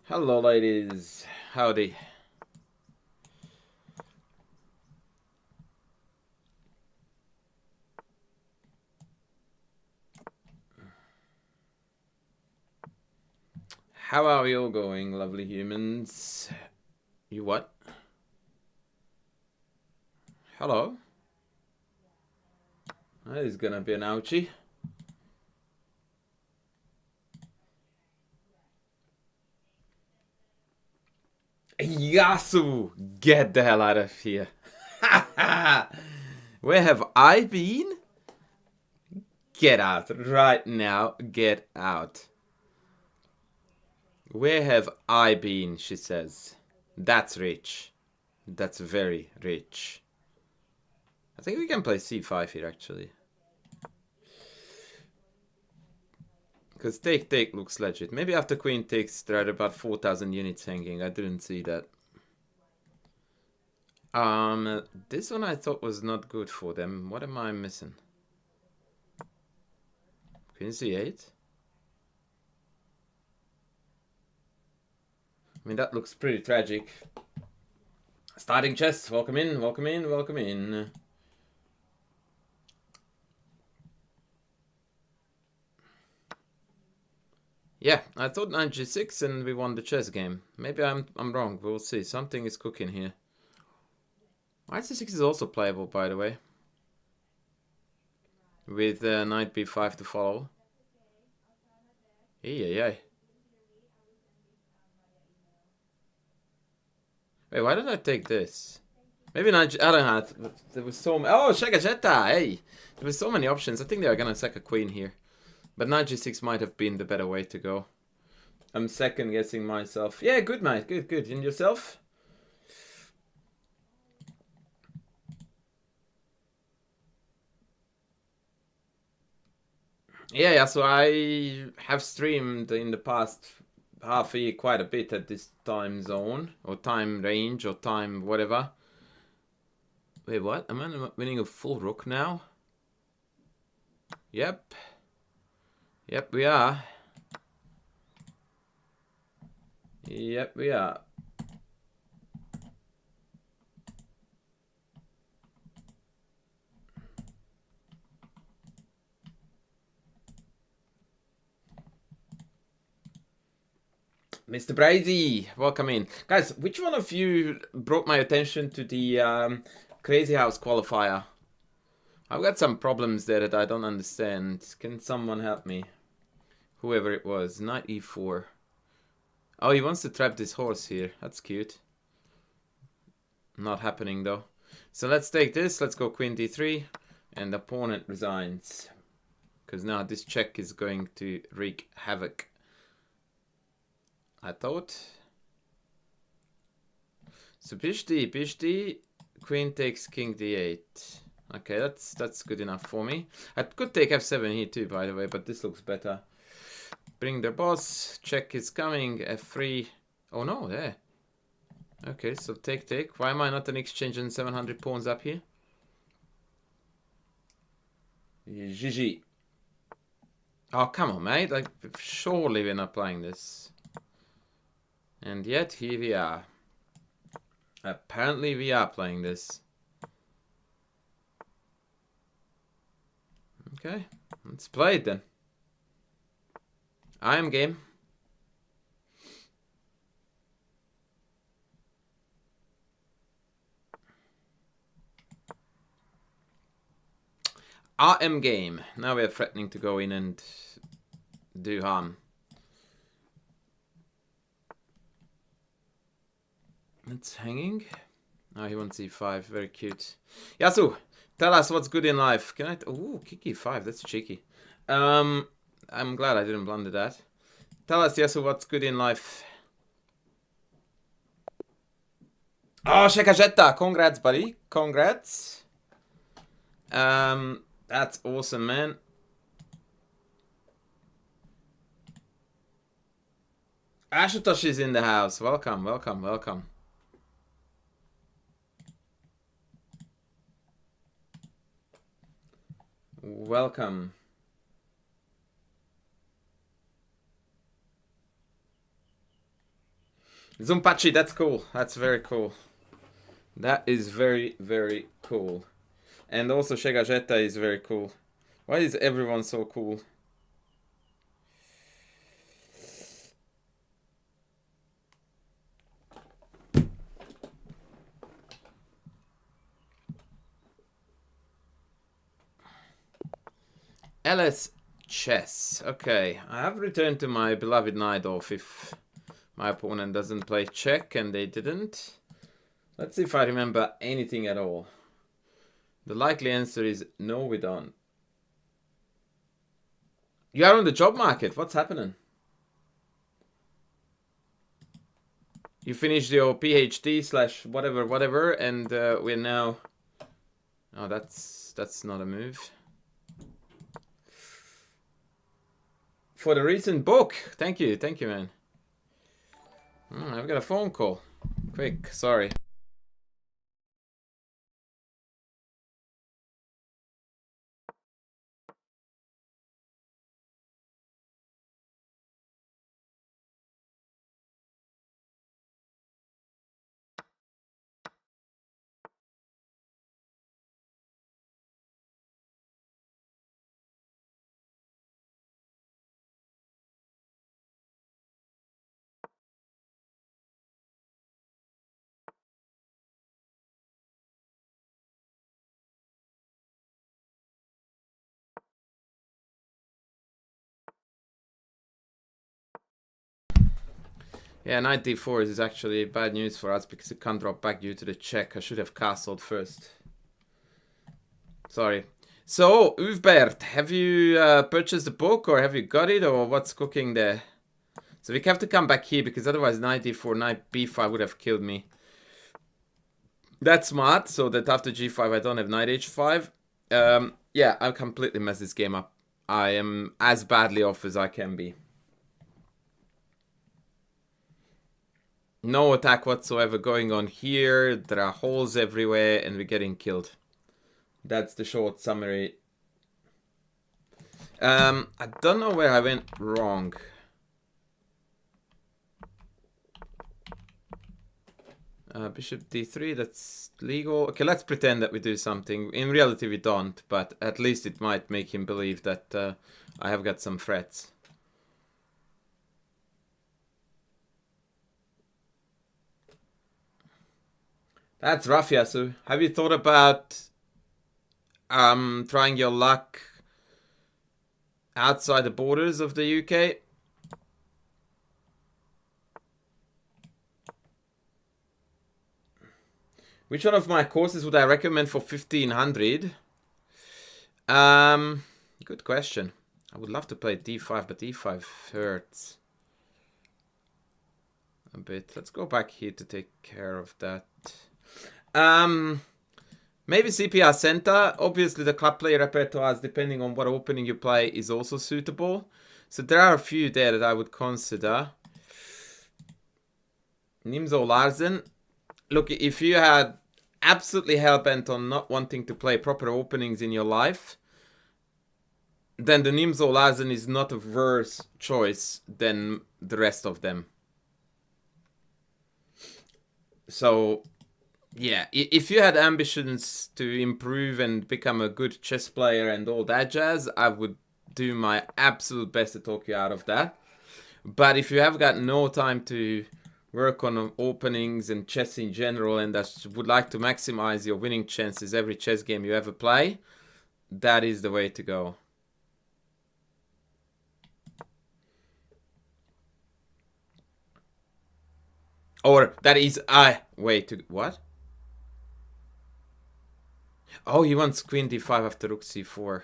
Hello, ladies. Howdy. How are you all going, lovely humans? You what? Hello? That is gonna be an ouchie. Yasu! Get the hell out of here. Where have I been? Get out. Right now. Get out. Where have I been, she says. That's rich. That's very rich. I think we can play c5 here, actually. Because take looks legit. Maybe after queen takes, there are about 4,000 units hanging. I didn't see that. This one I thought was not good for them. What am I missing? Queen c8. I mean, that looks pretty tragic. Starting chess. Welcome in, welcome in, welcome in. Yeah, I thought knight g6 and we won the chess game. Maybe I'm wrong. We'll see. Something is cooking here. Knight c6 is also playable, by the way. With knight b5 to follow. Yeah. Wait, why did I take this? Maybe knight. I don't know. There was so many. Oh, ChessCoachAndras. Hey, there were so many options. I think they are gonna sack a queen here. But knight g6 might have been the better way to go. I'm second guessing myself. Yeah, good mate, good. And yourself? Yeah, so I have streamed in the past half year quite a bit at this time zone, or time range, or time whatever. Wait, what? Am I winning a full rook now? Yep, we are. Yep, we are. Mr. Brady, welcome in. Guys, which one of you brought my attention to the Crazy House qualifier? I've got some problems there that I don't understand. Can someone help me? Whoever it was. Knight e4. Oh, he wants to trap this horse here. That's cute. Not happening though. So let's take this. Let's go queen d3. And opponent resigns. Because now this check is going to wreak havoc. I thought. So bishd, queen takes king d8. Okay, that's good enough for me. I could take f7 here too, by the way, but this looks better. Bring the boss. Check is coming. f3. Oh no, there. Okay, so take. Why am I not an exchange and 700 pawns up here? GG. Oh, come on, mate. Like, surely we're not playing this. And yet, here we are. Apparently, we are playing this. Okay, let's play it then. I am game. RM game. Now we are threatening to go in and do harm. It's hanging. Oh, he wants e5. Very cute. Yasu, tell us what's good in life. Can I? Ooh, kick e5. That's cheeky. I'm glad I didn't blunder that. Tell us, Yasu, what's good in life. Oh, ChessCoachAndras. Congrats, buddy. Congrats. That's awesome, man. Ashutosh is in the house. Welcome, welcome, welcome. Welcome. Zumpachi, that's cool. That's very cool. That is very, very cool. And also ChessCoachAndras is very cool. Why is everyone so cool? LS Chess. Okay, I have returned to my beloved Najdorf if my opponent doesn't play check, and they didn't. Let's see if I remember anything at all. The likely answer is no, we don't. You are on the job market. What's happening? You finished your PhD / whatever, and we're now... Oh, that's not a move. For the recent book. Thank you, man. I've got a phone call. Quick, sorry. Yeah, knight d4 is actually bad news for us because it can't drop back due to the check. I should have castled first. Sorry. So, Uvbert, have you purchased the book or have you got it or what's cooking there? So we have to come back here because otherwise knight d4, knight b5 would have killed me. That's smart, so that after g5 I don't have knight h5. Yeah, I completely messed this game up. I am as badly off as I can be. No attack whatsoever going on here. There are holes everywhere and we're getting killed. That's the short summary. I don't know where I went wrong. Bishop d3, that's legal. Okay, let's pretend that we do something. In reality we don't, but at least it might make him believe that I have got some threats. That's rough, Yasu. Have you thought about trying your luck outside the borders of the UK? Which one of my courses would I recommend for 1500? Good question. I would love to play d5, but d5 hurts a bit. Let's go back here to take care of that. Maybe CPR Center. Obviously, the club player repertoires, depending on what opening you play, is also suitable. So there are a few there that I would consider. Nimzo Larsen. Look, if you had absolutely hell-bent on not wanting to play proper openings in your life, then the Nimzo Larsen is not a worse choice than the rest of them. So, yeah, if you had ambitions to improve and become a good chess player and all that jazz, I would do my absolute best to talk you out of that. But if you have got no time to work on openings and chess in general and would like to maximize your winning chances every chess game you ever play, that is the way to go. Or that is a way to... What? Oh, he wants queen d5 after rook c4.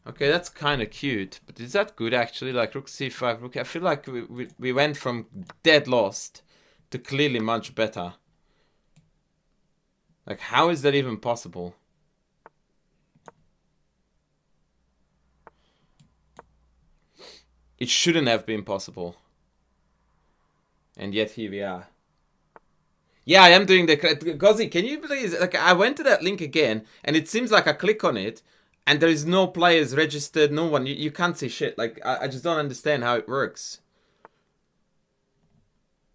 Okay, that's kind of cute. But is that good, actually? Like, rook c5, rook... I feel like we went from dead lost to clearly much better. Like, how is that even possible? It shouldn't have been possible. And yet here we are. Yeah, I am doing the... Gozzy, can you please... Like, I went to that link again, and it seems like I click on it, and there is no players registered, no one. You can't see shit. Like, I just don't understand how it works.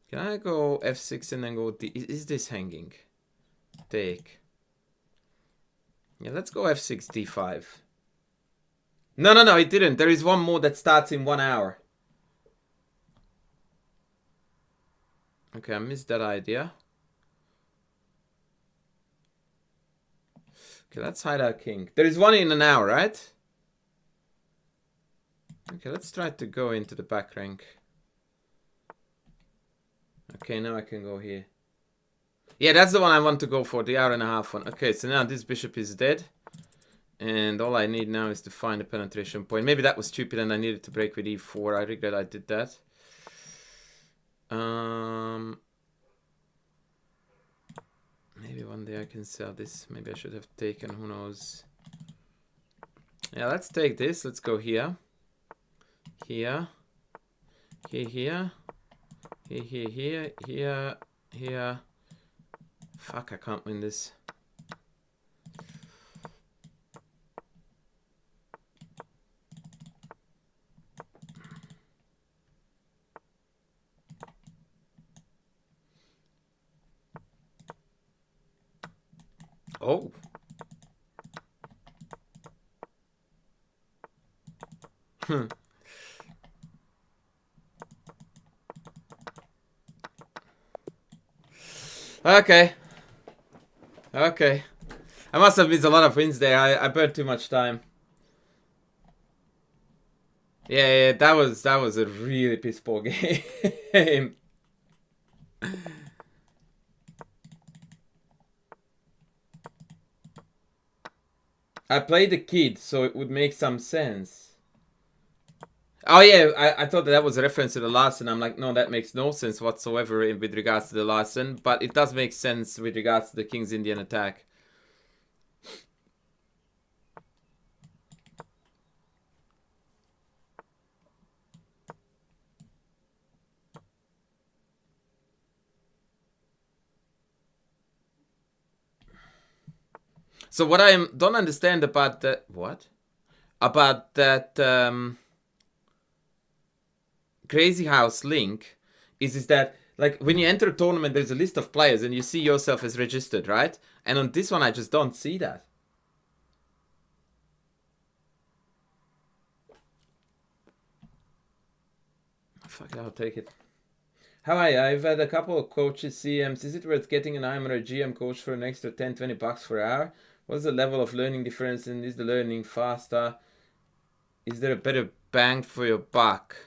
Can I go f6 and then go... Is this hanging? Take. Yeah, let's go f6, d5. No, it didn't. There is one more that starts in 1 hour. Okay, I missed that idea. Okay, let's hide our king. There is one in an hour, right? Okay, let's try to go into the back rank. Okay, now I can go here. Yeah, that's the one I want to go for, the hour-and-a-half one. Okay, so now this bishop is dead. And all I need now is to find a penetration point. Maybe that was stupid and I needed to break with e4. I regret I did that. Maybe one day I can sell this. Maybe I should have taken, who knows. Yeah, let's take this. Let's go here. Here. Here. Here. Fuck, I can't win this. Oh. Okay. Okay. I must have missed a lot of wins there. I burned too much time. Yeah, that was a really piss poor game. I played the kid, so it would make some sense. Oh yeah, I thought that was a reference to the Larsen. I'm like, no, that makes no sense whatsoever with regards to the Larsen, but it does make sense with regards to the King's Indian attack. So what I don't understand about that... What? About that... Crazy House link is that, like, when you enter a tournament, there's a list of players and you see yourself as registered, right? And on this one, I just don't see that. Fuck it, I'll take it. Hi, I've had a couple of coaches, CMs. Is it worth getting an IM or a GM coach for an extra 10-20 bucks per hour? What's the level of learning difference, and is the learning faster? Is there a better bang for your buck?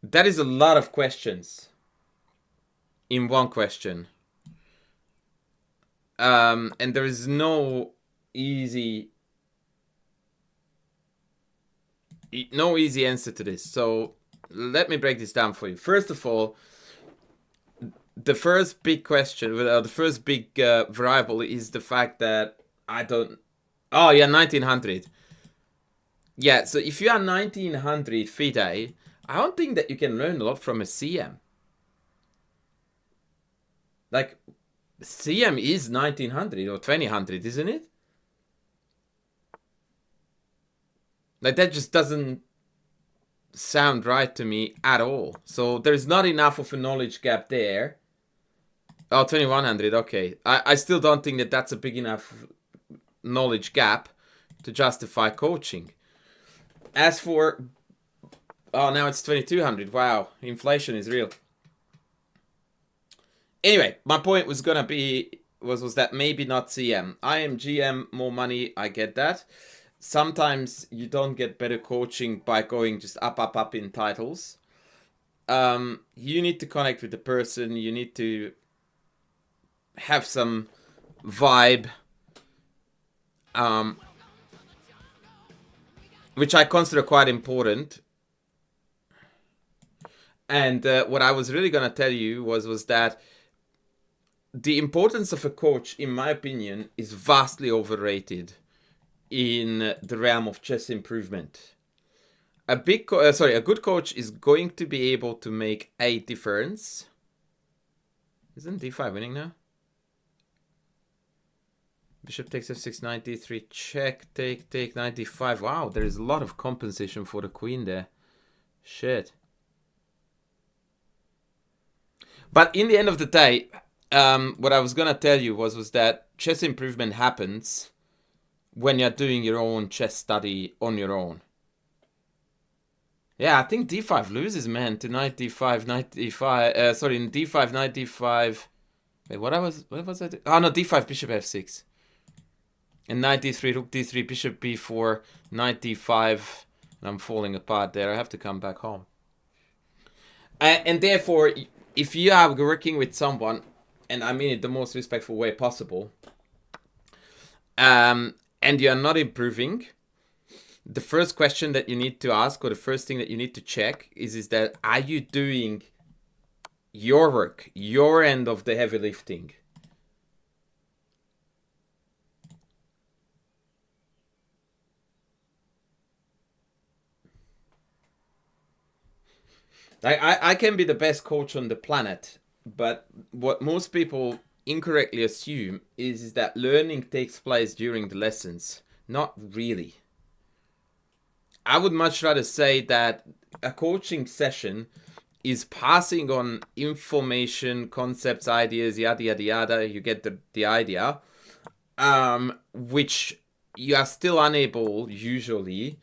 That is a lot of questions in one question. And there is no easy answer to this. So let me break this down for you. First of all, the first big question, the first big variable is the fact that I don't... Oh, yeah, 1900. Yeah, so if you are 1900 FIDE, I don't think that you can learn a lot from a CM. Like, CM is 1900 or 2000, isn't it? Like, that just doesn't sound right to me at all. So there's not enough of a knowledge gap there. Oh, 2100, okay. I still don't think that that's a big enough knowledge gap to justify coaching. As for... Oh, now it's 2200. Wow, inflation is real. Anyway, my point was gonna be was that maybe not CM. I am GM, more money, I get that. Sometimes you don't get better coaching by going just up in titles. You need to connect with the person. You need to have some vibe, which I consider quite important. And what I was really going to tell you was that the importance of a coach, in my opinion, is vastly overrated in the realm of chess improvement. A good coach is going to be able to make a difference. Isn't d5 winning now? Bishop takes f6, knight d3, check, take, knight d5. Wow, there is a lot of compensation for the queen there. Shit. But in the end of the day, what I was going to tell you was that chess improvement happens when you're doing your own chess study on your own. Yeah, I think d5 loses, man, to knight d5, knight d5. Sorry, in d5, knight d5. Wait, what was I doing? Oh, no, d5, bishop f6. And knight d3, rook d3, bishop b4, knight d5. And I'm falling apart there. I have to come back home. And therefore, if you are working with someone, and I mean it the most respectful way possible, and you are not improving, the first question that you need to ask, or the first thing that you need to check is that, are you doing your work, your end of the heavy lifting? I can be the best coach on the planet, but what most people incorrectly assume is that learning takes place during the lessons. Not really. I would much rather say that a coaching session is passing on information, concepts, ideas, yada, yada, yada. You get the idea, which you are still unable, usually,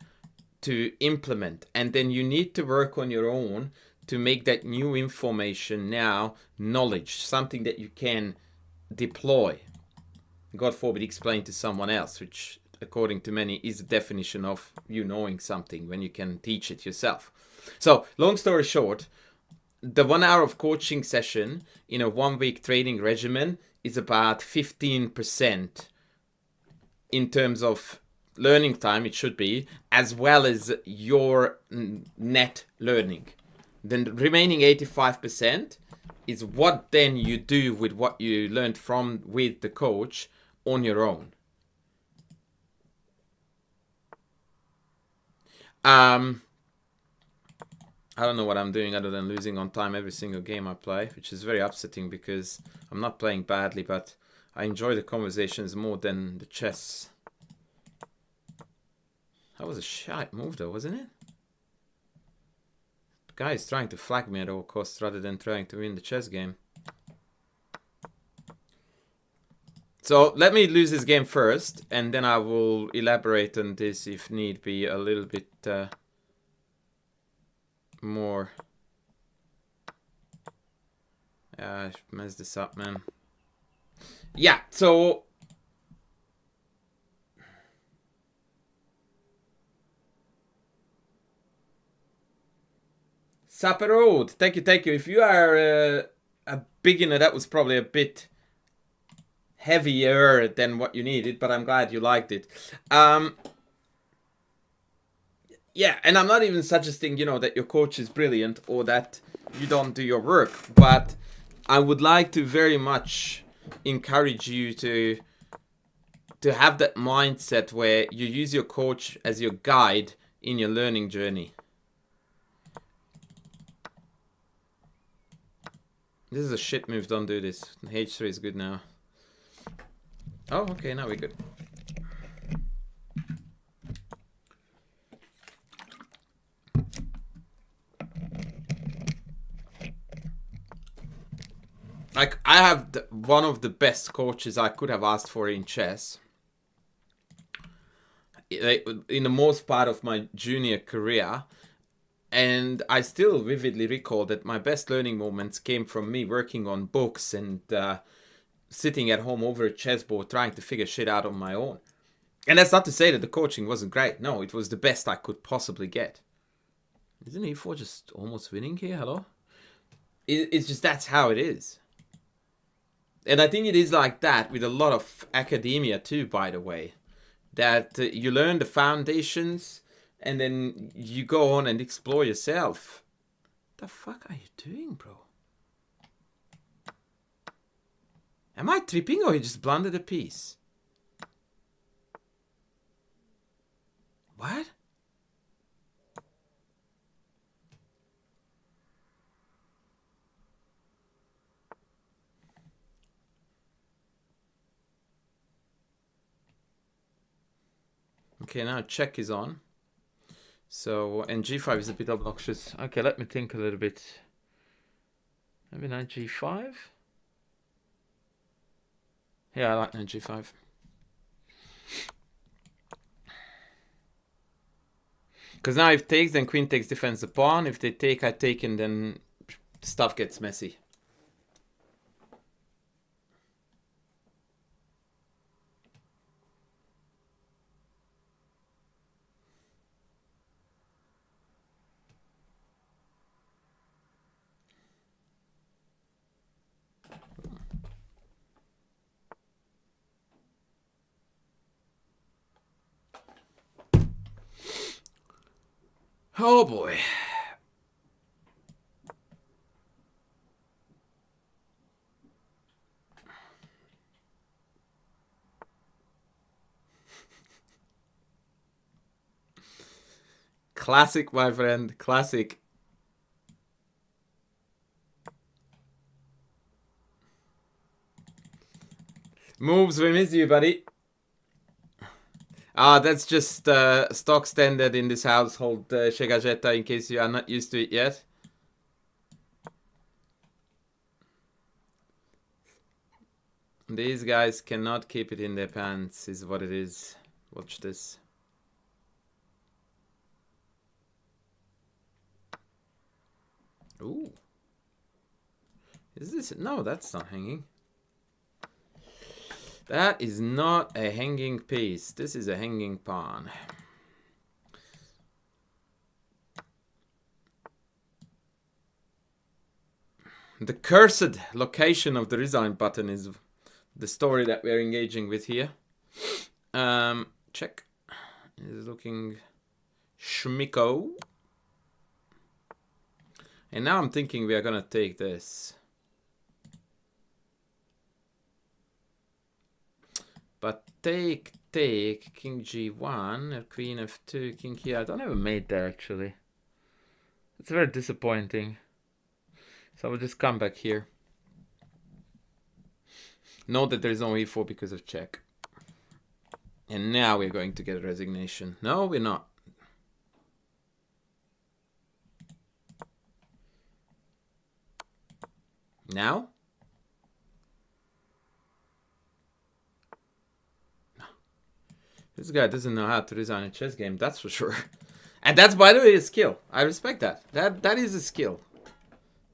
to implement. And then you need to work on your own to make that new information now knowledge, something that you can deploy. God forbid, explain to someone else, which according to many is the definition of you knowing something, when you can teach it yourself. So long story short, the 1 hour of coaching session in a 1 week training regimen is about 15% in terms of learning time, it should be, as well as your net learning. Then the remaining 85% is what then you do with what you learned with the coach on your own. I don't know what I'm doing other than losing on time every single game I play, which is very upsetting because I'm not playing badly, but I enjoy the conversations more than the chess. That was a shite move though, wasn't it? The guy is trying to flag me at all costs rather than trying to win the chess game. So let me lose this game first, and then I will elaborate on this if need be a little bit more. I messed this up, man. Yeah, so Saperod, thank you. If you are a beginner, that was probably a bit heavier than what you needed, but I'm glad you liked it. Yeah, and I'm not even suggesting, that your coach is brilliant or that you don't do your work, but I would like to very much encourage you to have that mindset where you use your coach as your guide in your learning journey. This is a shit move, don't do this. H3 is good now. Oh, okay, now we're good. Like, I have one of the best coaches I could have asked for in chess. In the most part of my junior career. And I still vividly recall that my best learning moments came from me working on books and sitting at home over a chessboard trying to figure shit out on my own. And that's not to say that the coaching wasn't great. No, it was the best I could possibly get. Isn't e4 just almost winning here? Hello? It's just that's how it is. And I think it is like that with a lot of academia too, by the way. That you learn the foundations and then you go on and explore yourself. What the fuck are you doing, bro? Am I tripping or you just blundered a piece? What? Okay, now check is on. So, and g5 is a bit obnoxious. Okay, let me think a little bit. Maybe knight g5? Yeah, I like knight g5. Because now if takes, then queen takes, defends the pawn. If they take, I take, and then stuff gets messy. Oh boy. Classic, my friend. Classic. Moves, we miss you, buddy. Ah, that's just stock standard in this household, Shegajeta, in case you are not used to it yet. These guys cannot keep it in their pants, is what it is. Watch this. Ooh. Is this? No, that's not hanging. That is not a hanging piece. This is a hanging pawn. The cursed location of the resign button is the story that we're engaging with here. Check. Is looking schmicko. And now I'm thinking we are gonna take this. But take, king g1, queen f2, king here. I don't have a mate there, actually. It's very disappointing. So I will just come back here. Note that there is no e4 because of check. And now we're going to get a resignation. No, we're not. Now? This guy doesn't know how to resign a chess game, that's for sure. And that's, by the way, a skill. I respect that. That is a skill.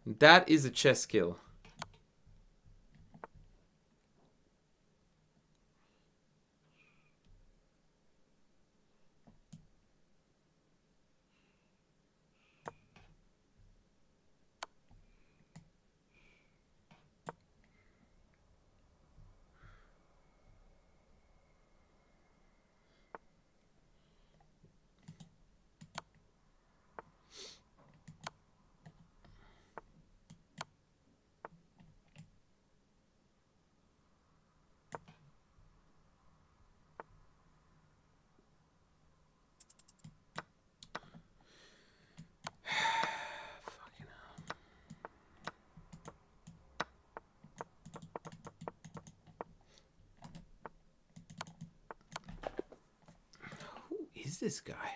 That is a chess skill. This guy.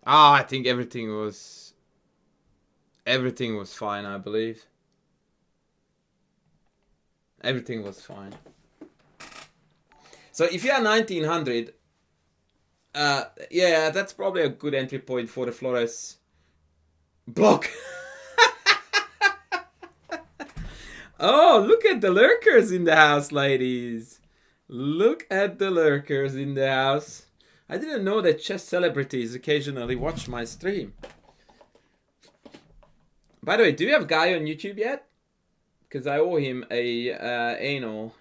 Ah, I think everything was fine, I believe. Everything was fine. So if you are 1900, yeah, that's probably a good entry point for the Flores block. Oh, look at the lurkers in the house, ladies. Look at the lurkers in the house. I didn't know that chess celebrities occasionally watch my stream. By the way, do you have Guy on YouTube yet? Because I owe him a anal.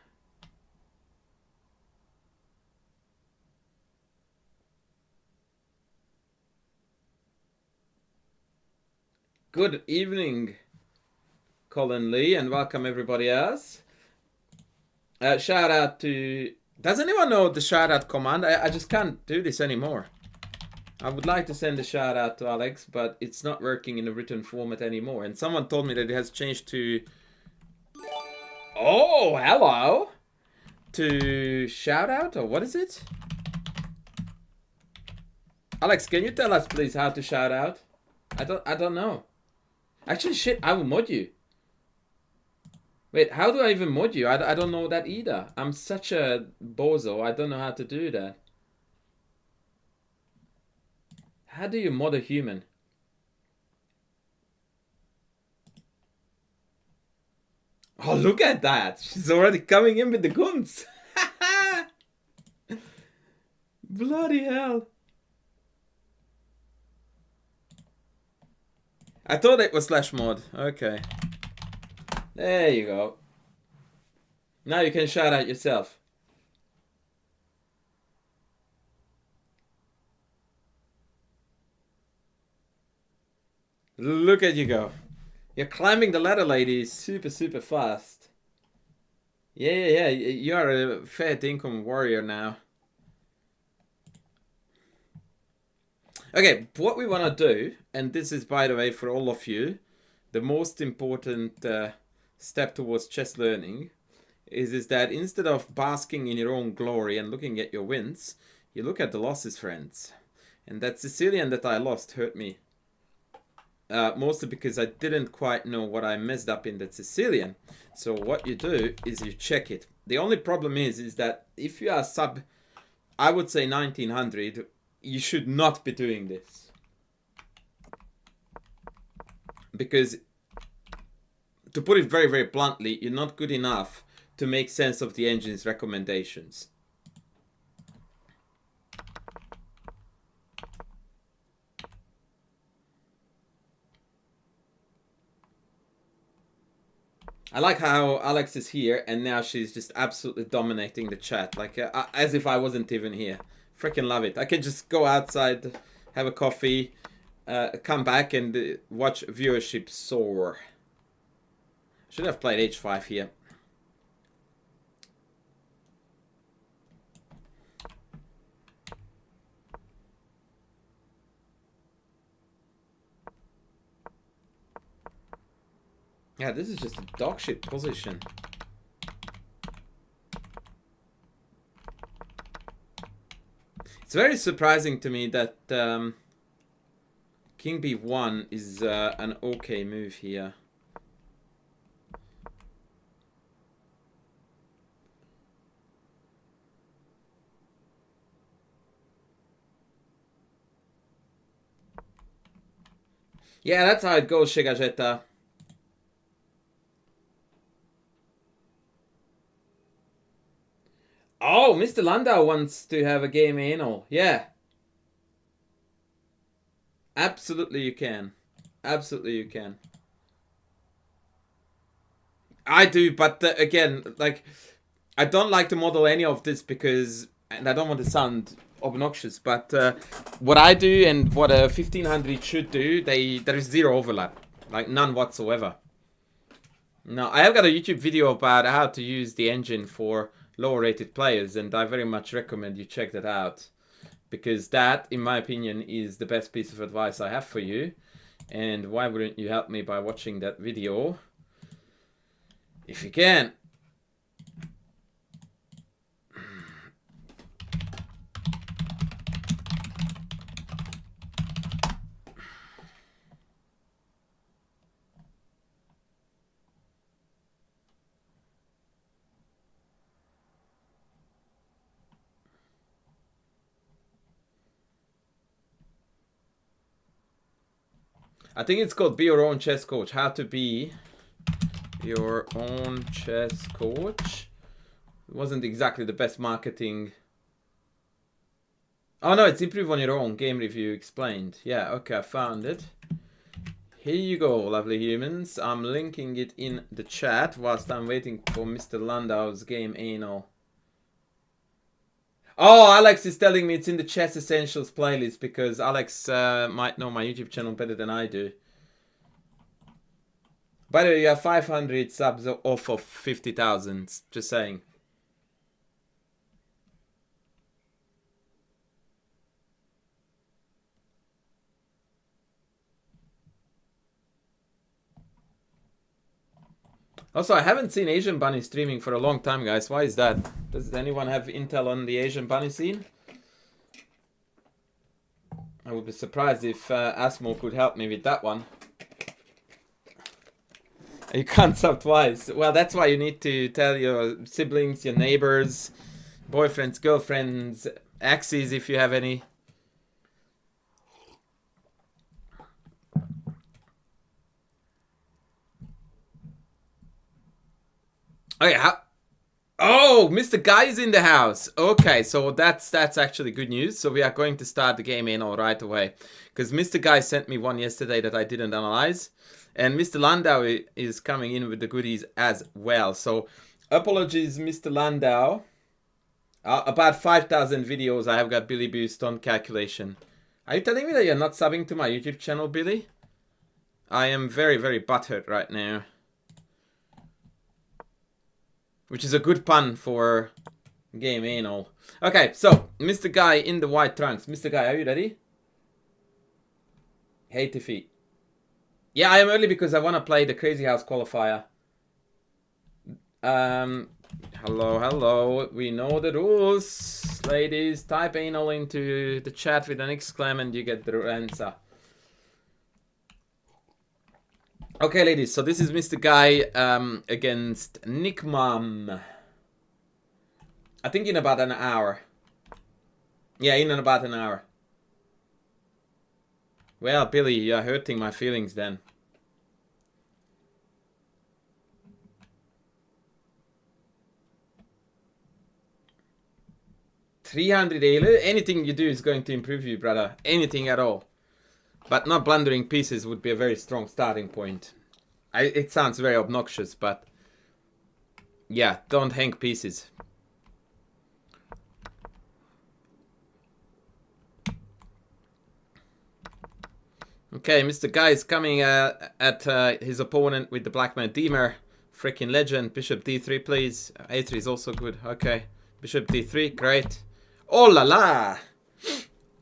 Good evening, Colin Lee, and welcome everybody else. Shout out to... Does anyone know the shout out command? I just can't do this anymore. I would like to send a shout out to Alex, but it's not working in a written format anymore. And someone told me that it has changed to... Oh, hello! To shout out, or what is it? Alex, can you tell us please how to shout out? I don't know. Actually, shit, I will mod you. Wait, how do I even mod you? I don't know that either. I'm such a bozo. I don't know how to do that. How do you mod a human? Oh, look at that. She's already coming in with the guns. Bloody hell. I thought it was slash mod. Okay. There you go. Now you can shout out yourself. Look at you go. You're climbing the ladder, ladies, super fast. Yeah. You are a fair dinkum warrior now. Okay, what we want to do, and this is, by the way, for all of you, the most important step towards chess learning, is that instead of basking in your own glory and looking at your wins, you look at the losses, friends. And that Sicilian that I lost hurt me. Mostly because I didn't quite know what I messed up in that Sicilian. So what you do is you check it. The only problem is that if you are sub, I would say 1900, you should not be doing this. Because, to put it very bluntly, you're not good enough to make sense of the engine's recommendations. I like how Alex is here and now she's just absolutely dominating the chat, like as if I wasn't even here. Freaking love it. I can just go outside, have a coffee, come back and watch viewership soar. Should have played h5 here. Yeah, this is just a dog shit position. It's very surprising to me that King B1 is an okay move here. Yeah, that's how it goes, Shigajeta. Oh, Mr. Landau wants to have a game anal. Yeah. Absolutely you can. Absolutely you can. I do, but again, like, I don't like to model any of this because, and I don't want to sound obnoxious, but what I do and what a 1500 should do, there is zero overlap. Like, none whatsoever. No, I have got a YouTube video about how to use the engine for lower rated players, and I very much recommend you check that out, because that, in my opinion, is the best piece of advice I have for you. And why wouldn't you help me by watching that video if you can? I think it's called Be Your Own Chess Coach. How to be your own chess coach. It wasn't exactly the best marketing. Oh no, it's improve on your own. Game review explained. Yeah, okay, I found it. Here you go, lovely humans. I'm linking it in the chat whilst I'm waiting for Mr. Landau's game anal. Oh, Alex is telling me it's in the Chess Essentials playlist because Alex might know my YouTube channel better than I do. By the way, you have 500 subs off of 50,000. Just saying. Also, I haven't seen Asian Bunny streaming for a long time, guys. Why is that? Does anyone have intel on the Asian Bunny scene? I would be surprised if Asmo could help me with that one. You can't sub twice. Well, that's why you need to tell your siblings, your neighbors, boyfriends, girlfriends, exes if you have any. Oh yeah. Oh, Mr. Guy is in the house. Okay, so that's actually good news. So we are going to start the game in all right away. Because Mr. Guy sent me one yesterday that I didn't analyze. And Mr. Landau is coming in with the goodies as well. So apologies, Mr. Landau. About 5,000 videos I have got Billy Boost on calculation. Are you telling me that you're not subbing to my YouTube channel, Billy? I am very, very butthurt right now. Which is a good pun for game anal. Okay, so Mr. Guy in the white trunks. Mr. Guy, are you ready? Hey, Tiffy. Yeah, I am early because I want to play the Crazy House qualifier. Hello. We know the rules. Ladies, type anal into the chat with an exclam and you get the answer. Okay, ladies, so this is Mr. Guy against Nick Mom. I think in about an hour. Yeah, in about an hour. Well, Billy, you're hurting my feelings then. $300. Anything you do is going to improve you, brother. Anything at all. But not blundering pieces would be a very strong starting point. It sounds very obnoxious, but yeah, don't hang pieces. Okay, Mr. Guy is coming at his opponent with the Black Man Deemer. Freaking legend. Bishop d3, please. a3 is also good. Okay. Bishop d3, great. Oh la la!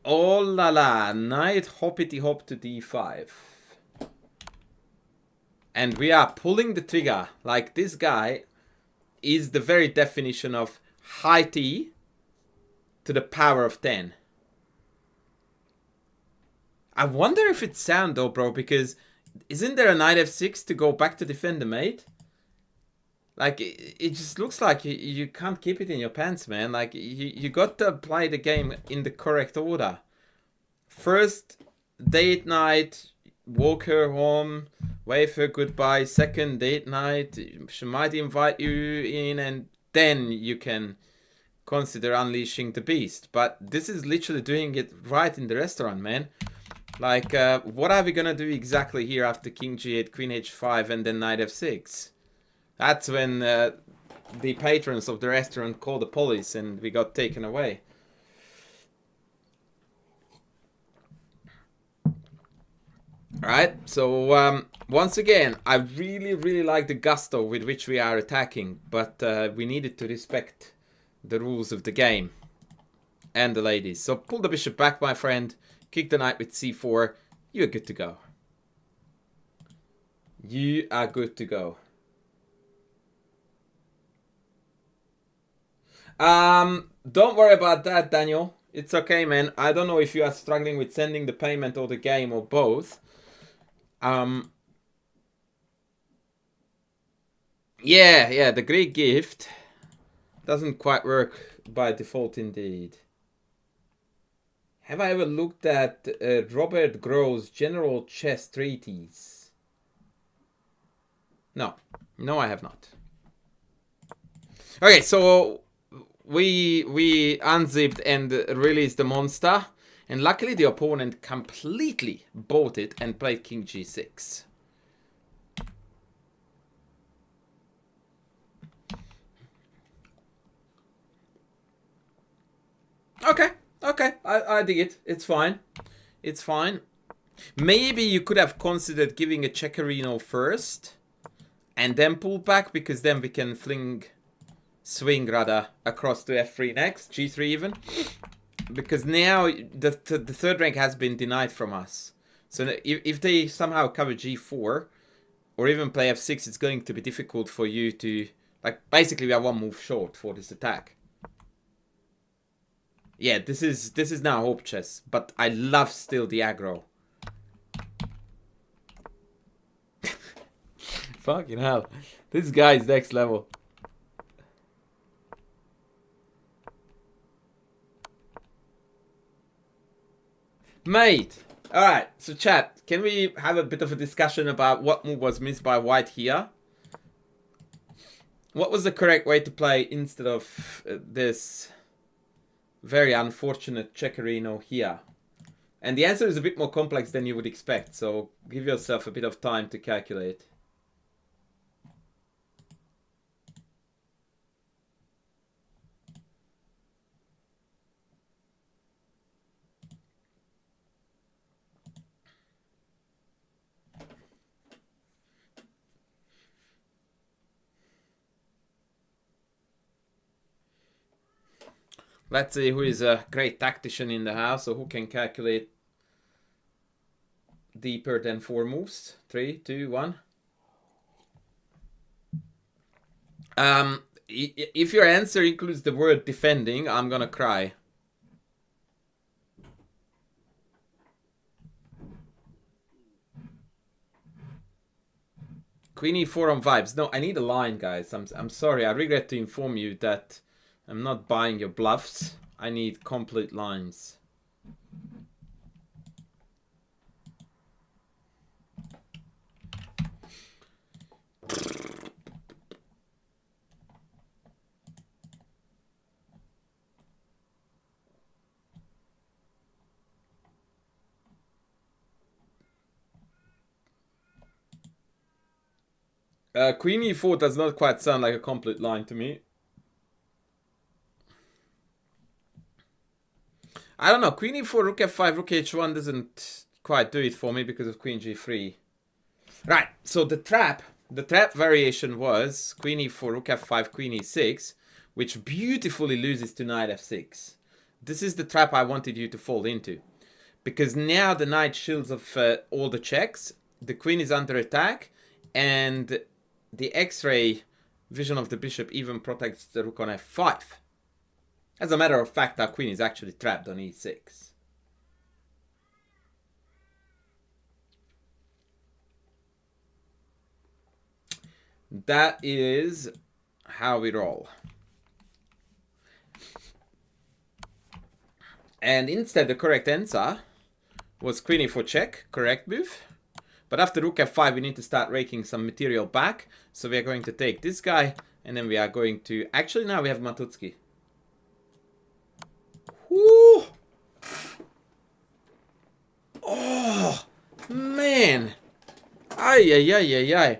Oh la la! Knight hoppity hop to d5. And we are pulling the trigger. Like, this guy is the very definition of high T to the power of 10. I wonder if it's sound though, bro, because isn't there a knight f6 to go back to defend the mate? Like, it just looks like you can't keep it in your pants, man. Like, you got to play the game in the correct order. First, date night, walk her home, wave her goodbye. Second, date night, she might invite you in, and then you can consider unleashing the beast. But this is literally doing it right in the restaurant, man. Like, what are we gonna do exactly here after king g8, queen h5, and then knight f6? That's when the patrons of the restaurant called the police and we got taken away. Alright, so once again, I really like the gusto with which we are attacking, but we needed to respect the rules of the game and the ladies. So pull the bishop back, my friend, kick the knight with c4, you're good to go. You are good to go. Don't worry about that, Daniel. It's okay, man. I don't know if you are struggling with sending the payment or the game or both. Yeah, the Greek gift doesn't quite work by default indeed. Have I ever looked at Robert Grove's General Chess Treatise? No. No, I have not. Okay, so we unzipped and released the monster. And luckily the opponent completely bought it and played king g6. Okay, okay, I dig it. It's fine. It's fine. Maybe you could have considered giving a checkerino first and then pull back, because then we can swing rather across to f3 next, g3 even. Because now the third rank has been denied from us. So if they somehow cover g4 or even play f6, it's going to be difficult for you to, like, basically we are one move short for this attack. Yeah, this is now hope chess, but I love still the aggro. Fucking hell. This guy is next level. Mate! Alright, so chat, can we have a bit of a discussion about what move was missed by white here? What was the correct way to play instead of this very unfortunate checkerino here? And the answer is a bit more complex than you would expect, so give yourself a bit of time to calculate. Let's see who is a great tactician in the house, or who can calculate deeper than 4 moves. 3, 2, 1. If your answer includes the word defending, I'm gonna cry. Queen e4 on vibes. No, I need a line, guys. I'm sorry. I regret to inform you that I'm not buying your bluffs. I need complete lines. Queen e4 does not quite sound like a complete line to me. I don't know. Queen e4, rook f5, rook h1 doesn't quite do it for me because of queen g3. Right, so the trap variation was queen e4, rook f5, queen e6, which beautifully loses to knight f6. This is the trap I wanted you to fall into. Because now the knight shields of all the checks, the queen is under attack, and the X-ray vision of the bishop even protects the rook on f5. As a matter of fact, our queen is actually trapped on e6. That is how we roll. And instead, the correct answer was queen e4 check, correct move. But after rook f5, we need to start raking some material back. So we are going to take this guy, and then we are going to... Actually, now we have Matutsky. Woo! Oh, man. Ay, ay, ay, ay, ay.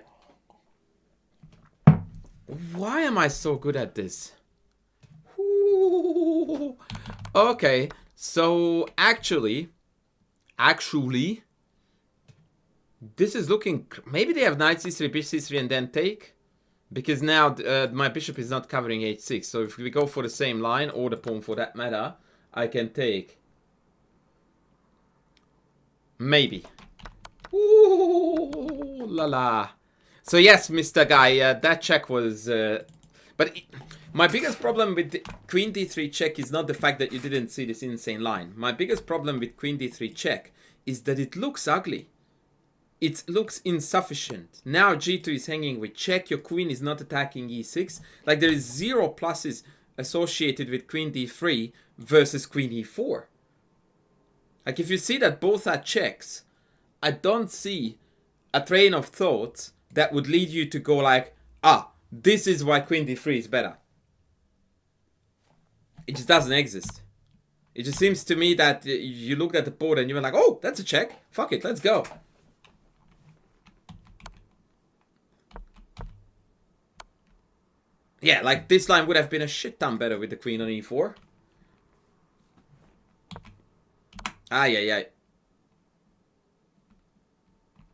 Why am I so good at this? Ooh. Okay, so actually, this is looking... Maybe they have knight c3, bishop c3, and then take. Because now my bishop is not covering h6. So if we go for the same line, or the pawn for that matter, I can take. Maybe. Ooh, la la. So yes, Mr. Guy, that check was... my biggest problem with queen d3 check is not the fact that you didn't see this insane line. My biggest problem with queen d3 check is that it looks ugly. It looks insufficient. Now g2 is hanging with check. Your queen is not attacking e6. Like, there is 0 pluses associated with queen d3 versus queen e4. Like, if you see that both are checks, I don't see a train of thought that would lead you to go like, ah, this is why queen d3 is better. It just doesn't exist. It just seems to me that you looked at the board and you were like, oh, that's a check. Fuck it, let's go. Yeah, like this line would have been a shit ton better with the queen on e4. Yeah.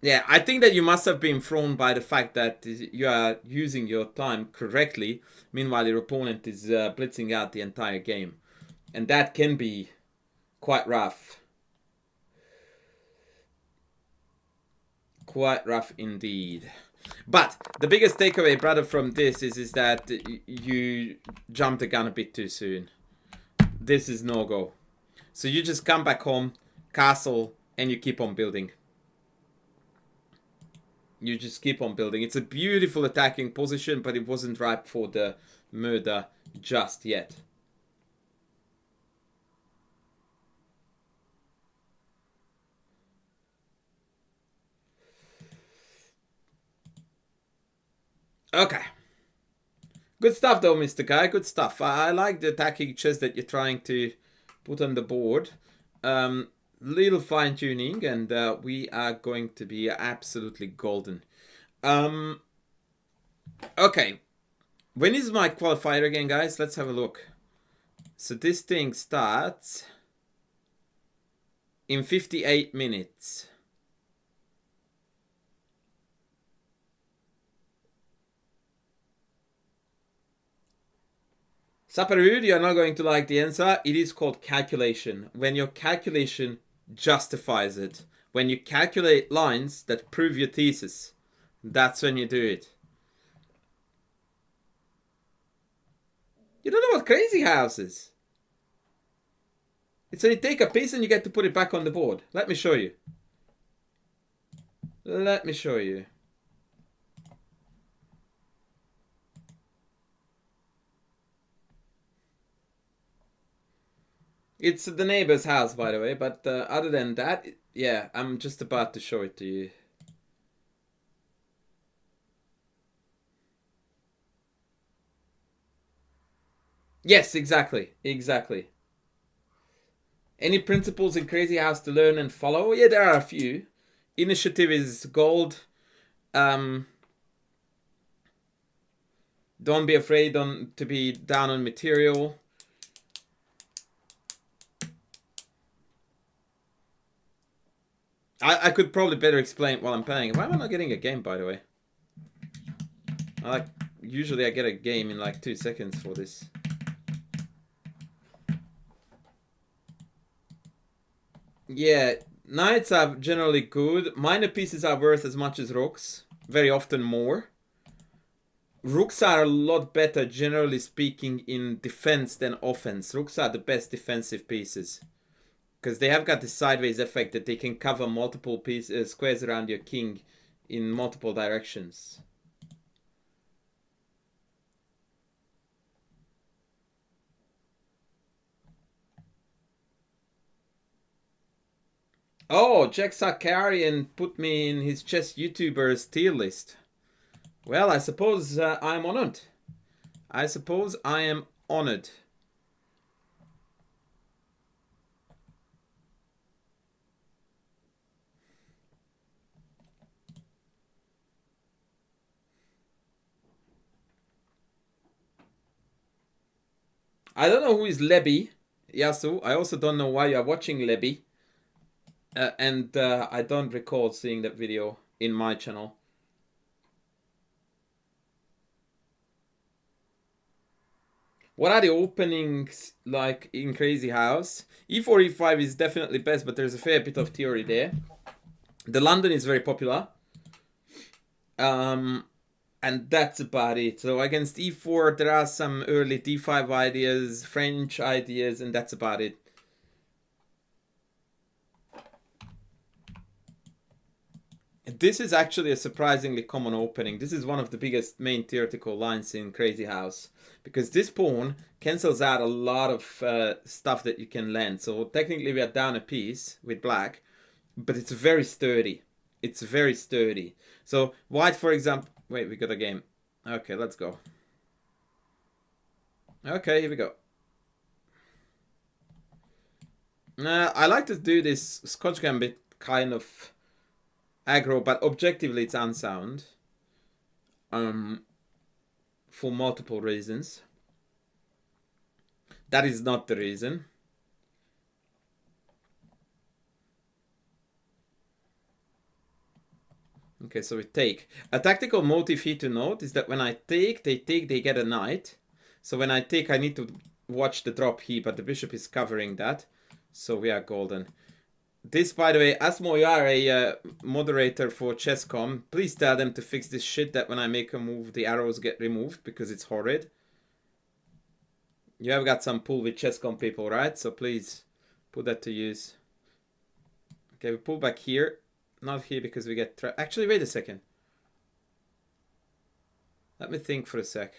Yeah, I think that you must have been thrown by the fact that you are using your time correctly. Meanwhile, your opponent is blitzing out the entire game. And that can be quite rough. Quite rough indeed. But the biggest takeaway, brother, from this is that you jumped the gun a bit too soon. This is no go. So you just come back home, castle, and you keep on building. You just keep on building. It's a beautiful attacking position, but it wasn't ripe for the murder just yet. Okay. Good stuff though, Mr. Guy. Good stuff. I like the attacking chess that you're trying to put on the board. Little fine tuning, and we are going to be absolutely golden. Okay. When is my qualifier again, guys? Let's have a look. So this thing starts in 58 minutes. Saparud, you're not going to like the answer. It is called calculation. When your calculation justifies it. When you calculate lines that prove your thesis, that's when you do it. You don't know what crazy house is. It's when you take a piece and you get to put it back on the board. Let me show you. Let me show you. It's the neighbor's house, by the way, but other than that, yeah, I'm just about to show it to you. Yes, exactly. Exactly. Any principles in Crazy House to learn and follow? Yeah, there are a few. Initiative is gold. Don't be afraid to be down on material. I could probably better explain while I'm playing. Why am I not getting a game, by the way? Usually I get a game in like 2 seconds for this. Yeah, knights are generally good. Minor pieces are worth as much as rooks. Very often more. Rooks are a lot better, generally speaking, in defense than offense. Rooks are the best defensive pieces. Because they have got this sideways effect that they can cover multiple squares around your king in multiple directions. Oh, Jack Sakarian put me in his chess YouTubers tier list. Well, I suppose I'm honored. I suppose I am honored. I don't know who is Lebi, Yasu. I also don't know why you're watching Lebi. And I don't recall seeing that video in my channel. What are the openings like in Crazy House? E4, E5 is definitely best, but there's a fair bit of theory there. The London is very popular. And that's about it. So against E4, there are some early D5 ideas, French ideas, and that's about it. This is actually a surprisingly common opening. This is one of the biggest main theoretical lines in Crazy House. Because this pawn cancels out a lot of stuff that you can land. So technically we are down a piece with black, but it's very sturdy. It's very sturdy. So white, for example... Wait, we got a game. Okay, let's go. Okay, here we go. I like to do this Scotch Gambit kind of aggro, but objectively it's unsound. For multiple reasons. That is not the reason. Okay, so we take. A tactical motive here to note is that when I take, they get a knight. So when I take, I need to watch the drop here, but the bishop is covering that. So we are golden. This, by the way, Asmo, you are a moderator for ChessCom. Please tell them to fix this shit that when I make a move, the arrows get removed because it's horrid. You have got some pull with ChessCom people, right? So please put that to use. Okay, we pull back here. Not here because we get... Actually, wait a second. Let me think for a sec.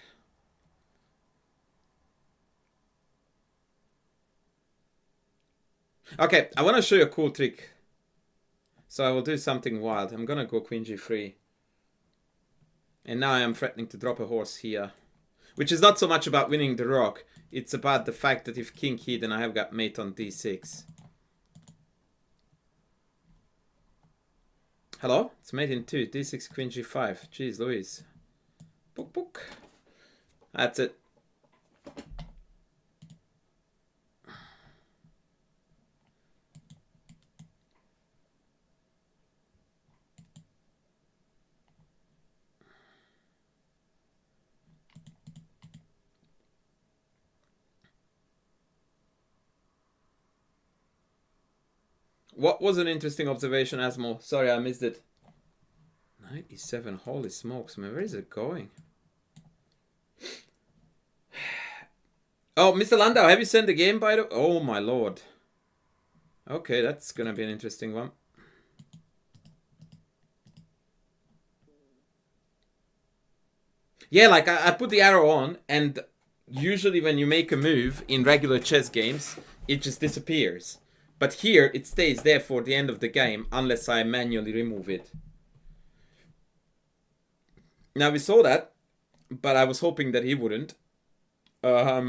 Okay, I want to show you a cool trick. So I will do something wild. I'm going to go queen g3. And now I am threatening to drop a horse here. Which is not so much about winning the rook. It's about the fact that if king here, then I have got mate on d6. Hello? It's mate in 2. d6, queen g5. Jeez Louise. Book, book. That's it. What was an interesting observation, Asmo? Sorry, I missed it. 97, holy smokes, man, where is it going? Oh, Mr. Landau, have you sent the game by the... Oh, my lord. Okay, that's gonna be an interesting one. Yeah, like, I put the arrow on, and usually when you make a move in regular chess games, it just disappears. But here, it stays there for the end of the game, unless I manually remove it. Now, we saw that, but I was hoping that he wouldn't. I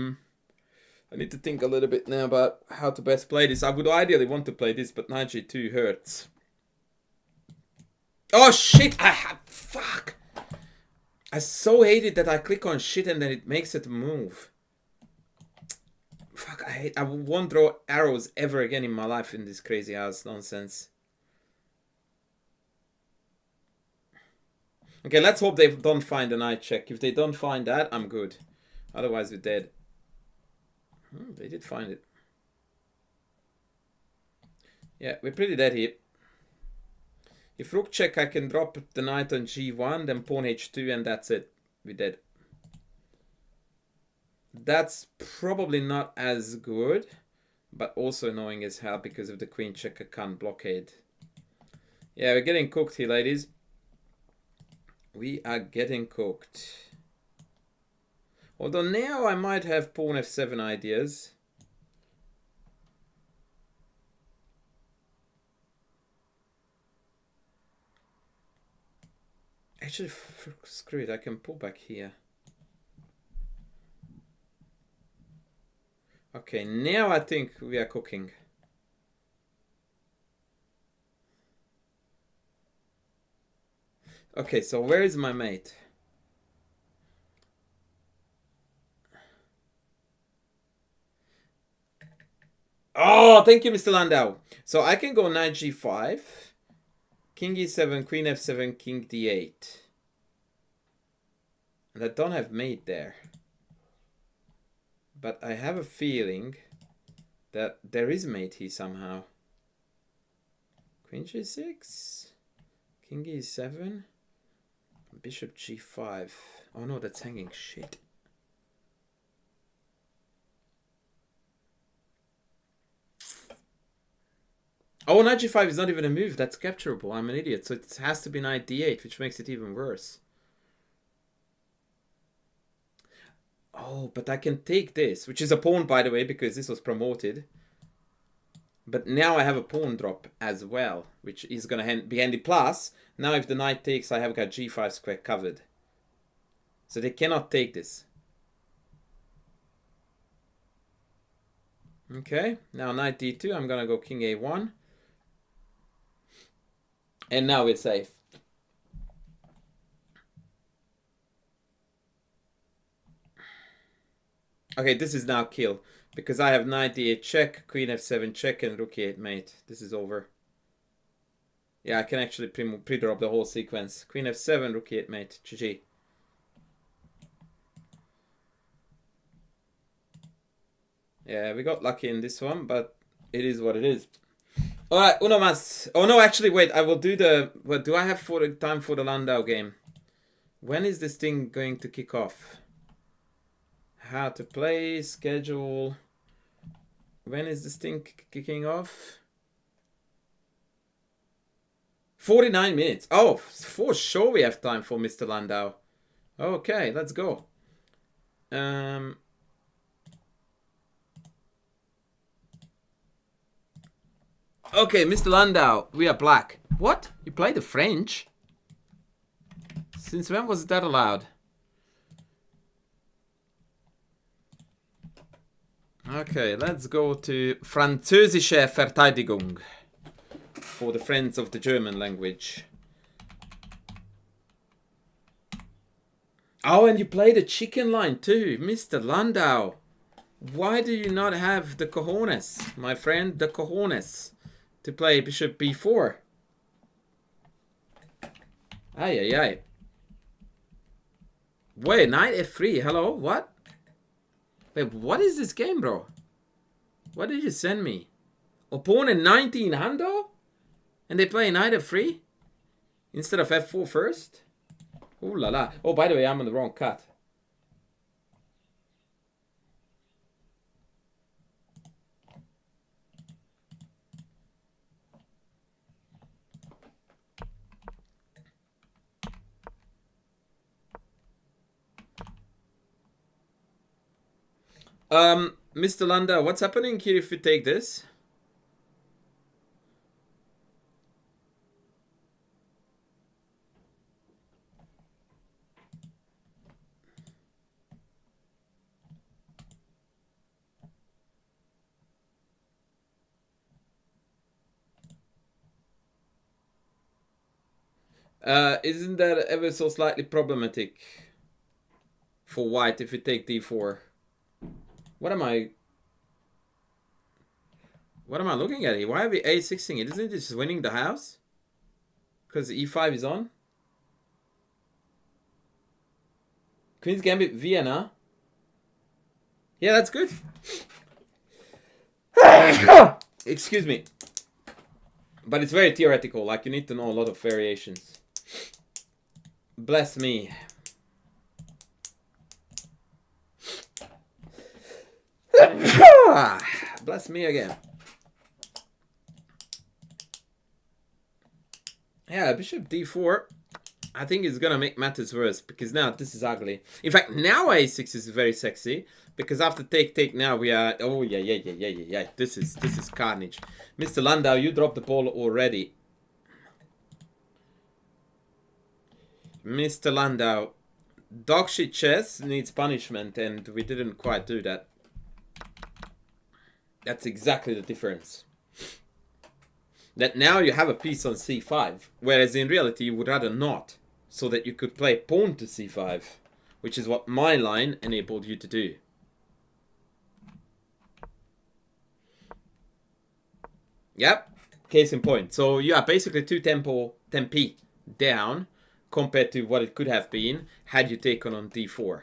need to think a little bit now about how to best play this. I would ideally want to play this, but knight g2 hurts. Oh, shit! Fuck! I so hate it that I click on shit and then it makes it move. Fuck, I won't draw arrows ever again in my life in this crazy ass nonsense. Okay, let's hope they don't find a knight check. If they don't find that, I'm good. Otherwise, we're dead. They did find it. Yeah, we're pretty dead here. If rook check, I can drop the knight on g1, then pawn h2, and that's it. We're dead. That's probably not as good, but also annoying as hell because of the queen check, I can't blockade. Yeah, we're getting cooked here, ladies. We are getting cooked. Although now I might have pawn f7 ideas. Actually, screw it, I can pull back here. Okay, now I think we are cooking. Okay, so where is my mate? Oh, thank you, Mr. Landau. So I can go knight g5, king e7, queen f7, king d8. And I don't have mate there. But I have a feeling that there is mate here somehow. Queen g6, king e7, bishop g5. Oh no, that's hanging shit. Oh, knight g5 is not even a move. That's capturable. I'm an idiot. So it has to be knight d8, which makes it even worse. Oh, but I can take this, which is a pawn, by the way, because this was promoted. But now I have a pawn drop as well, which is going to be handy. Plus, now if the knight takes, I have got g5 square covered. So they cannot take this. Okay, now knight d2, I'm going to go king a1. And now we're safe. Okay, this is now kill. Because I have knight d8 check, queen f7 check, and rook e8 mate. This is over. Yeah, I can actually pre-drop the whole sequence. Queen f7, rook e8 mate. GG. Yeah, we got lucky in this one, but it is what it is. Alright, uno mas. Oh no, actually, wait. I will do the... What do I have for the time for the Landau game? When is this thing going to kick off? How to play, schedule. When is this thing kicking off? 49 minutes. Oh, for sure we have time for Mr. Landau. Okay, let's go. Okay, Mr. Landau, we are black. What? You play the French? Since when was that allowed? Okay, let's go to Französische Verteidigung for the friends of the German language. Oh, and you play the chicken line too, Mr. Landau. Why do you not have the cojones, my friend, the cojones, to play bishop b4? Ay, ay, ay. Wait, knight f3, hello, what? Wait, what is this game, bro? What did you send me? Opponent 19 hundo? And they play knight f3? Instead of f4 first? Ooh la la. Oh, by the way, I'm on the wrong cut. Mr. Landau, what's happening here if we take this? Isn't that ever so slightly problematic for white if we take d4? What am I looking at here? Why are we a6ing it? Isn't it just winning the house? Because e5 is on? Queen's Gambit Vienna. Yeah, that's good. Excuse me. But it's very theoretical. Like, you need to know a lot of variations. Bless me. Bless me again. Yeah, bishop d4. I think it's gonna make matters worse because now this is ugly. In fact, now a6 is very sexy because after take now we are. Oh yeah. This is carnage. Mr. Landau, you dropped the ball already. Mr. Landau, dogshit chess needs punishment, and we didn't quite do that. That's exactly the difference. That now you have a piece on c5, whereas in reality you would rather not, so that you could play pawn to c5, which is what my line enabled you to do. Yep, case in point. So yeah, basically 2 tempi down compared to what it could have been had you taken on d4.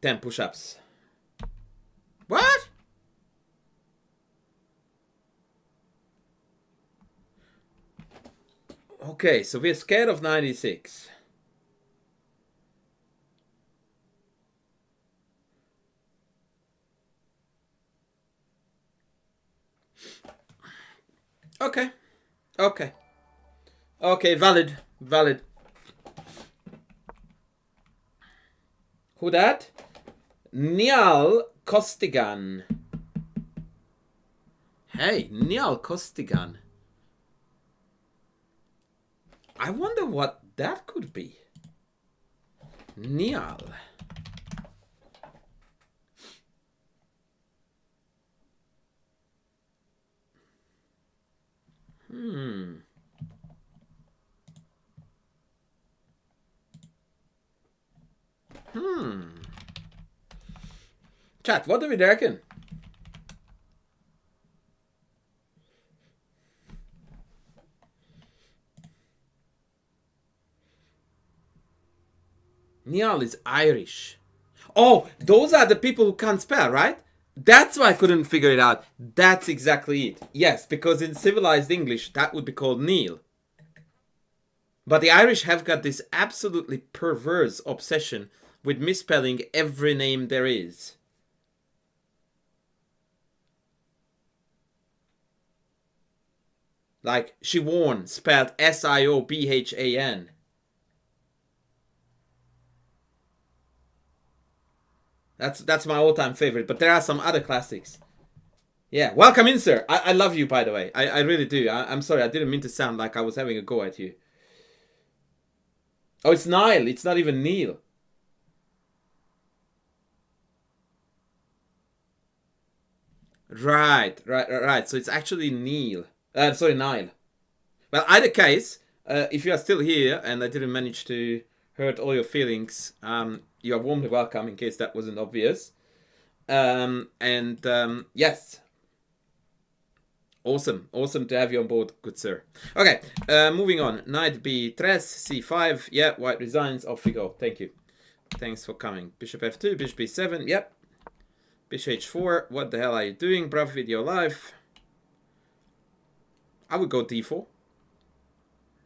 10 push-ups. What? Okay, so we're scared of 96. Okay. Okay, valid. Who that? Niall Costigan. Hey, Niall Costigan. I wonder what that could be. Niall. Chat, what do we reckon? Niall is Irish. Oh, those are the people who can't spell, right? That's why I couldn't figure it out. That's exactly it. Yes, because in civilized English, that would be called Neil. But the Irish have got this absolutely perverse obsession with misspelling every name there is. Like Siobhan, spelled Siobhan. That's my all-time favorite, but there are some other classics. Yeah, welcome in, sir. I love you, by the way. I really do. I'm sorry, I didn't mean to sound like I was having a go at you. Oh, it's Niall. It's not even Neil. Right. So it's actually Neil. Sorry, Niall. Well, either case, if you are still here and I didn't manage to hurt all your feelings, you are warmly welcome in case that wasn't obvious. Yes. Awesome to have you on board, good sir. Okay, moving on. Knight b3, c5. Yeah, white resigns. Off we go. Thank you. Thanks for coming. Bishop f2, bishop b7. Yep. Bishop h4. What the hell are you doing, bruv? Video live. I would go d4.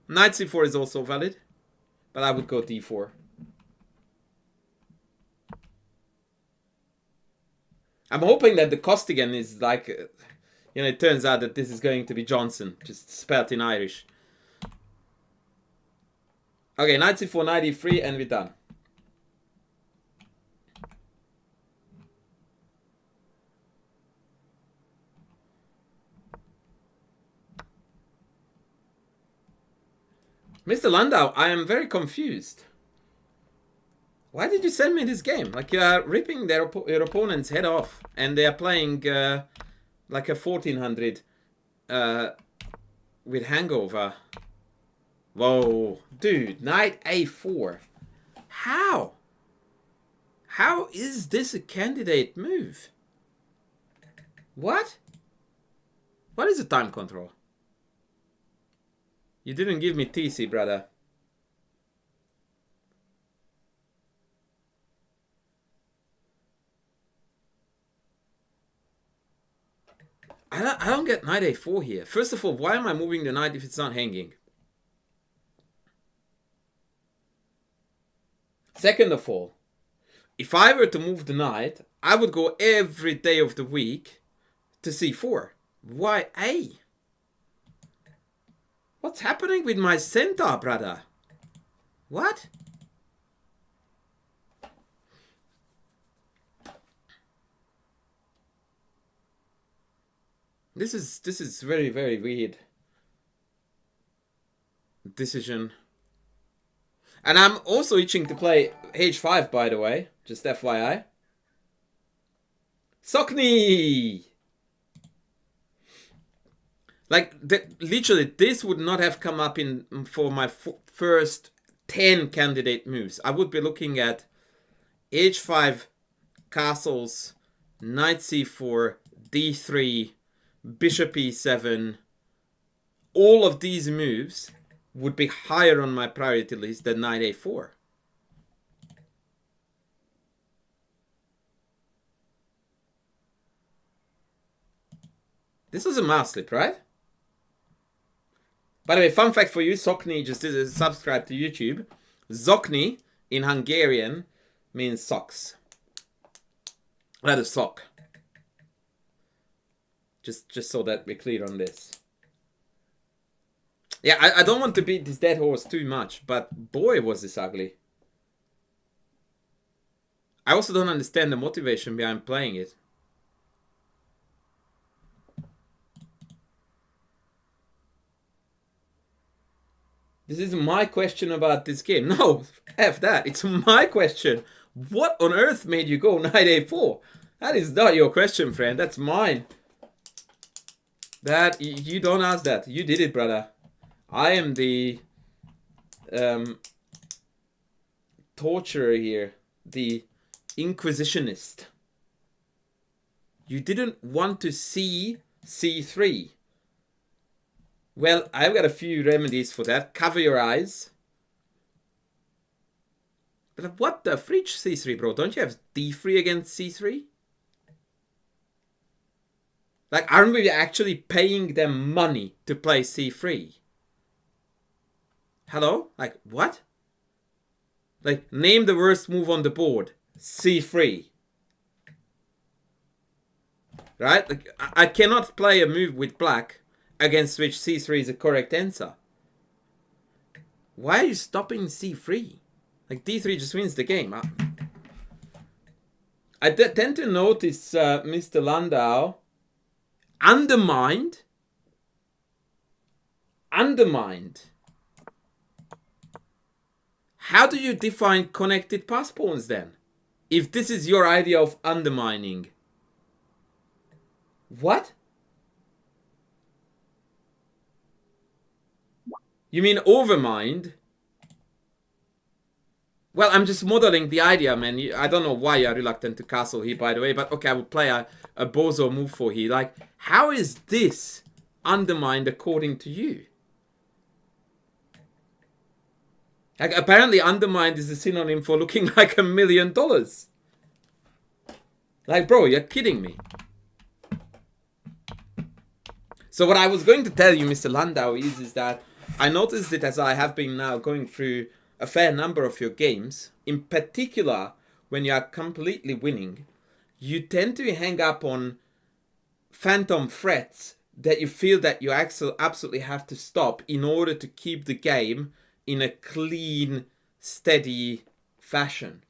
Knight c4 is also valid, but I would go d4. I'm hoping that the Costigan is like, you know, it turns out that this is going to be Johnson, just spelled in Irish. Okay, knight c4, knight e3, and we're done. Mr. Landau, I am very confused. Why did you send me this game? Like, you are ripping your opponent's head off, and they are playing like a 1400 with Hangover. Whoa, dude, knight a4. How? How is this a candidate move? What? What is a time control? You didn't give me TC, brother. I don't get knight a4 here. First of all, why am I moving the knight if it's not hanging? Second of all, if I were to move the knight, I would go every day of the week to c4. Why a? What's happening with my centaur, brother? What? This is very, very weird decision. And I'm also itching to play h5, by the way. Just FYI. Sockney! Like, literally, this would not have come up in for my first 10 candidate moves. I would be looking at h5, castles, knight c4, d3, bishop e7. All of these moves would be higher on my priority list than knight a4. This was a mouse slip, right? By the way, fun fact for you, Sockney just did subscribe to YouTube. Zokni in Hungarian means socks. That is sock. Just so that we're clear on this. Yeah, I don't want to beat this dead horse too much, but boy was this ugly. I also don't understand the motivation behind playing it. This is my question about this game. No, F that. It's my question. What on earth made you go knight a4? That is not your question, friend. That's mine. That, you don't ask that. You did it, brother. I am the torturer here. The inquisitionist. You didn't want to see c3. Well, I've got a few remedies for that. Cover your eyes. But what the fridge c3, bro? Don't you have d3 against c3? Like, aren't we actually paying them money to play c3? Hello? Like, what? Like, name the worst move on the board. c3. Right? Like, I cannot play a move with black against which c3 is the correct answer. Why are you stopping c3? Like, d3 just wins the game. I tend to notice Mr. Landau undermined. How do you define connected pass pawns then? If this is your idea of undermining. What? You mean overmind? Well, I'm just modeling the idea, man. I don't know why you're reluctant to castle here, by the way. But okay, I will play a bozo move for here. Like, how is this undermined according to you? Like, apparently undermined is a synonym for looking like $1 million. Like, bro, you're kidding me. So what I was going to tell you, Mr. Landau, is that I noticed it as I have been now going through a fair number of your games. In particular, when you are completely winning, you tend to hang up on phantom threats that you feel that you absolutely have to stop in order to keep the game in a clean, steady fashion.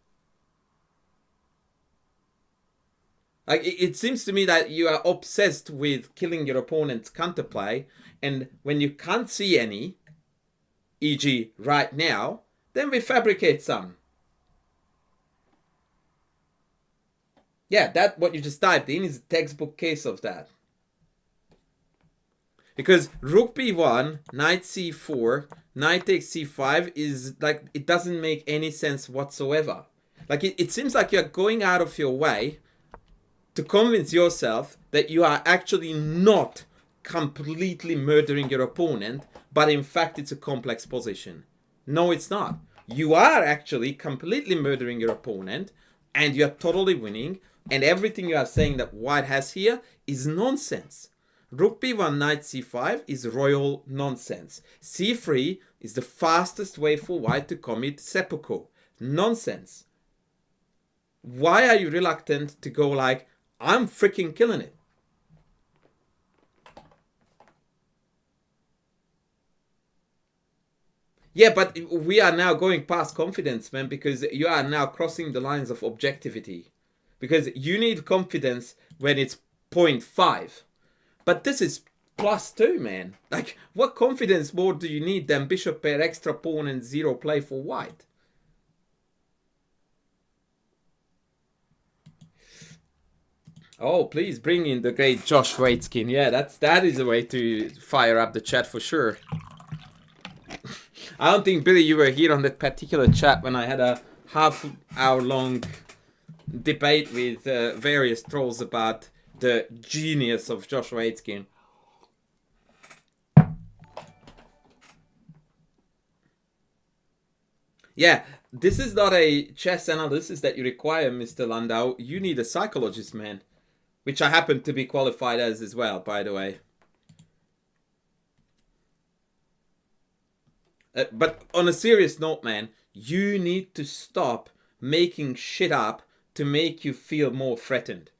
Like, it seems to me that you are obsessed with killing your opponent's counterplay, and when you can't see any, e.g. right now, then we fabricate some. Yeah, that what you just typed in is a textbook case of that. Because rook b1, knight c4, knight takes c5 is like, it doesn't make any sense whatsoever. Like, it seems like you're going out of your way to convince yourself that you are actually not completely murdering your opponent, but in fact it's a complex position. No, it's not. You are actually completely murdering your opponent, and you're totally winning, and everything you are saying that white has here is nonsense. Rook b1, knight c5 is royal nonsense. c3 is the fastest way for white to commit seppuku. Nonsense. Why are you reluctant to go like, I'm freaking killing it? Yeah, but we are now going past confidence, man, because you are now crossing the lines of objectivity. Because you need confidence when it's 0.5. But this is +2, man. Like, what confidence more do you need than bishop pair, extra pawn, and 0 play for white? Oh, please bring in the great Josh Waitskin. Yeah, that is a way to fire up the chat for sure. I don't think, Billy, you were here on that particular chat when I had a half-hour-long debate with various trolls about the genius of Josh Waitskin. Yeah, this is not a chess analysis that you require, Mr. Landau. You need a psychologist, man. Which I happen to be qualified as well, by the way. But on a serious note, man, you need to stop making shit up to make you feel more threatened.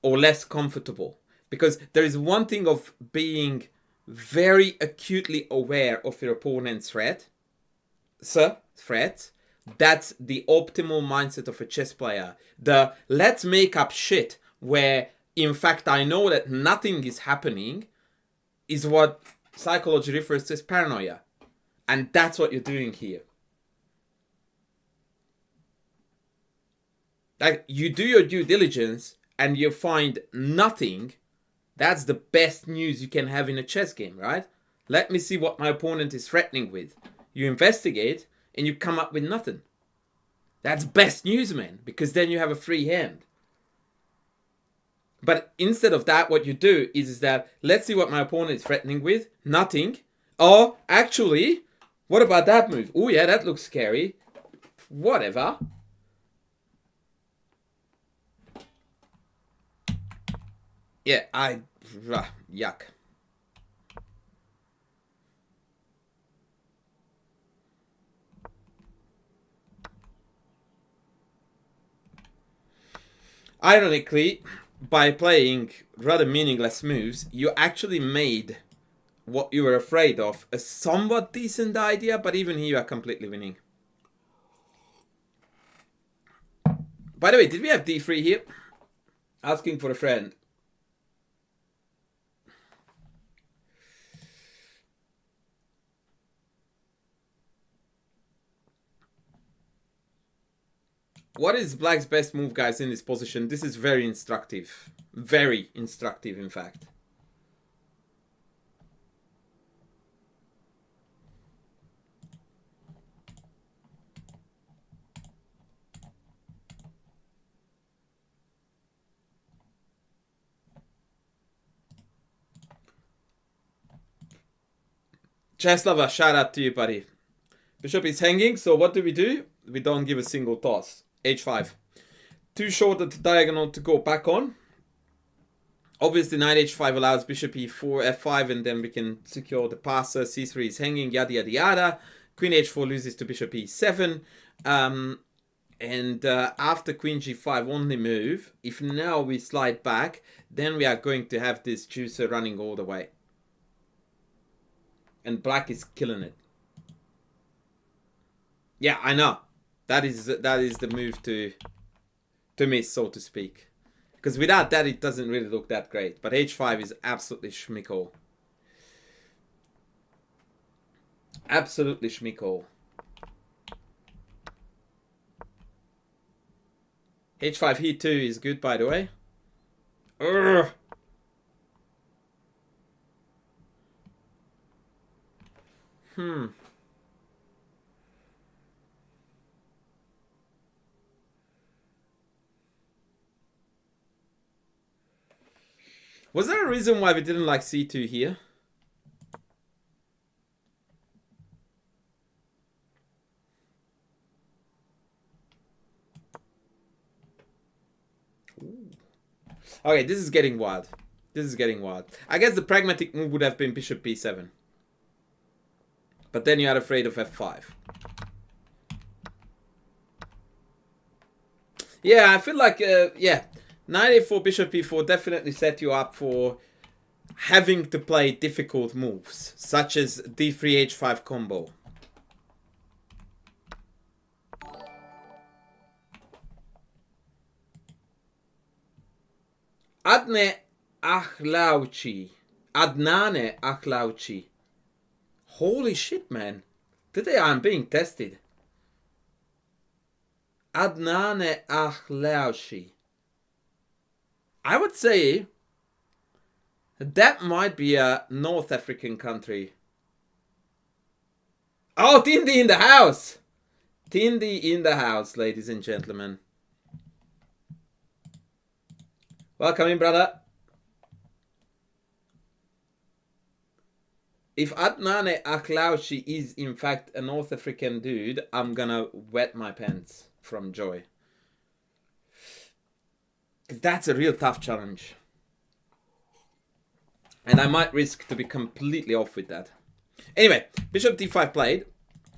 Or less comfortable. Because there is one thing of being very acutely aware of your opponent's threat. That's the optimal mindset of a chess player. The let's make up shit where in fact I know that nothing is happening is what psychology refers to as paranoia. And that's what you're doing here. Like, you do your due diligence and you find nothing. That's the best news you can have in a chess game, right? Let me see what my opponent is threatening with. You investigate and you come up with nothing. That's best news, man, because then you have a free hand. But instead of that, what you do is that, let's see what my opponent is threatening with. Nothing. Oh, actually, what about that move? Oh, yeah, that looks scary. Whatever. Yeah, yuck. Ironically, by playing rather meaningless moves, you actually made what you were afraid of a somewhat decent idea, but even here you are completely winning. By the way, did we have d3 here? Asking for a friend. What is black's best move, guys, in this position? This is very instructive. Very instructive, in fact. Chess lover, shout out to you, buddy. Bishop is hanging, so what do? We don't give a single toss. h5. Too short at the diagonal to go back on. Obviously, knight h5 allows bishop e4, f5, and then we can secure the passer. c3 is hanging, yada yada yada. Queen h4 loses to bishop e7. And after queen g5 only move, if now we slide back, then we are going to have this juicer running all the way. And black is killing it. Yeah, I know. That is the move to miss, so to speak. Because without that, it doesn't really look that great. But h5 is absolutely schmicko. Absolutely schmicko. h5 here too is good, by the way. Urgh. Was there a reason why we didn't like c2 here? Ooh. Okay, this is getting wild. This is getting wild. I guess the pragmatic move would have been bishop b7. But then you are afraid of f5. Yeah, I feel like, yeah. Knight a4, bishop e4 definitely set you up for having to play difficult moves, such as d3 h5 combo. Adnane Akhlauchi. Holy shit, man. Today I'm being tested. Adnane Akhlauchi. I would say that might be a North African country. Oh, Tindi in the house! Tindi in the house, ladies and gentlemen. Welcome in, brother. If Adnane Akhlauchi is in fact a North African dude, I'm gonna wet my pants from joy. That's a real tough challenge. And I might risk to be completely off with that. Anyway, bishop d5 played.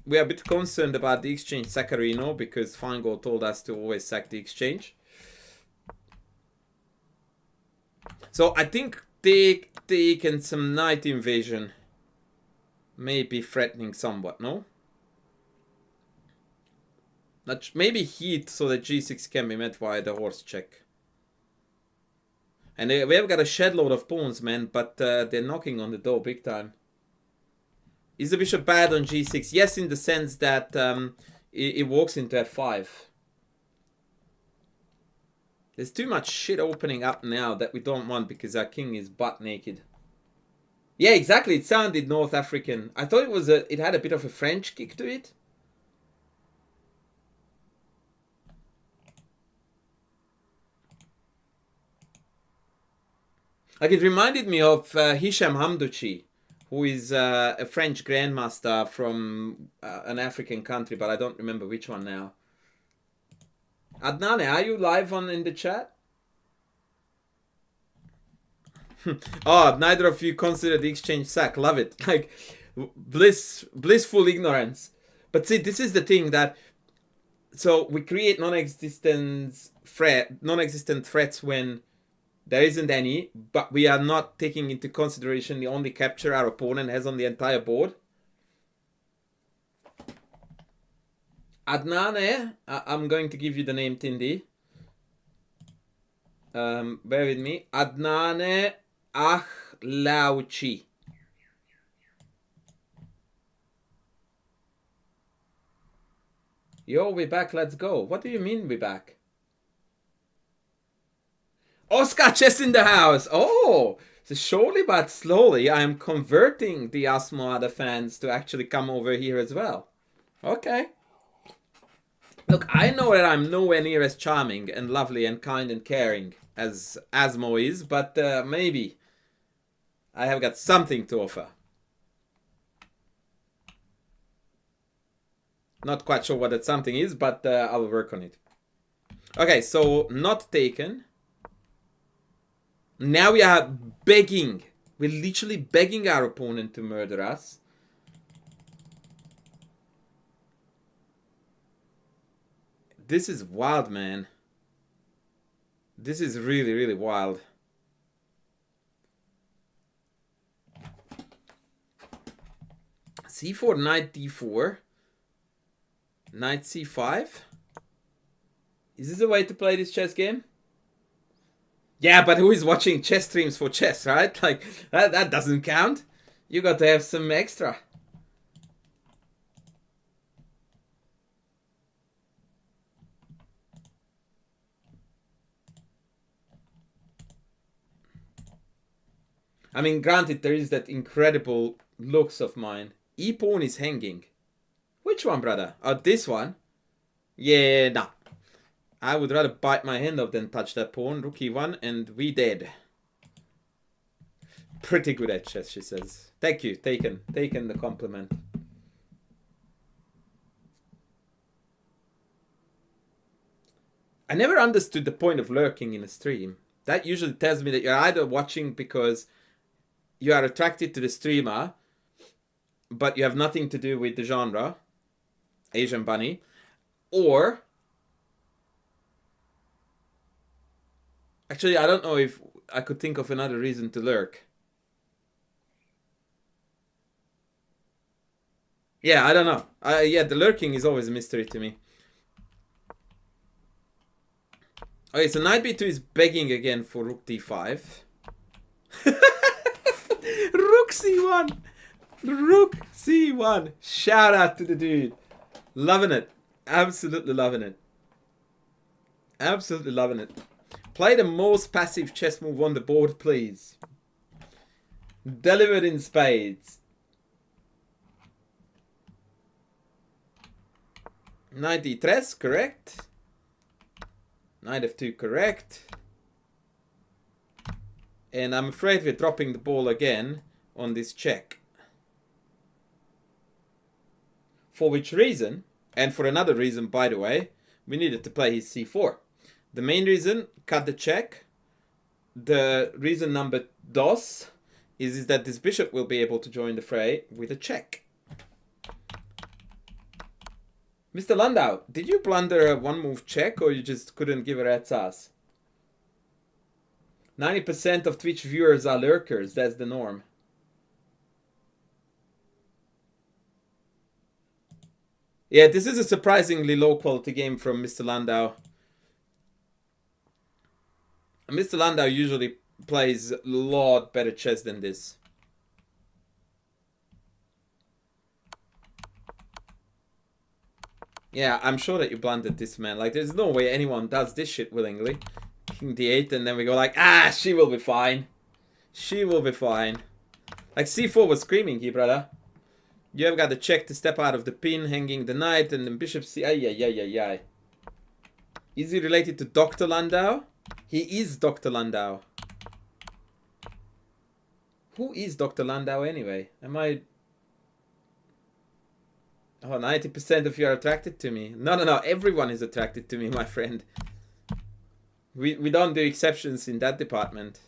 We are a bit concerned about the exchange Saccharino because Feingold told us to always sack the exchange. So I think take and some knight invasion may be threatening somewhat, no? Maybe heat so that g6 can be met via the horse check. And we have got a shed load of pawns, man, but they're knocking on the door big time. Is the bishop bad on g6? Yes, in the sense that it walks into f5. There's too much shit opening up now that we don't want because our king is butt naked. Yeah, exactly. It sounded North African. I thought it had a bit of a French kick to it. Like, it reminded me of Hisham Hamdouchi, who is a French grandmaster from an African country, but I don't remember which one now. Adnane, are you live in the chat? Oh, neither of you consider the exchange sack. Love it. Like, blissful ignorance. But see, this is the thing that... So, we create non-existent threats when there isn't any, but we are not taking into consideration the only capture our opponent has on the entire board. Adnane, I'm going to give you the name, Tindi. Bear with me. Adnane Akhlauchi. Yo, we back, let's go. What do you mean we back? Oscar Chess in the house. Oh, so slowly but slowly I am converting the Asmoada fans to actually come over here as well. Okay. Look, I know that I'm nowhere near as charming and lovely and kind and caring as Asmo is, but maybe I have got something to offer. Not quite sure what that something is, but I'll work on it. Okay, so not taken. Now we are begging. We're literally begging our opponent to murder us. This is wild, man. This is really, really wild. C4, knight d4. Knight c5. Is this a way to play this chess game? Yeah, but who is watching chess streams for chess, right? Like, that doesn't count. You got to have some extra. I mean, granted, there is that incredible looks of mine. E-pawn is hanging. Which one, brother? Oh, this one? Yeah, nah. I would rather bite my hand off than touch that pawn. Rook e1, and we dead. Pretty good at chess, she says. Thank you. Taken the compliment. I never understood the point of lurking in a stream. That usually tells me that you're either watching because you are attracted to the streamer, but you have nothing to do with the genre, Asian bunny, or... Actually, I don't know if I could think of another reason to lurk. Yeah, I don't know. Yeah, the lurking is always a mystery to me. Okay, so knight b2 is begging again for rook d5. Rook c1. Rook c1. Shout out to the dude. Loving it. Absolutely loving it. Absolutely loving it. Play the most passive chess move on the board, please. Delivered in spades. Knight d3, correct. Knight f2, correct. And I'm afraid we're dropping the ball again on this check. For which reason, and for another reason, by the way, we needed to play his c4. The main reason, cut the check. The reason number dos is that this bishop will be able to join the fray with a check. Mr. Landau, did you blunder a one-move check or you just couldn't give a rat's ass? 90% of Twitch viewers are lurkers. That's the norm. Yeah, this is a surprisingly low-quality game from Mr. Landau. Mr. Landau usually plays a lot better chess than this. Yeah, I'm sure that you blundered this, man. Like, there's no way anyone does this shit willingly. King d8, and then we go like, ah, she will be fine. She will be fine. Like, c4 was screaming here, brother. You have got the check to step out of the pin, hanging the knight, and then bishop c... Ay, ay, ay, ay, ay. Is he related to Dr. Landau? He is Dr. Landau. Who is Dr. Landau anyway? Am I... Oh, 90% of you are attracted to me. No, no, no. Everyone is attracted to me, my friend. We don't do exceptions in that department.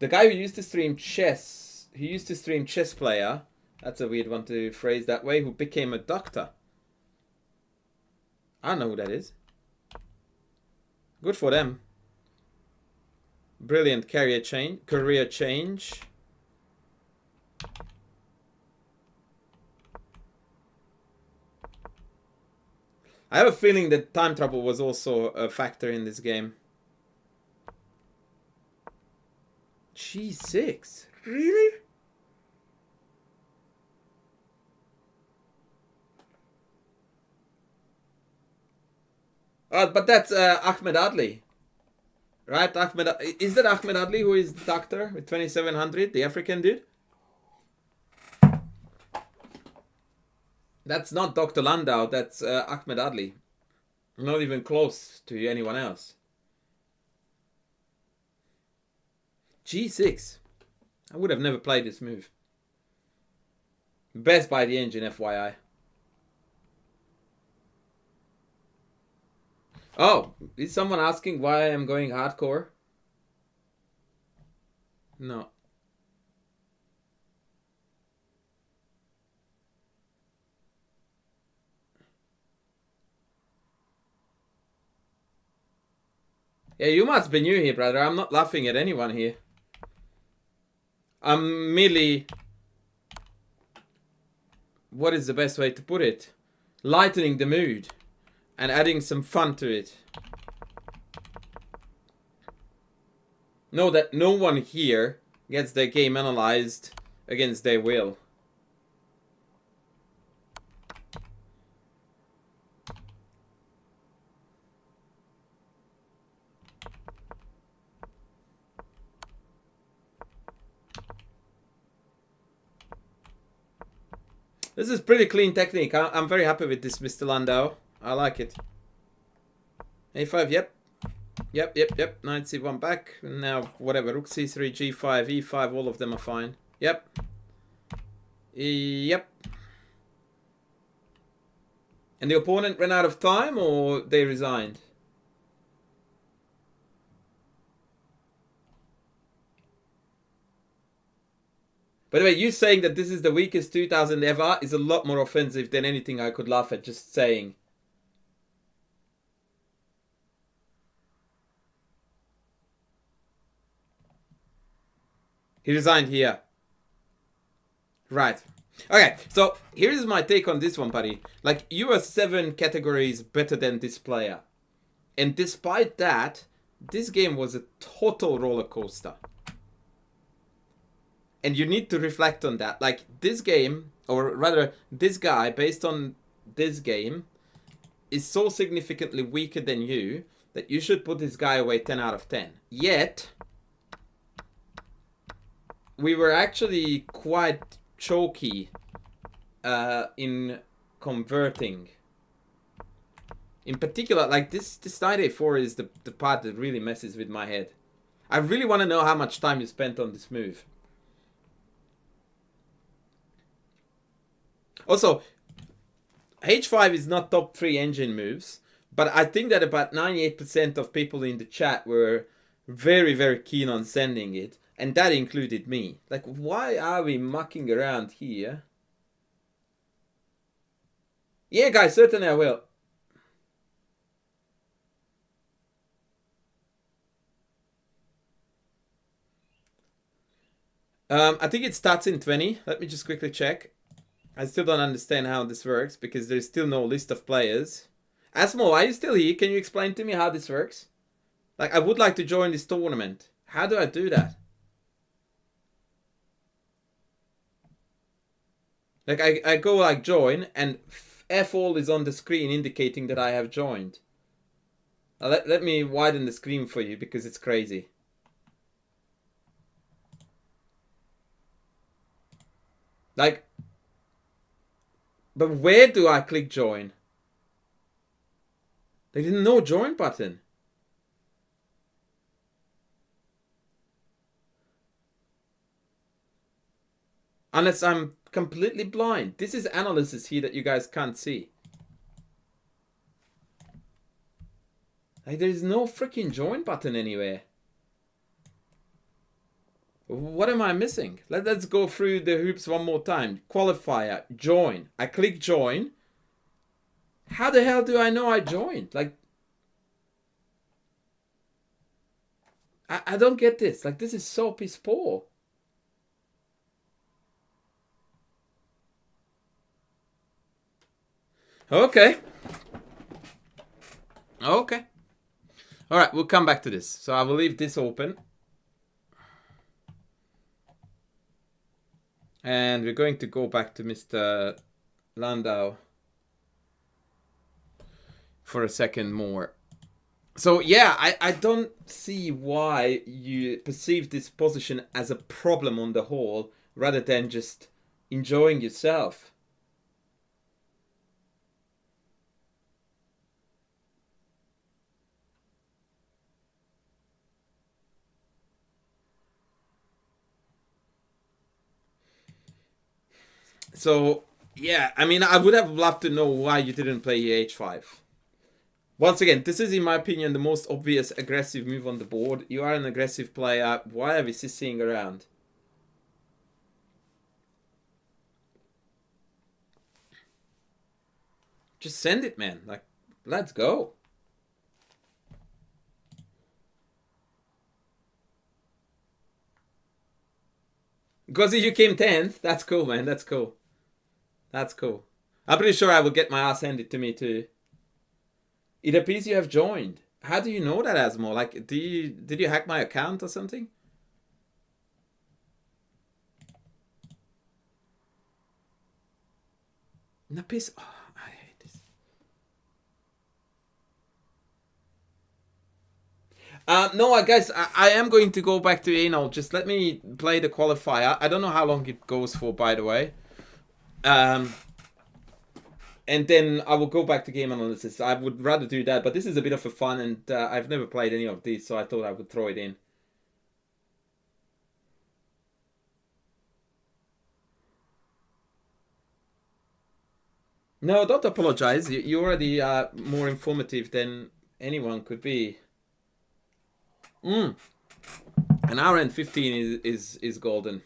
The guy who used to stream chess, chess player, that's a weird one to phrase that way, who became a doctor. I don't know who that is. Good for them. Brilliant career change. I have a feeling that time travel was also a factor in this game. G6? Really? But that's Ahmed Adli. Right? Is that Ahmed Adli who is the doctor with 2700? The African dude? That's not Dr. Landau, that's Ahmed Adli. Not even close to anyone else. G6. I would have never played this move. Best by the engine, FYI. Oh, is someone asking why I am going hardcore? No. Yeah, you must be new here, brother. I'm not laughing at anyone here. I'm merely... What is the best way to put it? Lightening the mood. And adding some fun to it. Know that no one here gets their game analyzed against their will. This is pretty clean technique. I'm very happy with this, Mr. Landau. I like it. A5, yep. Yep. Knight c1 back. Now, whatever. Rook c3, g5, e5, all of them are fine. Yep. Yep. And the opponent ran out of time, or they resigned? By the way, you saying that this is the weakest 2000 ever is a lot more offensive than anything I could laugh at just saying. He resigned here. Right. Okay, so here's my take on this one, buddy. Like, you are 7 categories better than this player. And despite that, this game was a total roller coaster. And you need to reflect on that. Like, this game, or rather, this guy, based on this game, is so significantly weaker than you that you should put this guy away 10 out of 10. Yet, we were actually quite choky in converting. In particular, like this knight a4 is the part that really messes with my head. I really want to know how much time you spent on this move. Also, h5 is not top 3 engine moves, but I think that about 98% of people in the chat were very, very keen on sending it, and that included me. Like, why are we mucking around here? Yeah, guys, certainly I will. I think it starts in 20. Let me just quickly check. I still don't understand how this works because there's still no list of players. Asmo, are you still here? Can you explain to me how this works? Like, I would like to join this tournament. How do I do that? Like I go like join, and F all is on the screen indicating that I have joined. Let me widen the screen for you because it's crazy. Like, but where do I click join? There's no join button. Unless I'm completely blind. This is analysis here that you guys can't see. Like, there is no freaking join button anywhere. What am I missing? Let's go through the hoops one more time. Qualifier, join. I click join. How the hell do I know I joined? Like, I don't get this. Like, this is so piss poor. Okay. Okay. All right, we'll come back to this. So I will leave this open. And we're going to go back to Mr. Landau for a second more. So yeah, I don't see why you perceive this position as a problem on the whole, rather than just enjoying yourself. So, yeah, I mean, I would have loved to know why you didn't play h5. Once again, this is, in my opinion, the most obvious aggressive move on the board. You are an aggressive player. Why are we sitting around? Just send it, man. Like, let's go. Gozzy, you came 10th. That's cool, man. That's cool. That's cool. I'm pretty sure I will get my ass handed to me too. It appears you have joined. How do you know that, Asmo? Like, did you hack my account or something? No, piss. Oh, I hate this. No, guys, I am going to go back to Anal. Just let me play the qualifier. I don't know how long it goes for, by the way. And then I will go back to game analysis. I would rather do that, but this is a bit of a fun, and I've never played any of these, so I thought I would throw it in. No, don't apologize. You're already more informative than anyone could be. An hour and 15 is golden.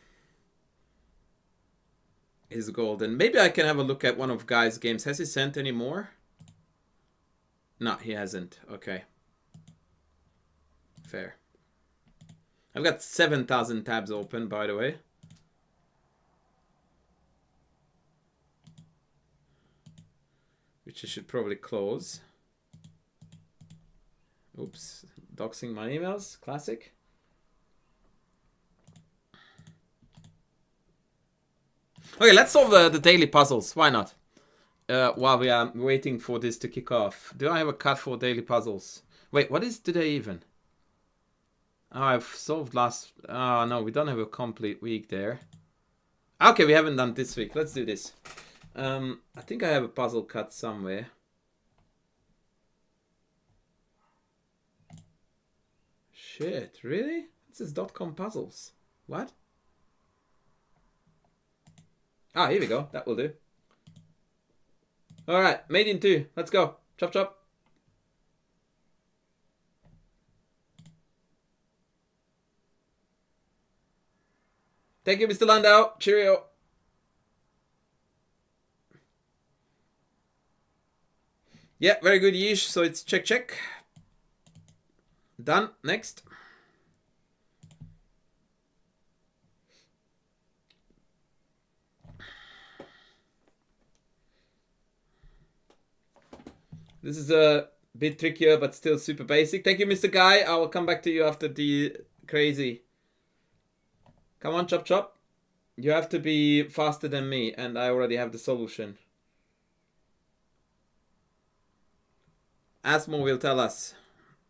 Is golden. Maybe I can have a look at one of Guy's games. Has he sent any more? No, he hasn't. Okay. Fair. I've got 7,000 tabs open, by the way. Which I should probably close. Oops. Doxing my emails. Classic. Okay, let's solve the daily puzzles. Why not? While we are waiting for this to kick off. Do I have a cut for daily puzzles? Wait, what is today even? Oh, I've solved last... Oh, no, we don't have a complete week there. Okay, we haven't done this week. Let's do this. I think I have a puzzle cut somewhere. Shit, really? This is .com puzzles. What? Ah, here we go. That will do. All right, made in 2. Let's go. Chop, chop. Thank you, Mr. Landau. Cheerio. Yeah, very good, Yish. So it's check, check. Done. Next. This is a bit trickier, but still super basic. Thank you, Mr. Guy. I will come back to you after the crazy. Come on, chop, chop. You have to be faster than me, and I already have the solution. Asmo will tell us.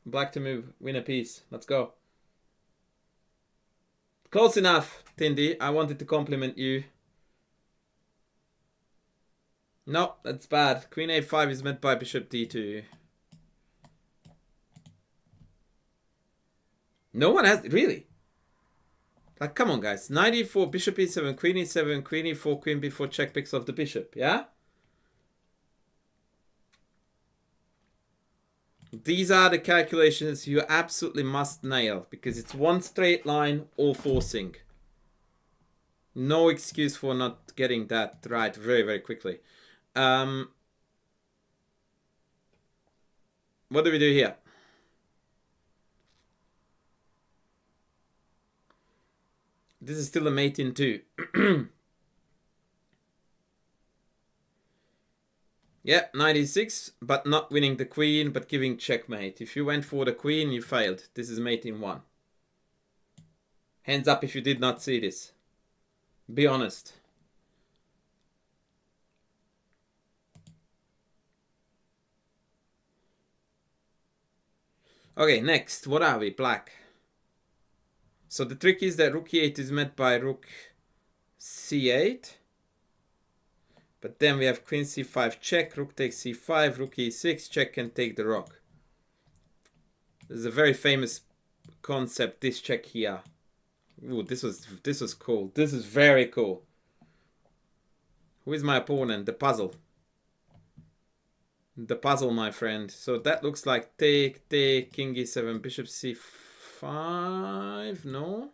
Black to move, win a piece. Let's go. Close enough, Tindy. I wanted to compliment you. No, that's bad. Queen a5 is met by bishop d2. No one has... Really? Like, come on, guys. Knight e4, bishop e7, queen e7, queen e4, queen b4, check picks off the bishop. Yeah? These are the calculations you absolutely must nail, because it's one straight line, all forcing. No excuse for not getting that right very, very quickly. What do we do here? This is still a mate in 2. Yeah, 96, but not winning the queen, but giving checkmate. If you went for the queen, you failed. This is mate in 1. Hands up if you did not see this. Be honest. Okay, next. What are we? Black. So the trick is that rook e8 is met by rook c8. But then we have queen c5 check, rook takes c5, rook e6 check and take the rook. This is a very famous concept, this check here. Ooh, this was cool. This is very cool. Who is my opponent? The puzzle. The puzzle, my friend. So that looks like take, king e7, bishop c5, no?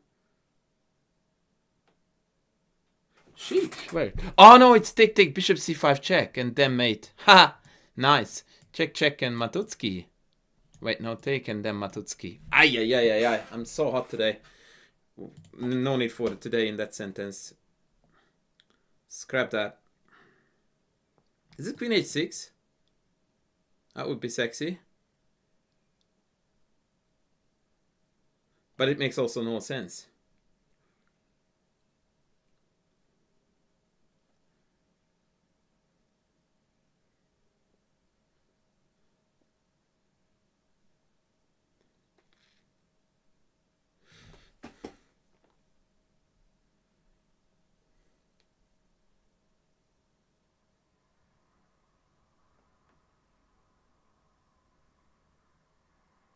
Sheesh, wait. Oh no, it's take, bishop c5 check, and then mate. Ha! Nice. Check, and Matutski. Wait, no, take, and then Matutski. Ay. I'm so hot today. No need for it today in that sentence. Scrap that. Is it queen h6? That would be sexy. But it makes also no sense.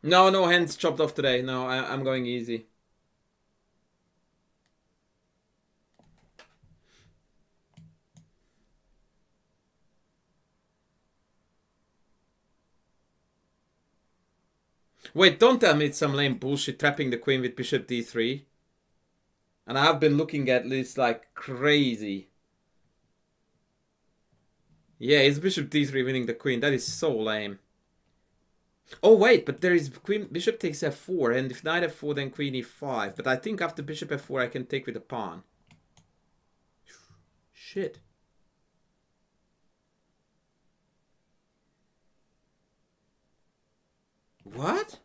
No hands chopped off today. No, I'm going easy. Wait, don't tell me it's some lame bullshit trapping the queen with bishop d3. And I have been looking at this like crazy. Yeah, it's bishop d3 winning the queen. That is so lame. Oh wait, but there is queen, bishop takes f4, and if knight f4 then queen e5. But I think after bishop f4 I can take with a pawn. Shit. What?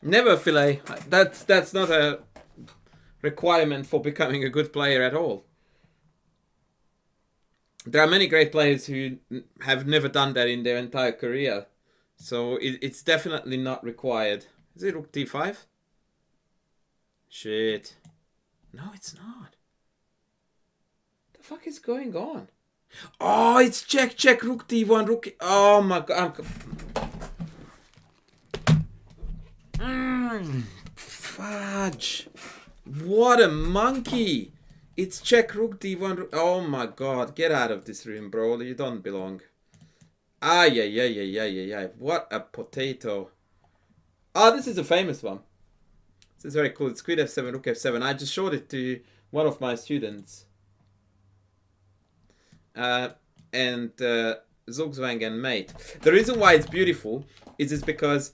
Never fillet. That's not a requirement for becoming a good player at all. There are many great players who have never done that in their entire career. So it's definitely not required. Is it rook d5? Shit. No, it's not. The fuck is going on? Oh, it's check, rook d1, rook... Oh my god. Fudge. What a monkey. It's check, rook d1. Oh my god. Get out of this room, bro. You don't belong. Ay. What a potato. Oh, this is a famous one. This is very cool. It's queen f7, rook f7. I just showed it to one of my students. And Zugzwang and mate. The reason why it's beautiful is because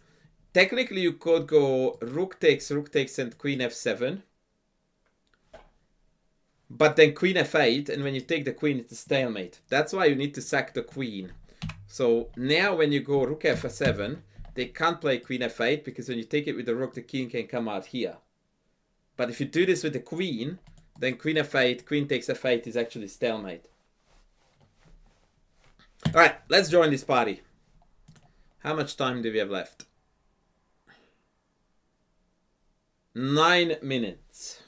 technically you could go rook takes, and queen f7. But then queen f8, and when you take the queen, it's a stalemate. That's why you need to sack the queen. So now when you go rook f7, they can't play queen f8, because when you take it with the rook, the king can come out here. But if you do this with the queen, then queen f8, queen takes f8 is actually stalemate. Alright, let's join this party. How much time do we have left? 9 minutes.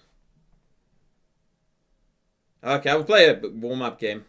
Okay, I will play a warm-up game.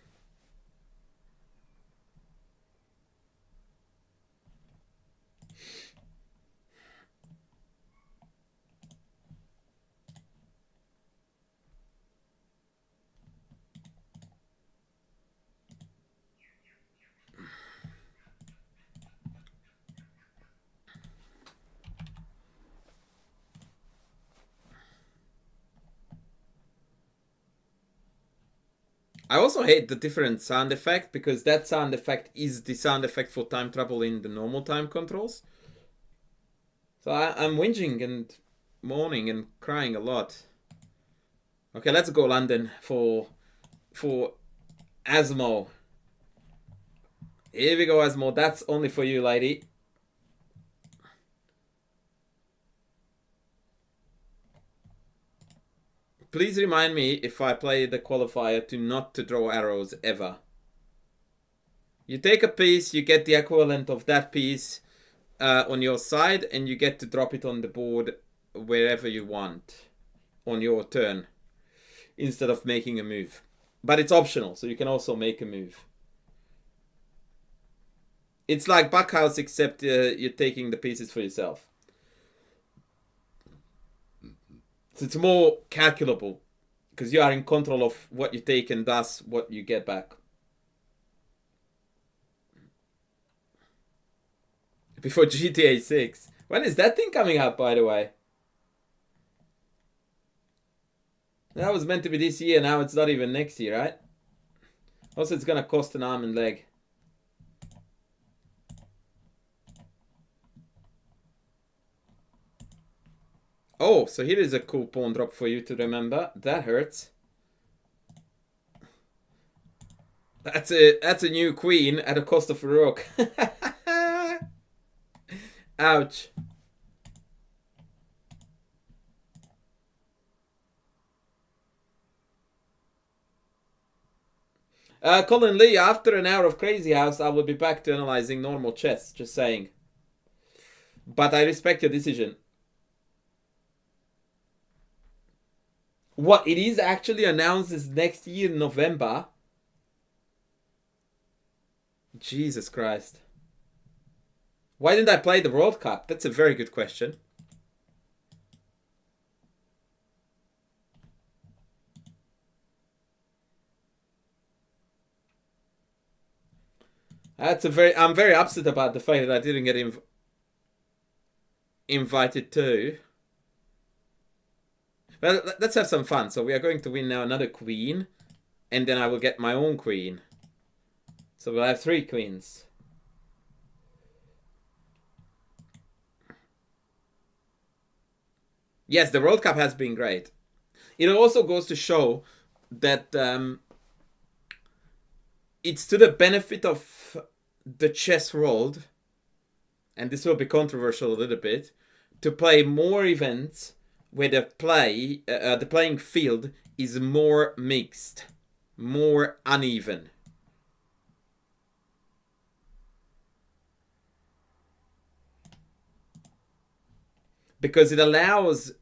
I also hate the different sound effect, because that sound effect is the sound effect for time trouble in the normal time controls. So I'm whinging and moaning and crying a lot. Okay, let's go London for Asmo. Here we go, Asmo. That's only for you, lady. Please remind me if I play the qualifier to not to draw arrows ever. You take a piece, you get the equivalent of that piece on your side, and you get to drop it on the board wherever you want on your turn, instead of making a move. But it's optional, so you can also make a move. It's like Backhouse, except you're taking the pieces for yourself. So it's more calculable, because you are in control of what you take and thus what you get back. Before GTA 6. When is that thing coming out, by the way? That was meant to be this year, now it's not even next year, right? Also, it's gonna cost an arm and leg. Oh, so here is a cool pawn drop for you to remember. That hurts. That's a new queen at the cost of a rook. Ouch. Colin Lee, after an hour of Crazy House, I will be back to analyzing normal chess. Just saying. But I respect your decision. What, it is actually announced as next year in November? Jesus Christ. Why didn't I play the World Cup? That's a very good question. I'm very upset about the fact that I didn't get invited to. Well, let's have some fun. So we are going to win now another queen, and then I will get my own queen. So we'll have 3 queens. Yes, the World Cup has been great. It also goes to show that it's to the benefit of the chess world, and this will be controversial a little bit, to play more events where the playing field is more mixed, more uneven. Because it allows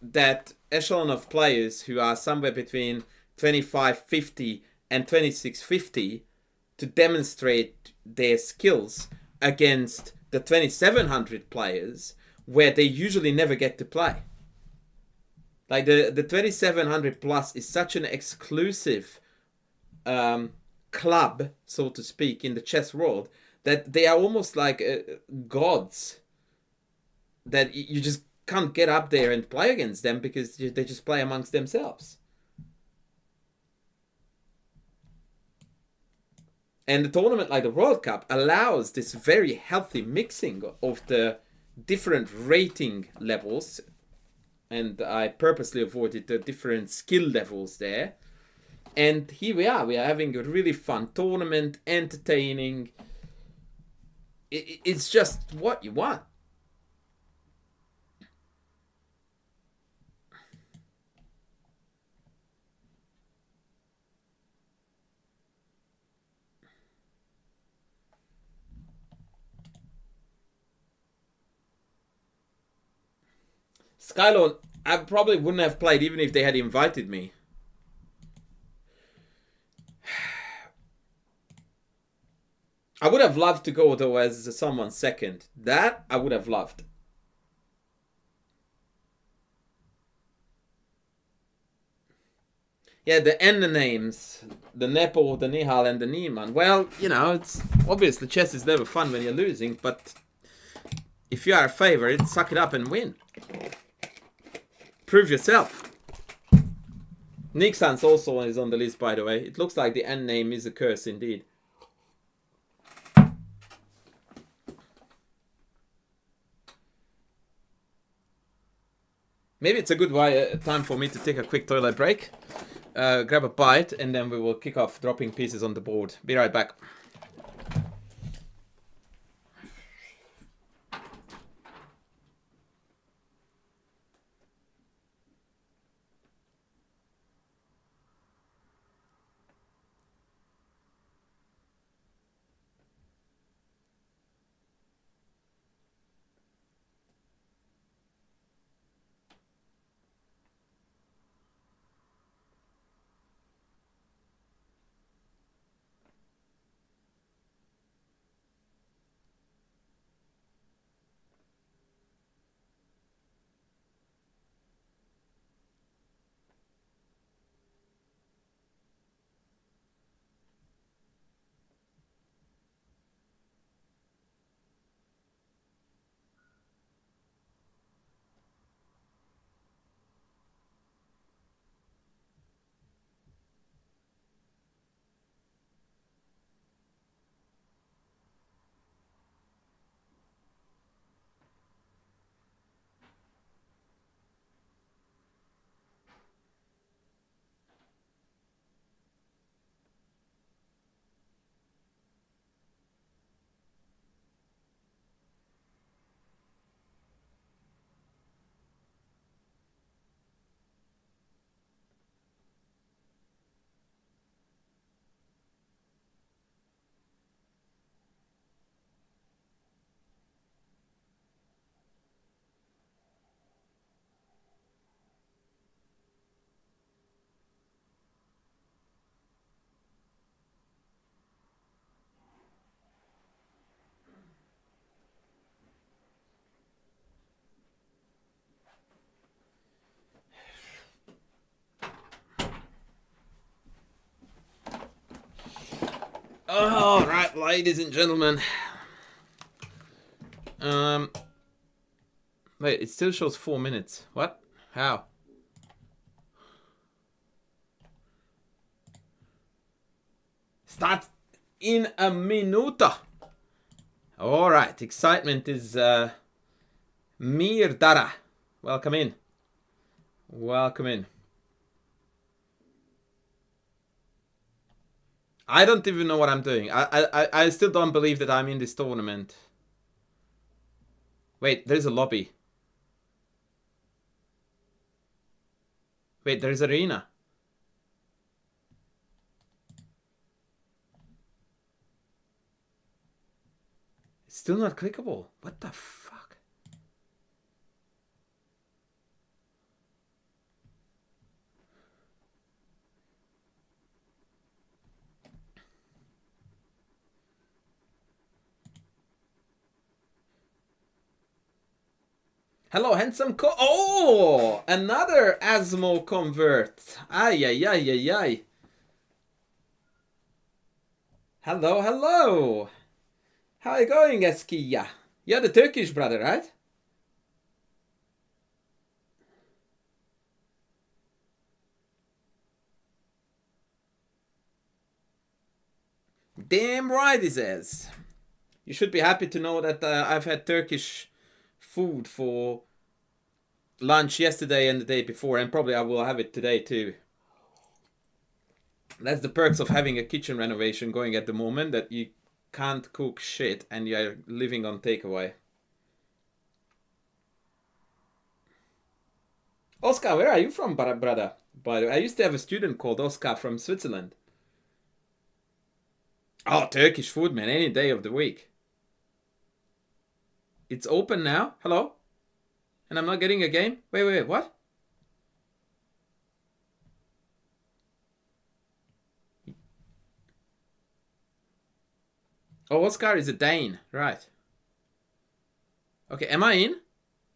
that echelon of players who are somewhere between 2550 and 2650 to demonstrate their skills against the 2700 players where they usually never get to play. Like the 2700 plus is such an exclusive club, so to speak, in the chess world, that they are almost like gods. That you just can't get up there and play against them because they just play amongst themselves. And a tournament like the World Cup allows this very healthy mixing of the different rating levels. And I purposely avoided the different skill levels there. And here we are having a really fun tournament, entertaining. It's just what you want. Skylord, I probably wouldn't have played even if they had invited me. I would have loved to go though as someone second. That I would have loved. Yeah, the N names, the Nepo, the Nihal, and the Niemann. Well, you know, it's obviously chess is never fun when you're losing, but if you are a favorite, suck it up and win. Prove yourself. Nixans also is on the list, by the way. It looks like the N name is a curse indeed. Maybe it's a good time for me to take a quick toilet break, grab a bite, and then we will kick off dropping pieces on the board. Be right back. All right, ladies and gentlemen. Wait, it still shows 4 minutes. What? How? Start in a minuta. All right, excitement is Mirdara. Welcome in. Welcome in. I don't even know what I'm doing. I still don't believe that I'm in this tournament. Wait, there's a lobby. Wait, there's arena. It's still not clickable. What the fuck? Hello, handsome Oh! Another Asmo convert. Ay, ay, ay, ay, ay. Hello, hello. How are you going, Eskia? You're the Turkish brother, right? Damn right he says. You should be happy to know that I've had Turkish food for lunch yesterday and the day before, and probably I will have it today too. That's the perks of having a kitchen renovation going at the moment, that you can't cook shit and you're living on takeaway. Oscar, where are you from, brother? By the way, I used to have a student called Oscar from Switzerland. Oh, Turkish food, man, any day of the week. It's open now. Hello? And I'm not getting a game? Wait, what? Oh, Oscar is a Dane. Right. Okay, am I in?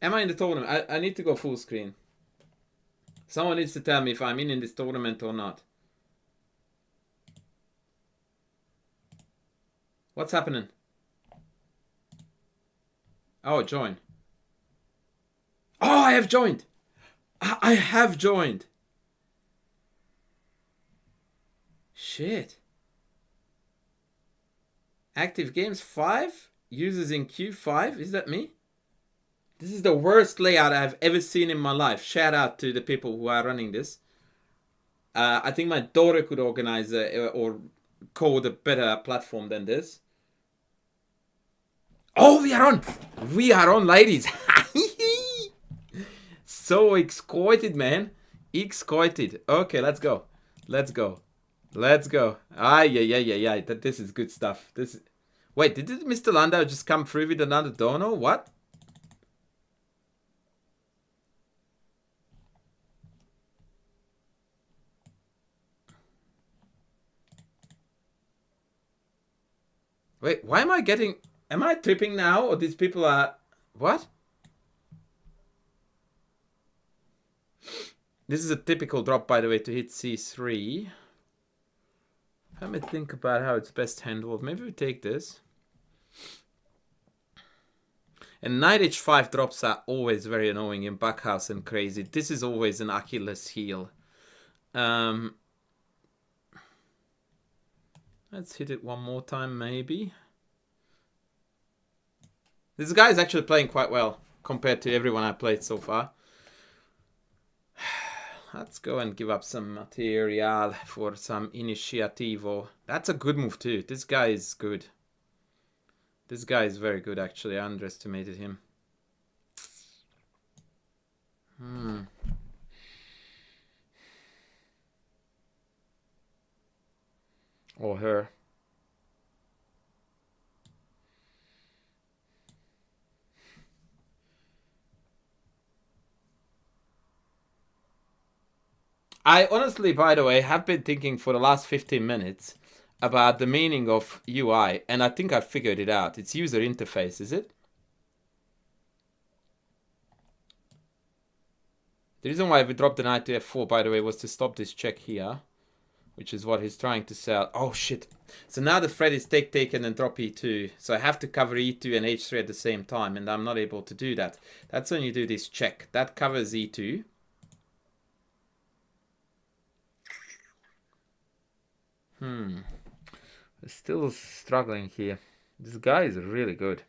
Am I in the tournament? I need to go full screen. Someone needs to tell me if I'm in this tournament or not. What's happening? Oh, join. Oh, I have joined. I have joined. Shit. Active games 5? Users in queue 5? Is that me? This is the worst layout I've ever seen in my life. Shout out to the people who are running this. I think my daughter could organize or code a better platform than this. Oh, we are on! We are on, ladies! So excited, man. Excited. Okay, let's go. Let's go. Let's go. Yeah. This is good stuff. This. Wait, did Mr. Landau just come through with another dono? What? Wait, why am I getting... Am I tripping now? Or these people are... What? This is a typical drop, by the way, to hit c3. Let me think about how it's best handled. Maybe we take this. And knight h5 drops are always very annoying in backhouse and crazy. This is always an Achilles heel. Let's hit it one more time, maybe. This guy is actually playing quite well compared to everyone I played so far. Let's go and give up some material for some initiativo. That's a good move too. This guy is good. This guy is very good, actually. I underestimated him. Or her. I honestly, by the way, have been thinking for the last 15 minutes about the meaning of UI, and I think I figured it out. It's user interface, is it? The reason why we dropped the knight to f4, by the way, was to stop this check here, which is what he's trying to sell. Oh, shit. So now the threat is take and then drop e2. So I have to cover e2 and h3 at the same time, and I'm not able to do that. That's when you do this check. That covers e2. We're still struggling here. This guy is really good.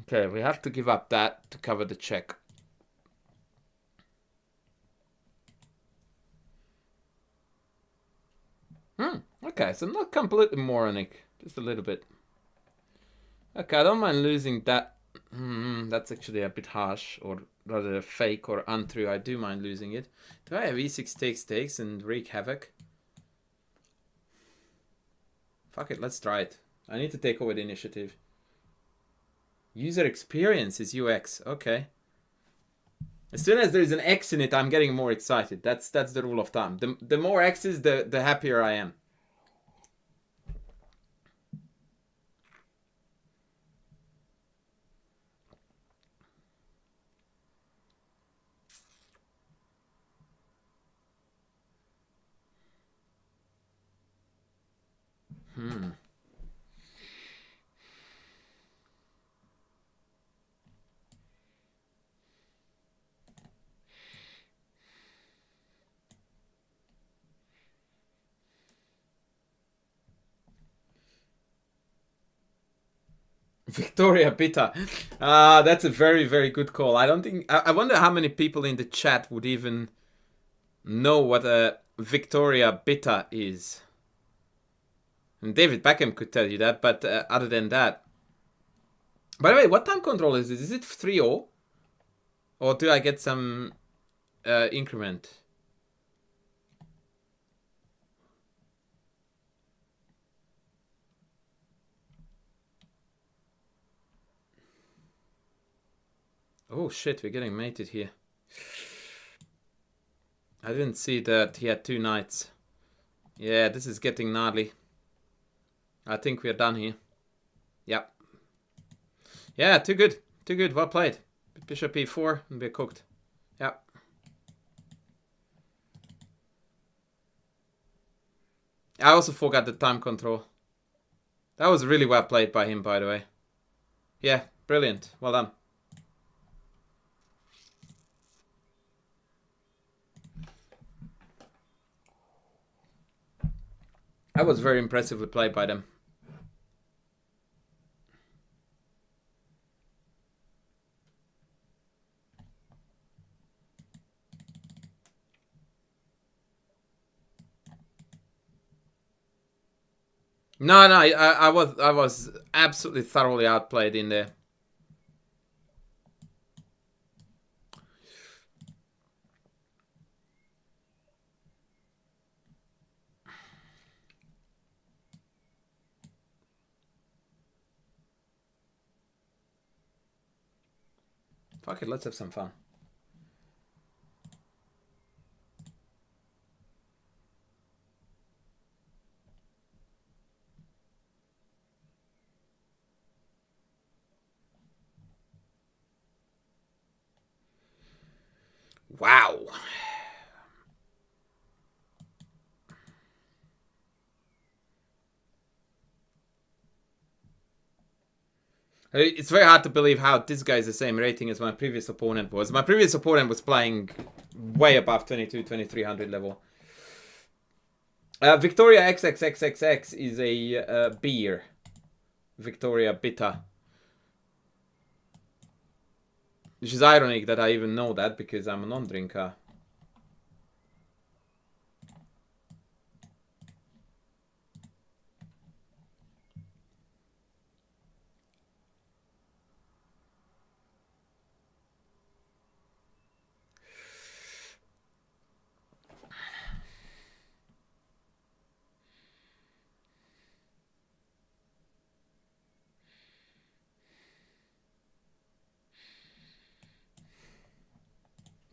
Okay, we have to give up that to cover the check. Okay, so not completely moronic, just a little bit. Okay, I don't mind losing that. That's actually a bit harsh, or rather fake or untrue. I do mind losing it. Do I have e6 takes and wreak havoc? Fuck it, let's try it. I need to take over the initiative. User experience is UX. Okay. As soon as there's an X in it, I'm getting more excited. That's the rule of thumb. The more X's, the happier I am. Victoria Bitter. That's a very, very good call. I don't think... I wonder how many people in the chat would even know what a Victoria Bitter is. And David Beckham could tell you that, but other than that... By the way, what time control is this? Is it 3-0? Or do I get some increment? Oh shit, we're getting mated here. I didn't see that he had 2 knights. Yeah, this is getting gnarly. I think we're done here. Yep. Yeah, too good. Too good. Well played. Bishop e4 and we're cooked. Yep. I also forgot the time control. That was really well played by him, by the way. Yeah, brilliant. Well done. That was very impressively played by them. No, I was absolutely thoroughly outplayed in there. Fuck it, let's have some fun. Wow. It's very hard to believe how this guy is the same rating as my previous opponent was. My previous opponent was playing way above 2300 level. Victoria XXXXX is a beer. Victoria Bitter. Which is ironic that I even know that because I'm a non-drinker.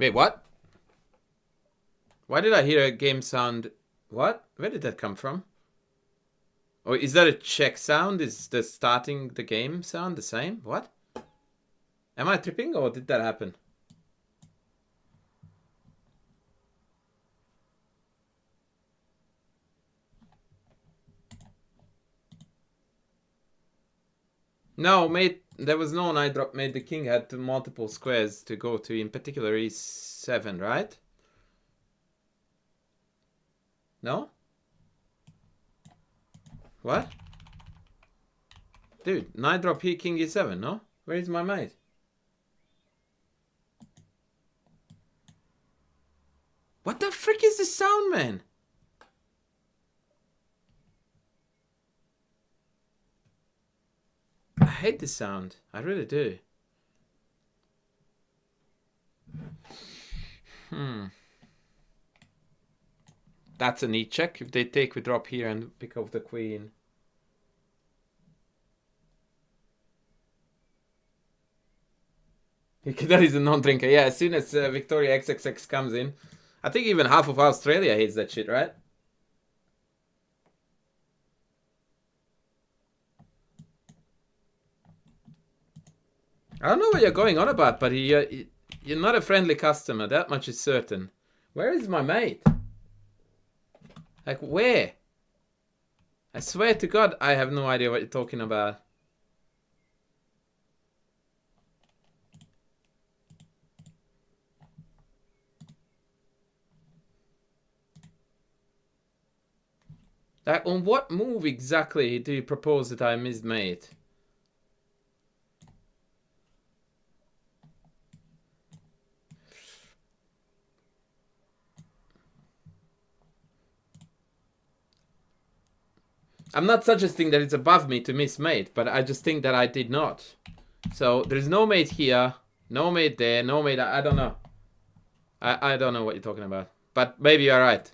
Wait, what? Why did I hear a game sound? What? Where did that come from? Or is that a check sound? Is the starting the game sound the same? What? Am I tripping or did that happen? No, mate, there was no knight drop. Mate, the king had multiple squares to go to, in particular e7, right? No? What? Dude, knight drop here, king e7, no? Where is my mate? What the frick is this sound, man? I hate this sound. I really do. That's a neat check. If they take, we drop here and pick up the queen. That is a non-drinker. Yeah, as soon as Victoria XXX comes in. I think even half of Australia hates that shit, right? I don't know what you're going on about, but you're not a friendly customer. That much is certain. Where is my mate? Like, where? I swear to God, I have no idea what you're talking about. Like, on what move exactly do you propose that I mismade? I'm not suggesting that it's above me to miss mate, but I just think that I did not. So there's no mate here, no mate there, no mate. I don't know. I don't know what you're talking about, but maybe you're right.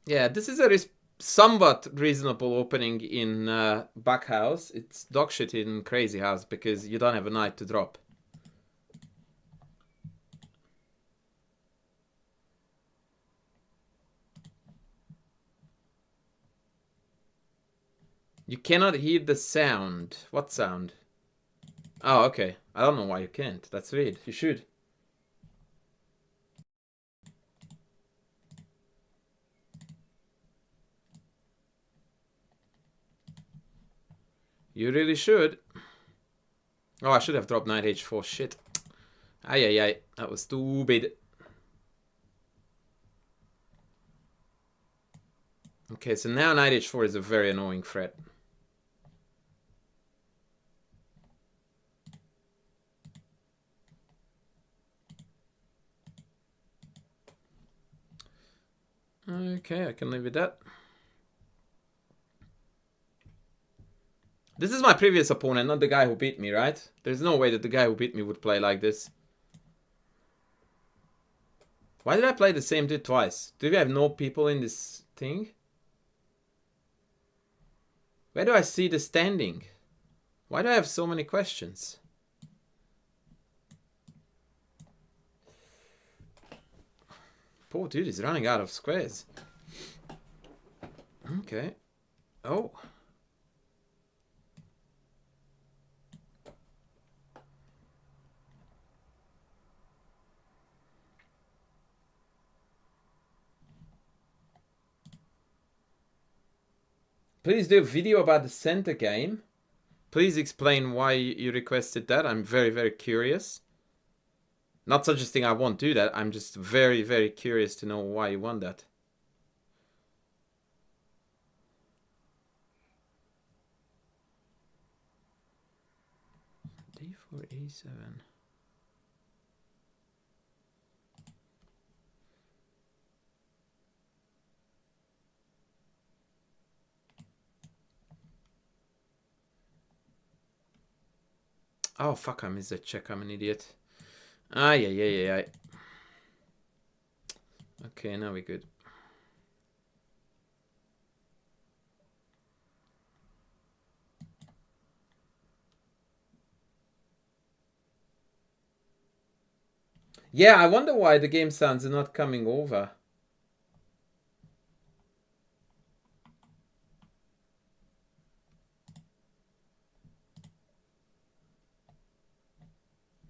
Yeah, this is a somewhat reasonable opening in back house. It's dog shit in crazy house because you don't have a knight to drop. You cannot hear the sound. What sound? Oh, okay. I don't know why you can't. That's weird. You should. You really should. Oh, I should have dropped knight h4. Shit. Ay, ay, ay. That was stupid. Okay, so now knight h4 is a very annoying threat. Okay, I can live with that. This is my previous opponent, not the guy who beat me, right? There's no way that the guy who beat me would play like this. Why did I play the same dude twice? Do we have no people in this thing? Where do I see the standing? Why do I have so many questions? Poor dude is running out of squares. Okay. Oh. Please do a video about the center game. Please explain why you requested that. I'm very, very curious. Not suggesting I won't do that. I'm just very, very curious to know why you want that. D4, E7. Oh, fuck, I missed that check. I'm an idiot. Ah, yeah. Okay, now we're good. Yeah, I wonder why the game sounds are not coming over.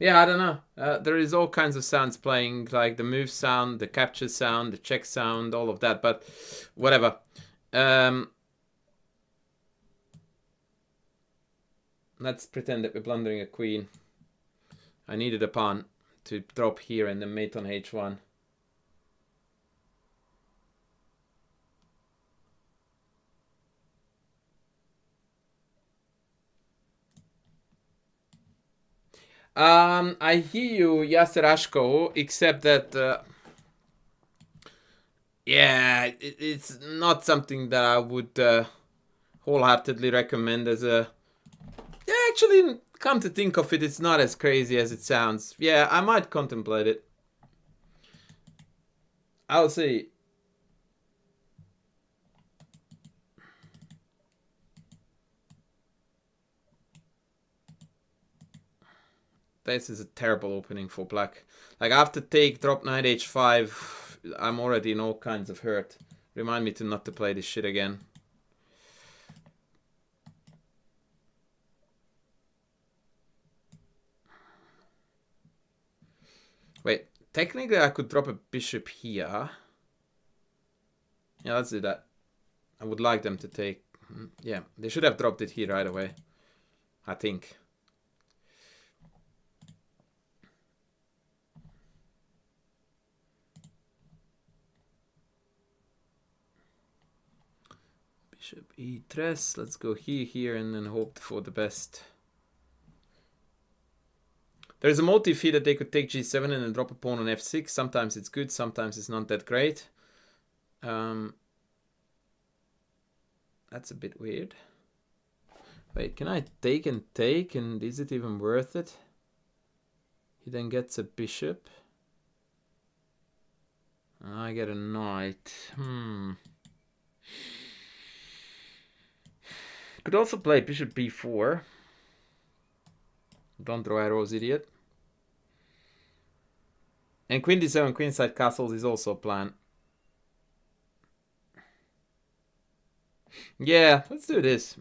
Yeah, I don't know. There is all kinds of sounds playing, like the move sound, the capture sound, the check sound, all of that, but whatever. Let's pretend that we're blundering a queen. I needed a pawn to drop here and then mate on h1. I hear you, Yasser Ashko, except that, yeah, it's not something that I would wholeheartedly recommend as a... Yeah, actually, come to think of it, it's not as crazy as it sounds. Yeah, I might contemplate it. I'll see. This is a terrible opening for black. Like, after take, drop knight h5, I'm already in all kinds of hurt. Remind me to not to play this shit again. Wait, technically I could drop a bishop here. Yeah, let's do that. I would like them to take... Yeah, they should have dropped it here right away. I think. Bishop e3. Let's go here, and then hope for the best. There's a motif here that they could take g7 and then drop a pawn on f6. Sometimes it's good, sometimes it's not that great. That's a bit weird. Wait, can I take, and is it even worth it? He then gets a bishop. I get a knight. Could also play bishop b4. Don't draw arrows, idiot. And queen d7, queenside castles is also a plan. Yeah, let's do this.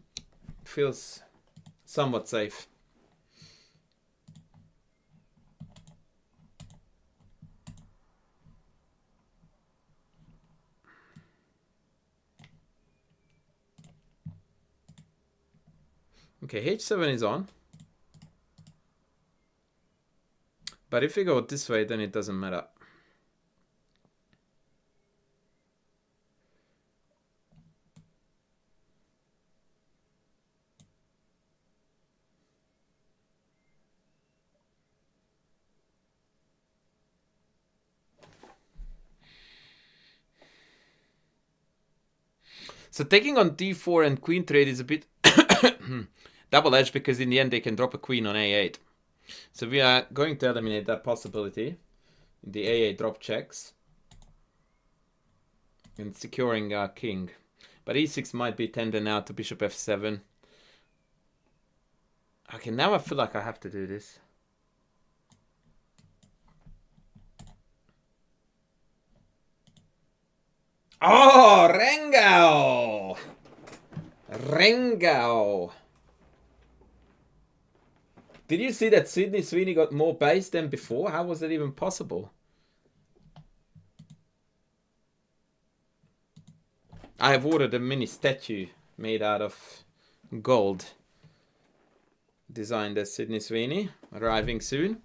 Feels somewhat safe. Okay, h7 is on. But if we go this way, then it doesn't matter. So taking on d4 and queen trade is a bit double-edged, because in the end they can drop a queen on a8. So we are going to eliminate that possibility in the a8 drop checks and securing our king. But e6 might be tender now to bishop f7. Okay, now I feel like I have to do this. Oh, Rengao! Rengao! Did you see that Sydney Sweeney got more base than before? How was that even possible? I have ordered a mini statue made out of gold, designed as Sydney Sweeney, arriving soon.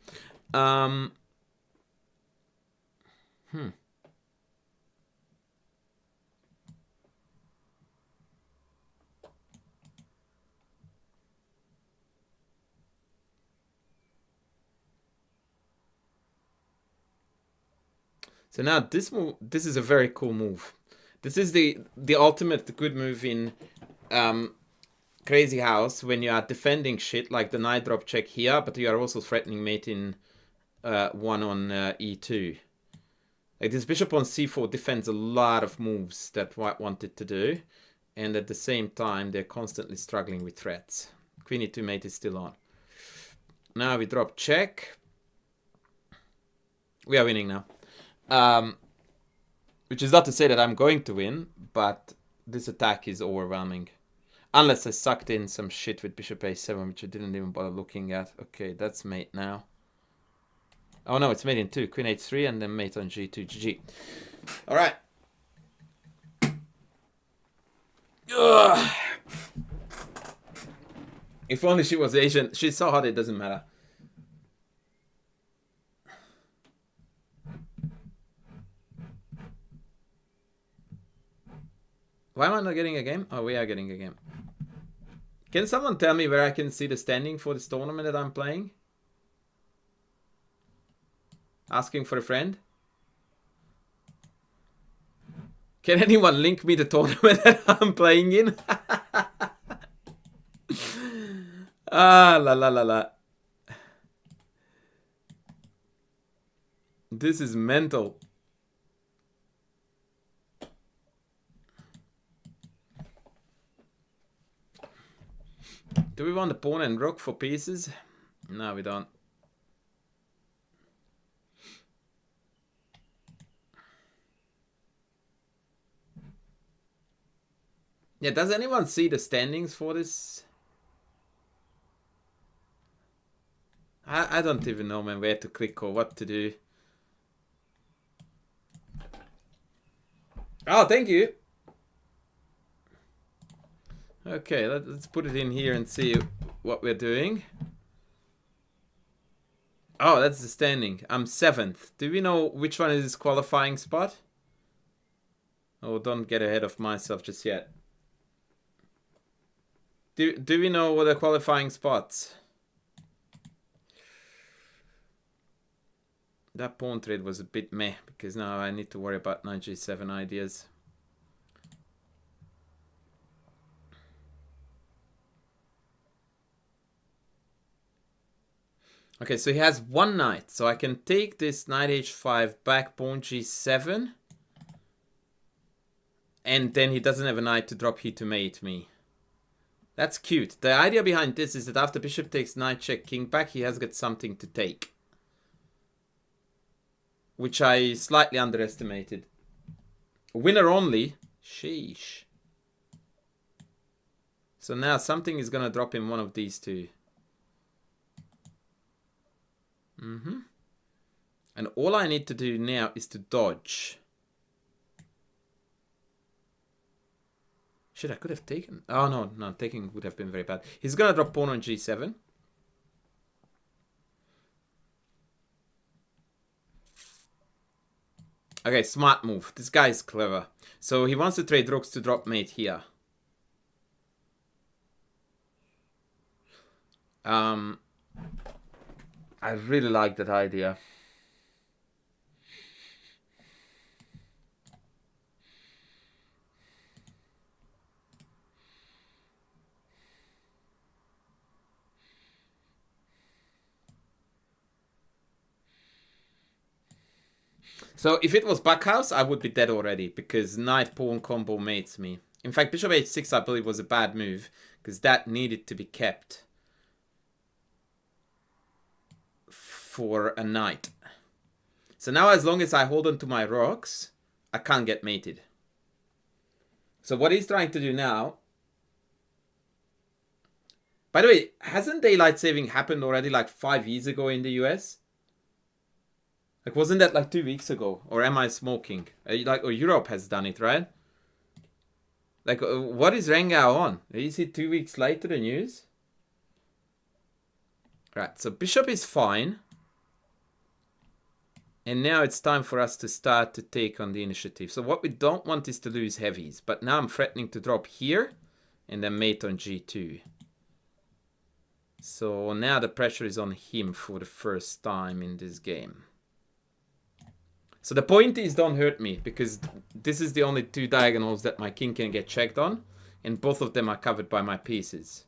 So now this move, this is a very cool move. This is the ultimate good move in Crazy House, when you are defending shit like the knight drop check here, but you are also threatening mate in 1 on e2. Like this bishop on c4 defends a lot of moves that White wanted to do, and at the same time they're constantly struggling with threats. Queen e2 mate is still on. Now we drop check. We are winning now. Which is not to say that I'm going to win, but this attack is overwhelming. Unless I sucked in some shit with bishop a7, which I didn't even bother looking at. Okay, that's mate now. Oh no, it's mate in 2. Queen h3 and then mate on g2, gg. Alright. If only she was Asian. She's so hot it doesn't matter. Why am I not getting a game? Oh, we are getting a game. Can someone tell me where I can see the standing for this tournament that I'm playing? Asking for a friend? Can anyone link me the tournament that I'm playing in? Ah, la la la la. This is mental. Do we want the pawn and rook for pieces? No, we don't. Yeah, does anyone see the standings for this? I don't even know, man, where to click or what to do. Oh, thank you. Okay, let's put it in here and see what we're doing. Oh, that's the standing. I'm 7th. Do we know which one is this qualifying spot? Oh, don't get ahead of myself just yet. Do we know what the qualifying spots? That pawn trade was a bit meh, because now I need to worry about knight g7 ideas. Okay, so he has one knight, so I can take this knight h5 back, pawn g7, and then he doesn't have a knight to drop here to mate me. That's cute. The idea behind this is that after bishop takes knight check king back, he has got something to take, which I slightly underestimated. Winner only? Sheesh. So now something is gonna drop in one of these two. And all I need to do now is to dodge. Shit, I could have taken... Oh, no, taking would have been very bad. He's gonna drop pawn on g7. Okay, smart move. This guy is clever. So he wants to trade rooks to drop mate here. I really like that idea. So if it was backhouse, I would be dead already, because knight pawn combo mates me. In fact, bishop h6 I believe was a bad move, because that needed to be kept for a knight. So now as long as I hold on to my rocks, I can't get mated. So what he's trying to do now... By the way, hasn't daylight saving happened already like 5 years ago in the US? Like, wasn't that like 2 weeks ago? Or am I smoking? Like, or Europe has done it, right? Like, what is Rengao on? Is it 2 weeks later, the news? Right, so bishop is fine. And now it's time for us to start to take on the initiative. So what we don't want is to lose heavies. But now I'm threatening to drop here and then mate on g2. So now the pressure is on him for the first time in this game. So the point is, don't hurt me, because this is the only two diagonals that my king can get checked on, and both of them are covered by my pieces.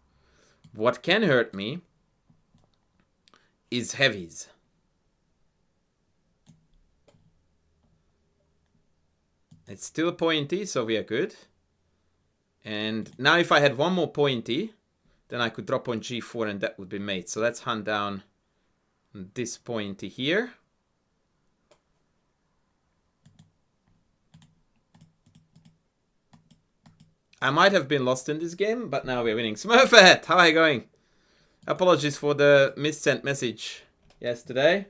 What can hurt me is heavies. It's still pointy, so we are good. And now if I had one more pointy, then I could drop on g4 and that would be mate. So let's hunt down this pointy here. I might have been lost in this game, but now we're winning. Smurfette, how are you going? Apologies for the missent message yesterday.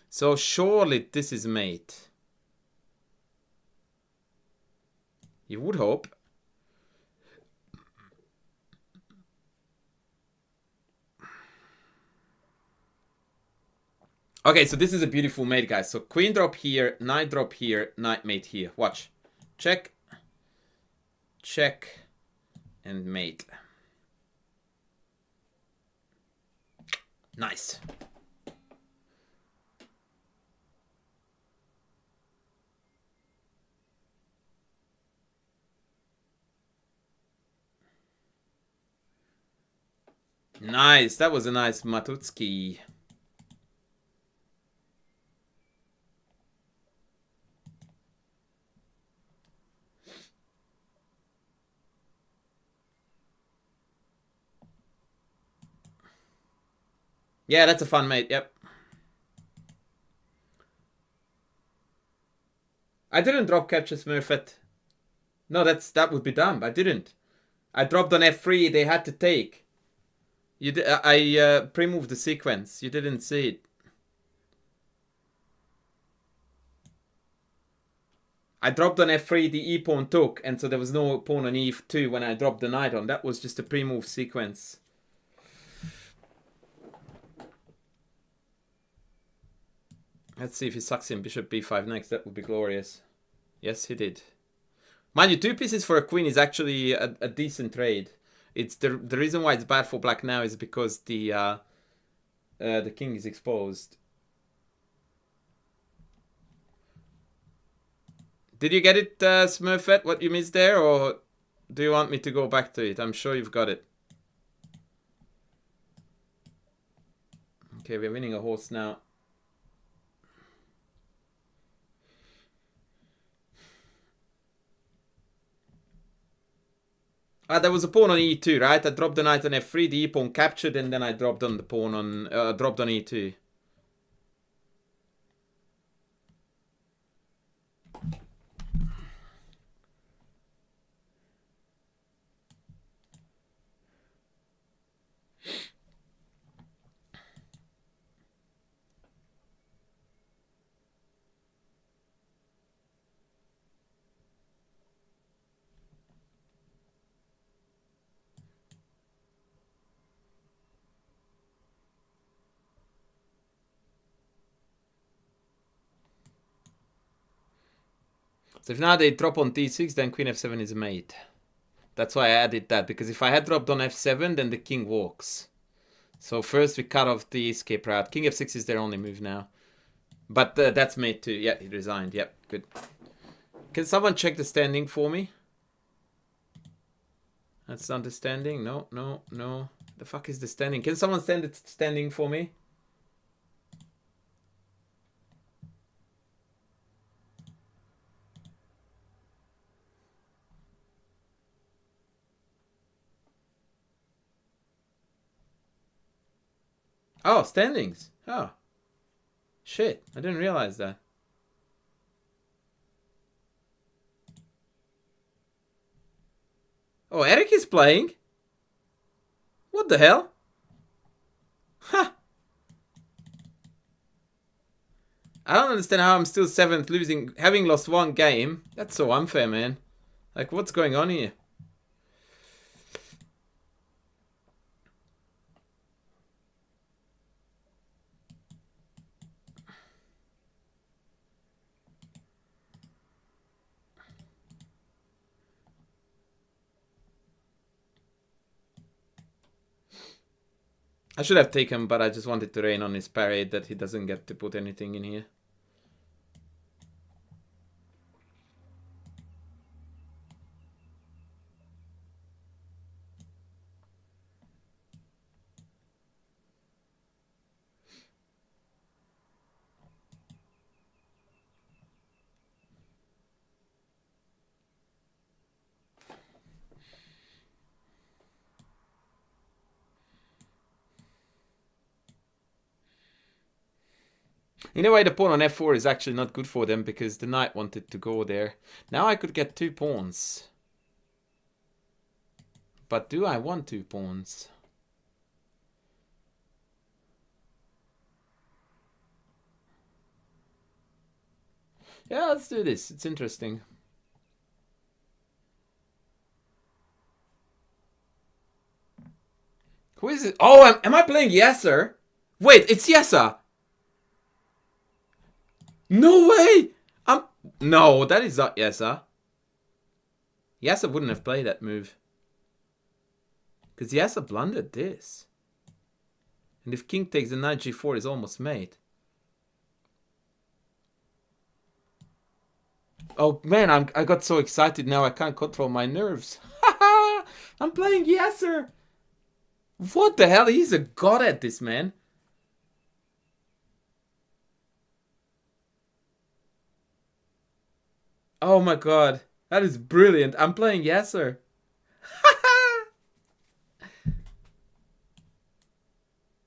So surely this is mate. You would hope. Okay, so this is a beautiful mate, guys. So queen drop here, knight drop here, knight mate here. Watch. Check. Check. And mate. Nice. Nice. That was a nice Matutski. Yeah, that's a fun mate. Yep. I didn't drop capture Smurfette. No, that would be dumb. I didn't. I dropped on f3. They had to take. You did. I pre-moved the sequence. You didn't see it. I dropped on f3. The e pawn took, and so there was no pawn on e2 when I dropped the knight on. That was just a pre-move sequence. Let's see if he sucks in bishop b5 next. That would be glorious. Yes, he did. Mind you, 2 pieces for a queen is actually a decent trade. It's the reason why it's bad for black now is because the king is exposed. Did you get it, Smurfette, what you missed there, or do you want me to go back to it? I'm sure you've got it. Okay, we're winning a horse now. Ah, there was a pawn on e2, right? I dropped the knight on f3, the e-pawn captured, and then I dropped on the pawn on dropped on e2. So if now they drop on d6, then queen f7 is a mate. That's why I added that, because if I had dropped on f7, then the king walks. So first we cut off the escape route. King f6 is their only move now. But that's mate too. Yeah, he resigned. Yep, good. Can someone check the standing for me? That's not the standing. No, no, no. The fuck is the standing? Can someone stand the standing for me? Oh, standings. Oh. Shit, I didn't realize that. Oh, Eric is playing? What the hell? Ha! I don't understand how I'm still 7th losing, having lost 1 game. That's so unfair, man. Like, what's going on here? I should have taken, but I just wanted to rain on his parade that he doesn't get to put anything in here. In a way, the pawn on f4 is actually not good for them because the knight wanted to go there. Now I could get 2 pawns. But do I want 2 pawns? Yeah, let's do this. It's interesting. Who is it? Oh, am I playing Yasser? Wait, it's Yasser. No way! No, that is not Yasser. Yasser wouldn't have played that move. Because Yasser blundered this. And if king takes the knight g4 is almost mate. Oh man, I got so excited now I can't control my nerves. I'm playing Yasser. What the hell? He's a god at this, man. Oh my god. That is brilliant. I'm playing Yasser.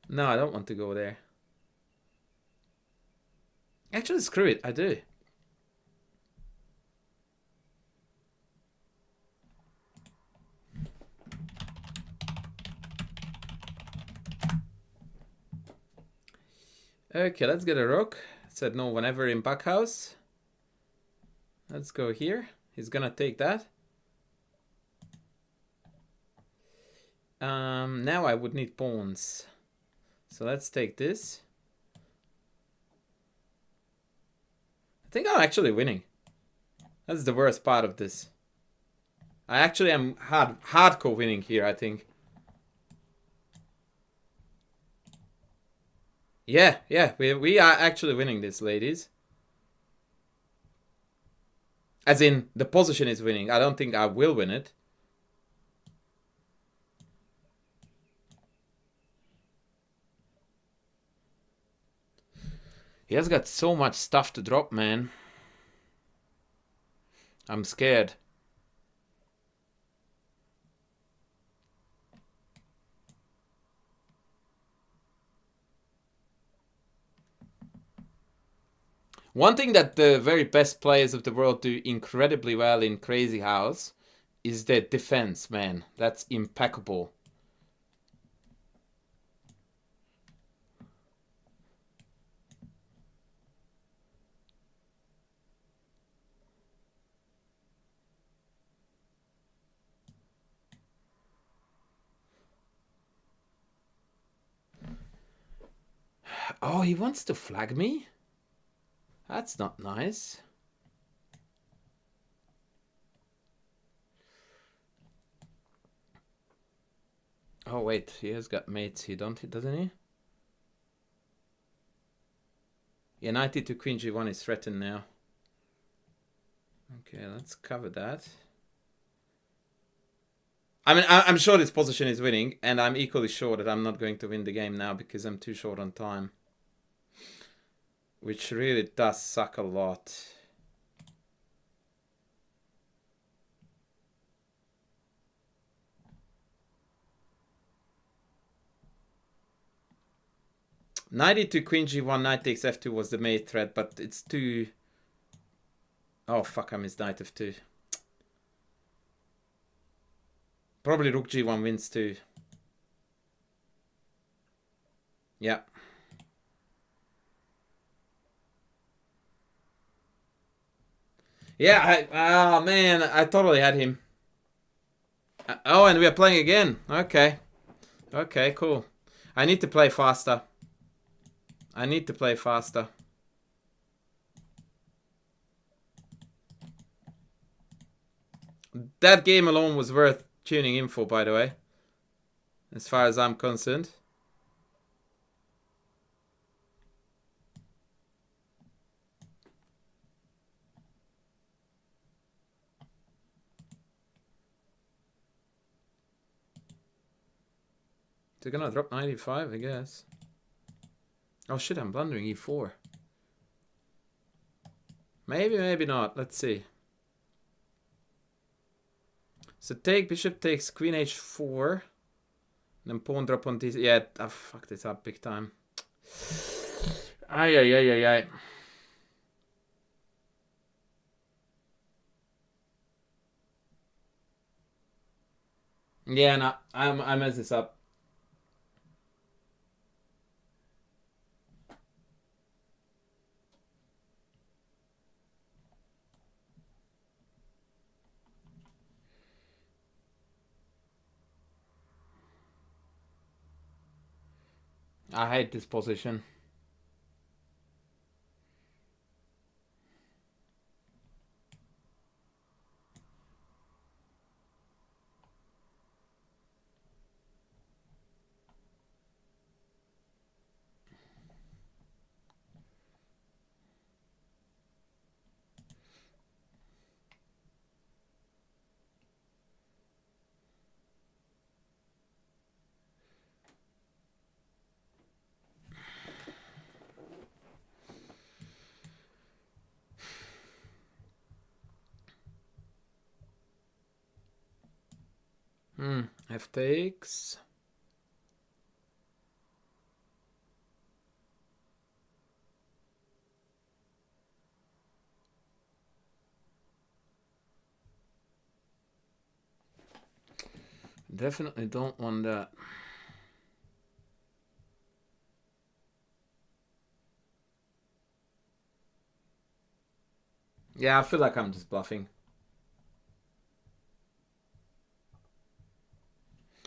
No, I don't want to go there. Actually, screw it. I do. Okay, let's get a rook. Said no whenever in back house. Let's go here. He's gonna take that. Now I would need pawns. So let's take this. I think I'm actually winning. That's the worst part of this. I actually am hardcore winning here, I think. Yeah, we are actually winning this, ladies. As in, the position is winning. I don't think I will win it. He has got so much stuff to drop, man. I'm scared. One thing that the very best players of the world do incredibly well in Crazy House is their defense, man. That's impeccable. Oh, he wants to flag me? That's not nice. Oh wait, he has got mates. Doesn't he? Yeah, knight e2 queen g1 is threatened now. Okay, let's cover that. I mean, I'm sure this position is winning, and I'm equally sure that I'm not going to win the game now because I'm too short on time. Which really does suck a lot. Knight e2 queen g1, knight takes f2 was the mate threat, but it's too... Oh fuck, I missed knight f2. Probably rook g1 wins too. Yeah. Yeah, oh man, I totally had him. Oh, and we are playing again. Okay. Okay, cool. I need to play faster. I need to play faster. That game alone was worth tuning in for, by the way. As far as I'm concerned. They're gonna drop 95, I guess. Oh shit, I'm blundering e4. Maybe, maybe not. Let's see. So take, bishop takes queen h4. Then pawn drop on this. Yeah, I fucked this up big time. Ay, ay, ay, ay, ay. Yeah, no, I messed this up. I hate this position. F takes. Definitely don't want that. Yeah, I feel like I'm just bluffing.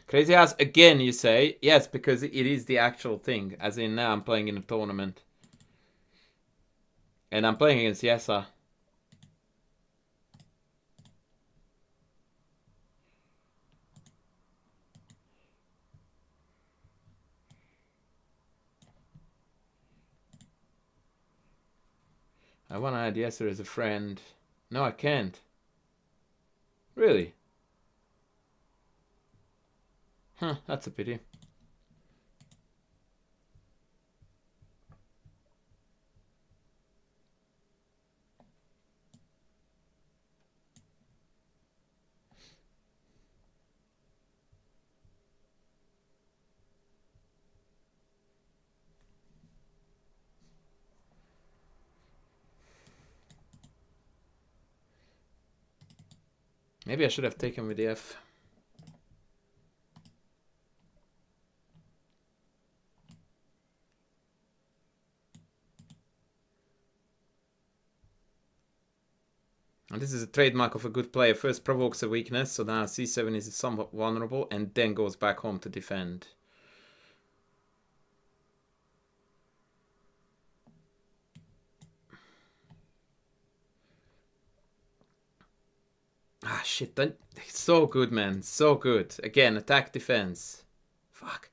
Crazy House again, you say? Yes, because it is the actual thing. As in now I'm playing in a tournament. And I'm playing against Yesa. I want to add Yasser as a friend. No, I can't. Really? Huh, that's a pity. Maybe I should have taken with the F. And this is a trademark of a good player. First provokes a weakness, so now c7 is somewhat vulnerable, and then goes back home to defend. Ah, shit. So good, man. So good. Again, attack, defense. Fuck.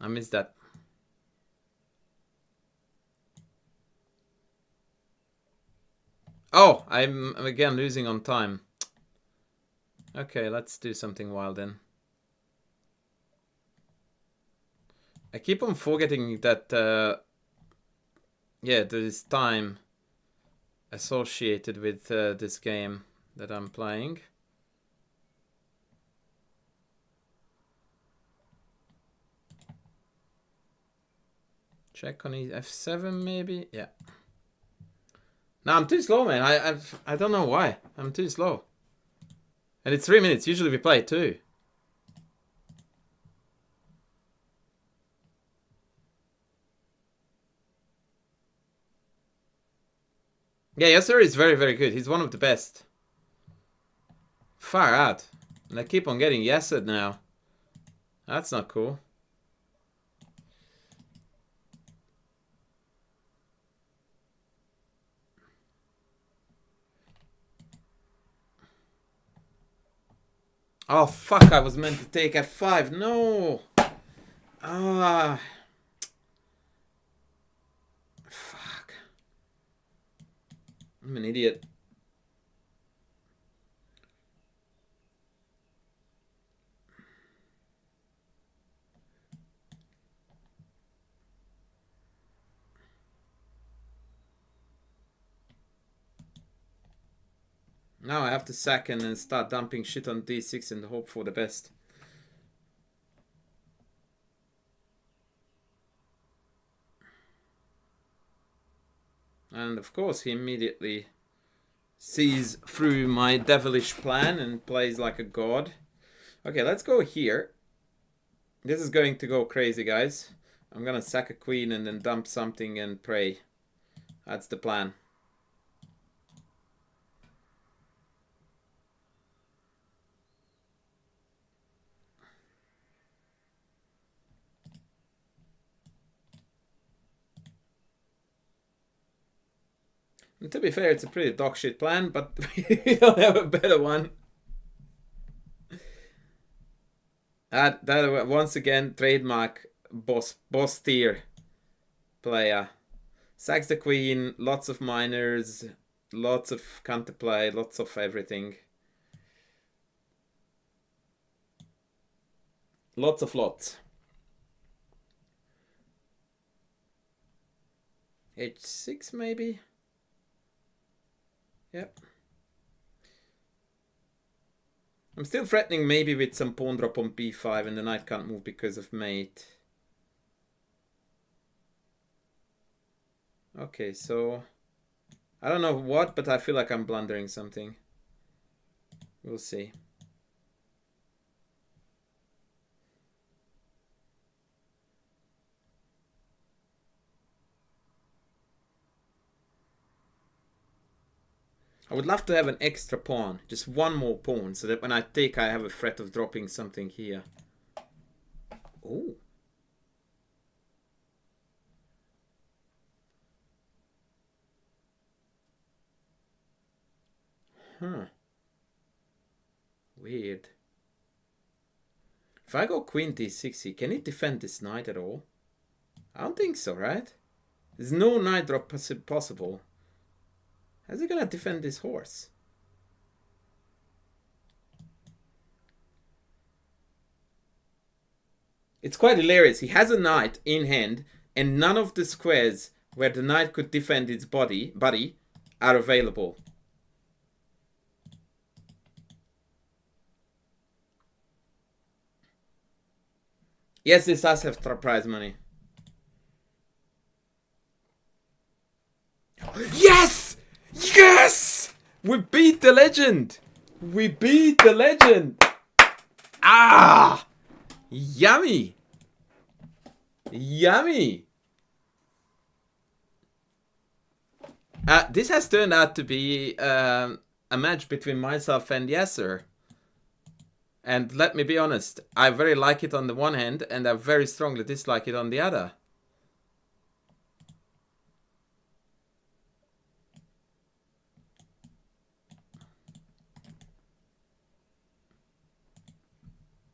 I missed that. Oh, I'm again losing on time. Okay, let's do something wild then. I keep on forgetting that, yeah, there is time associated with this game that I'm playing. Check on f7 maybe. Yeah. No, I'm too slow, man. I don't know why. I'm too slow. And it's 3 minutes. Usually we play 2. Yeah, Yasser is very, very good. He's one of the best. Far out. And I keep on getting Yasser now. That's not cool. Oh, fuck. I was meant to take f5. No. Ah. Fuck. I'm an idiot. Now I have to sack and then start dumping shit on d6 and hope for the best. And of course he immediately sees through my devilish plan and plays like a god. Okay, let's go here. This is going to go crazy, guys. I'm gonna sack a queen and then dump something and pray. That's the plan. And to be fair, it's a pretty dog shit plan, but we don't have a better one. That once again, trademark boss tier player. Sacks the queen, lots of minors, lots of counterplay, lots of everything. Lots of lots. H6 maybe? Yep. I'm still threatening maybe with some pawn drop on b5 and the knight can't move because of mate. Okay, so I don't know what, but I feel like I'm blundering something. We'll see. I would love to have an extra pawn, just one more pawn, so that when I take, I have a threat of dropping something here. Oh. Huh. Weird. If I go queen d6, can it defend this knight at all? I don't think so, right? There's no knight drop possible. How's he gonna defend this horse? It's quite hilarious. He has a knight in hand, and none of the squares where the knight could defend its body are available. Yes, this does have prize money. Yes! Yes! We beat the legend! We beat the legend! Ah! Yummy! Yummy! This has turned out to be a match between myself and Yasser. And let me be honest, I very like it on the one hand, and I very strongly dislike it on the other.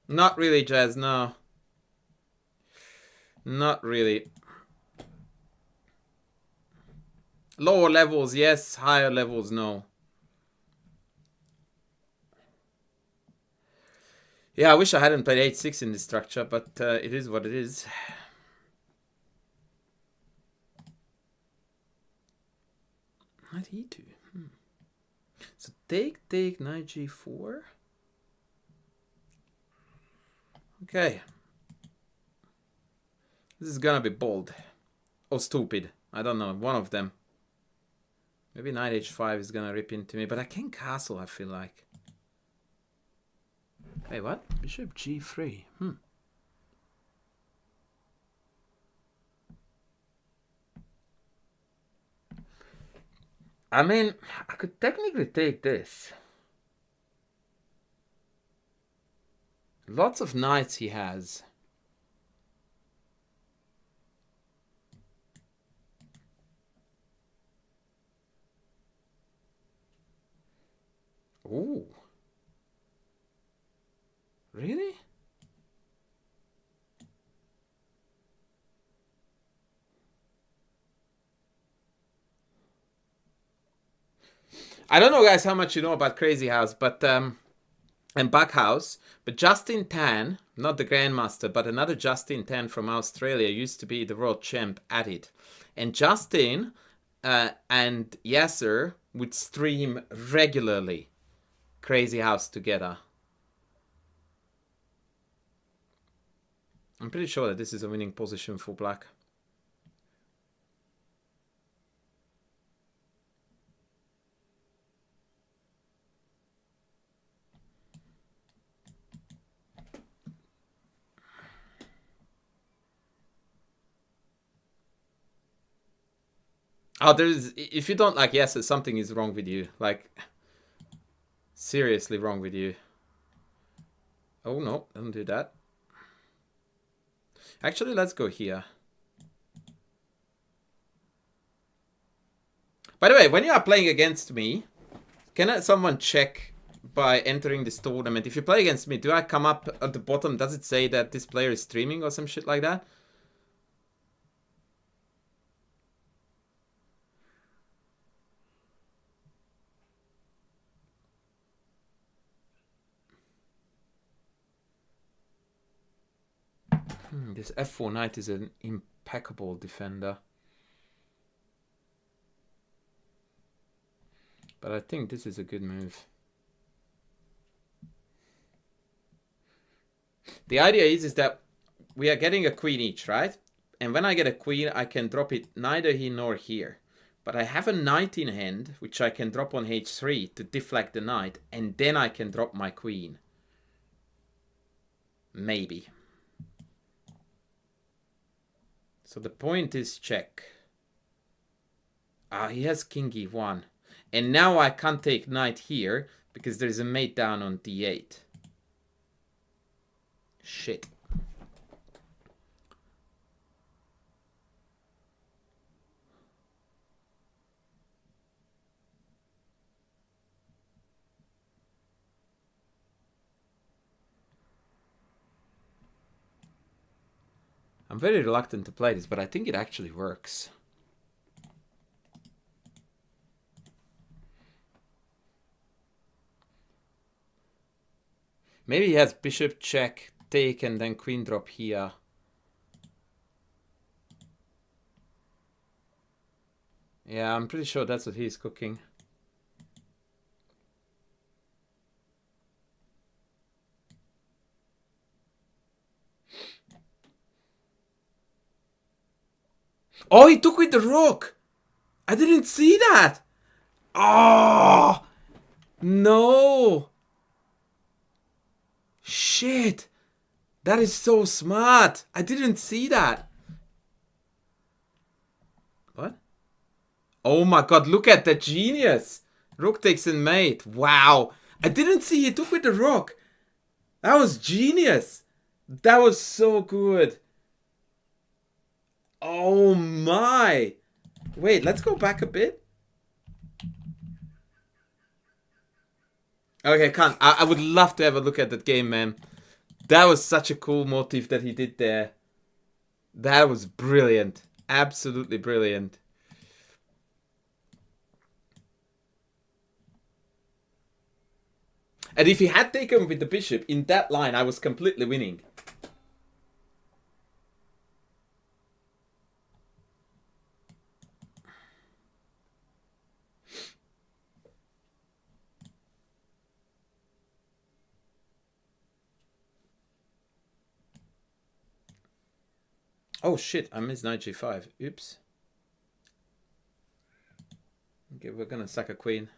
Not really, Jazz, no. Not really. Lower levels, yes. Higher levels, no. Yeah, I wish I hadn't played h6 in this structure, but it is what it is. Knight e2. So take, knight g4. Okay. This is gonna be bold. Or stupid. I don't know. One of them. Maybe knight h5 is gonna rip into me, but I can castle, I feel like. Hey, what? Bishop g3. I mean, I could technically take this. Lots of knights he has. Ooh. Really? I don't know, guys, how much you know about Crazy House, but and Backhouse, but Justin Tan, not the Grandmaster, but another Justin Tan from Australia, used to be the world champ at it. And Justin and Yasser would stream regularly Crazy House together. I'm pretty sure that this is a winning position for black. Oh, if you don't like Yasser, something is wrong with you. Like, seriously wrong with you. Oh, no, don't do that. Actually, let's go here. By the way, when you are playing against me, can someone check by entering this tournament? If you play against me, do I come up at the bottom? Does it say that this player is streaming or some shit like that? This f4 knight is an impeccable defender. But I think this is a good move. The idea is that we are getting a queen each, right? And when I get a queen, I can drop it neither here nor here. But I have a knight in hand, which I can drop on h3 to deflect the knight, and then I can drop my queen. Maybe. So the point is check. Ah, he has king e1. And now I can't take knight here because there's a mate down on d8. Shit. I'm very reluctant to play this, but I think it actually works. Maybe he has bishop check, take, and then queen drop here. Yeah, I'm pretty sure that's what he's cooking. Oh, he took with the rook! I didn't see that! Oh! No! Shit! That is so smart! I didn't see that! What? Oh my god, look at that genius! Rook takes in mate. Wow! I didn't see he took with the rook! That was genius! That was so good! Oh my! Wait, let's go back a bit. Okay, can't. I would love to have a look at that game, man. That was such a cool motif that he did there. That was brilliant. Absolutely brilliant. And if he had taken with the bishop in that line, I was completely winning. Oh shit, I missed knight g5. Oops. Okay, we're gonna sack a queen.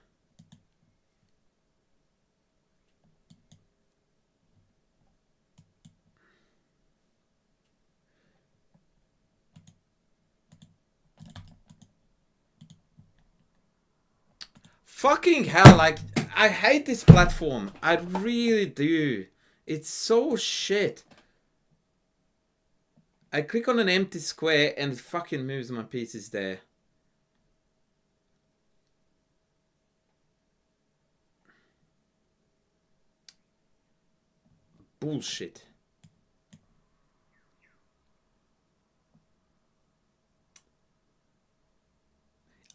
Fucking hell, like, I hate this platform. I really do. It's so shit. I click on an empty square and it fucking moves my pieces there. Bullshit.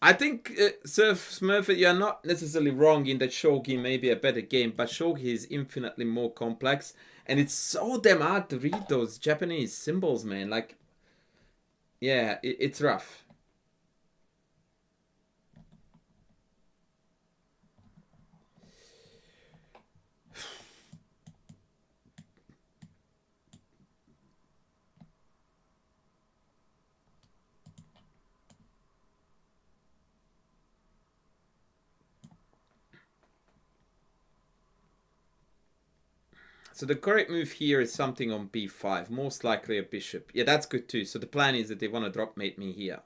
I think, Sir Smurfit, you're not necessarily wrong in that shogi may be a better game, but shogi is infinitely more complex, and it's so damn hard to read those Japanese symbols, man. Like, yeah, it's rough. So the correct move here is something on b5, most likely a bishop. Yeah, that's good too. So the plan is that they want to drop mate me here.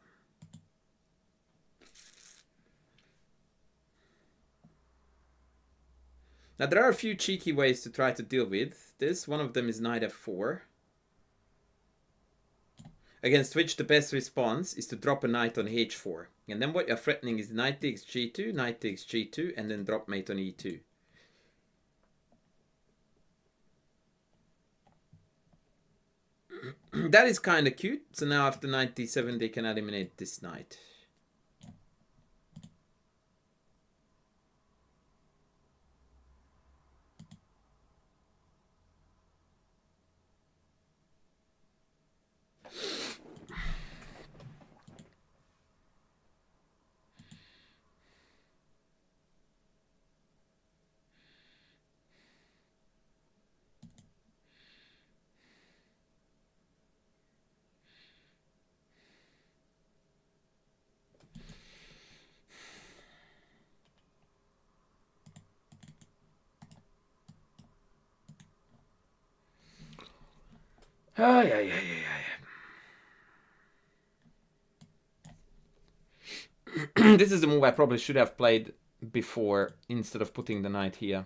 Now there are a few cheeky ways to try to deal with this. One of them is knight f4. Against which the best response is to drop a knight on h4. And then what you're threatening is knight takes g2, knight takes g2, and then drop mate on e2. That is kind of cute. So now after knight d7 they can eliminate this knight. Oh, yeah. This is the move I probably should have played before instead of putting the knight here.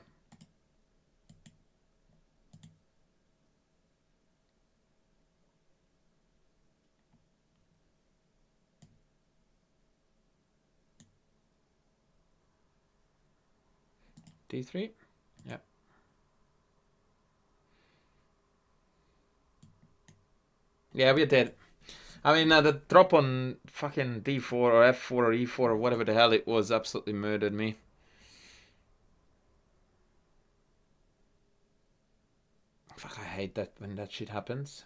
d3. Yeah. Yeah, we're dead. I mean, the drop on fucking d4 or f4 or e4 or whatever the hell it was absolutely murdered me. Fuck, I hate that when that shit happens.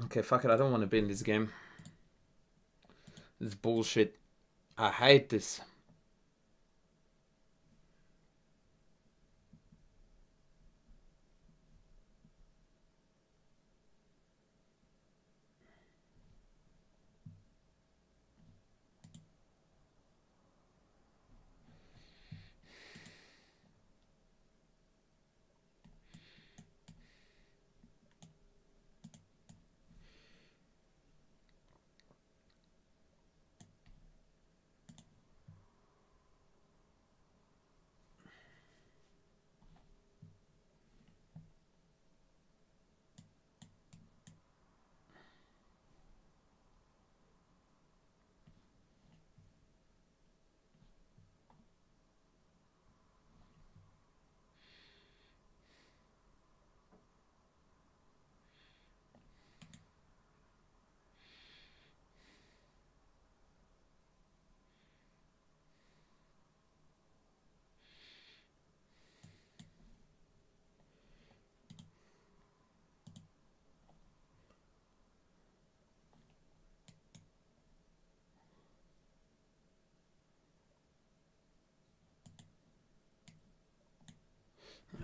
Okay, fuck it, I don't want to be in this game. This is bullshit. I hate this.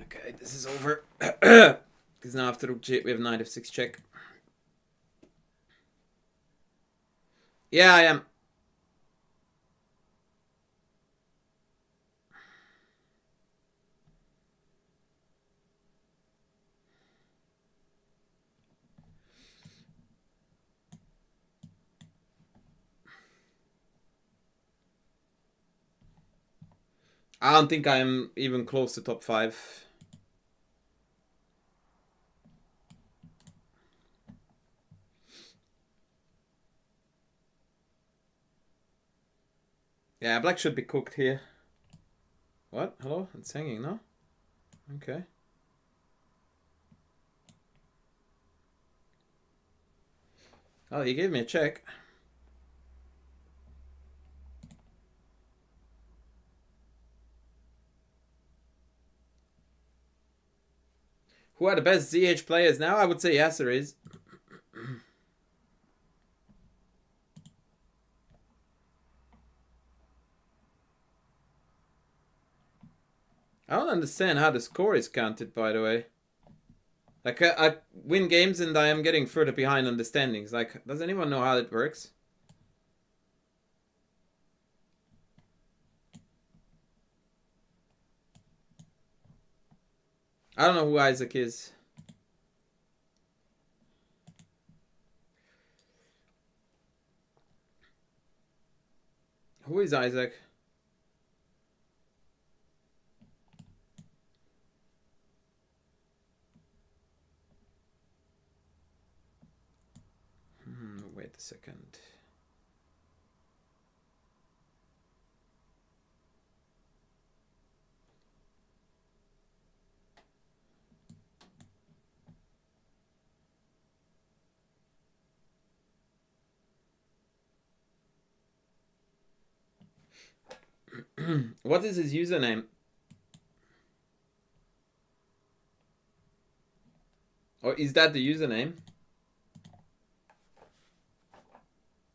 Okay, this is over. Because now after rook g8 we have knight f6 check. Yeah, I am. I don't think I'm even close to top 5. Yeah, black should be cooked here. What? Hello? It's hanging, no? Okay. Oh, he gave me a check. Who are the best ZH players now? I would say Yasser is. I don't understand how the score is counted, by the way. Like, I win games and I am getting further behind on the standings. Like, does anyone know how it works? I don't know who Isaac is. Who is Isaac? Wait a second. What is his username? Or is that the username?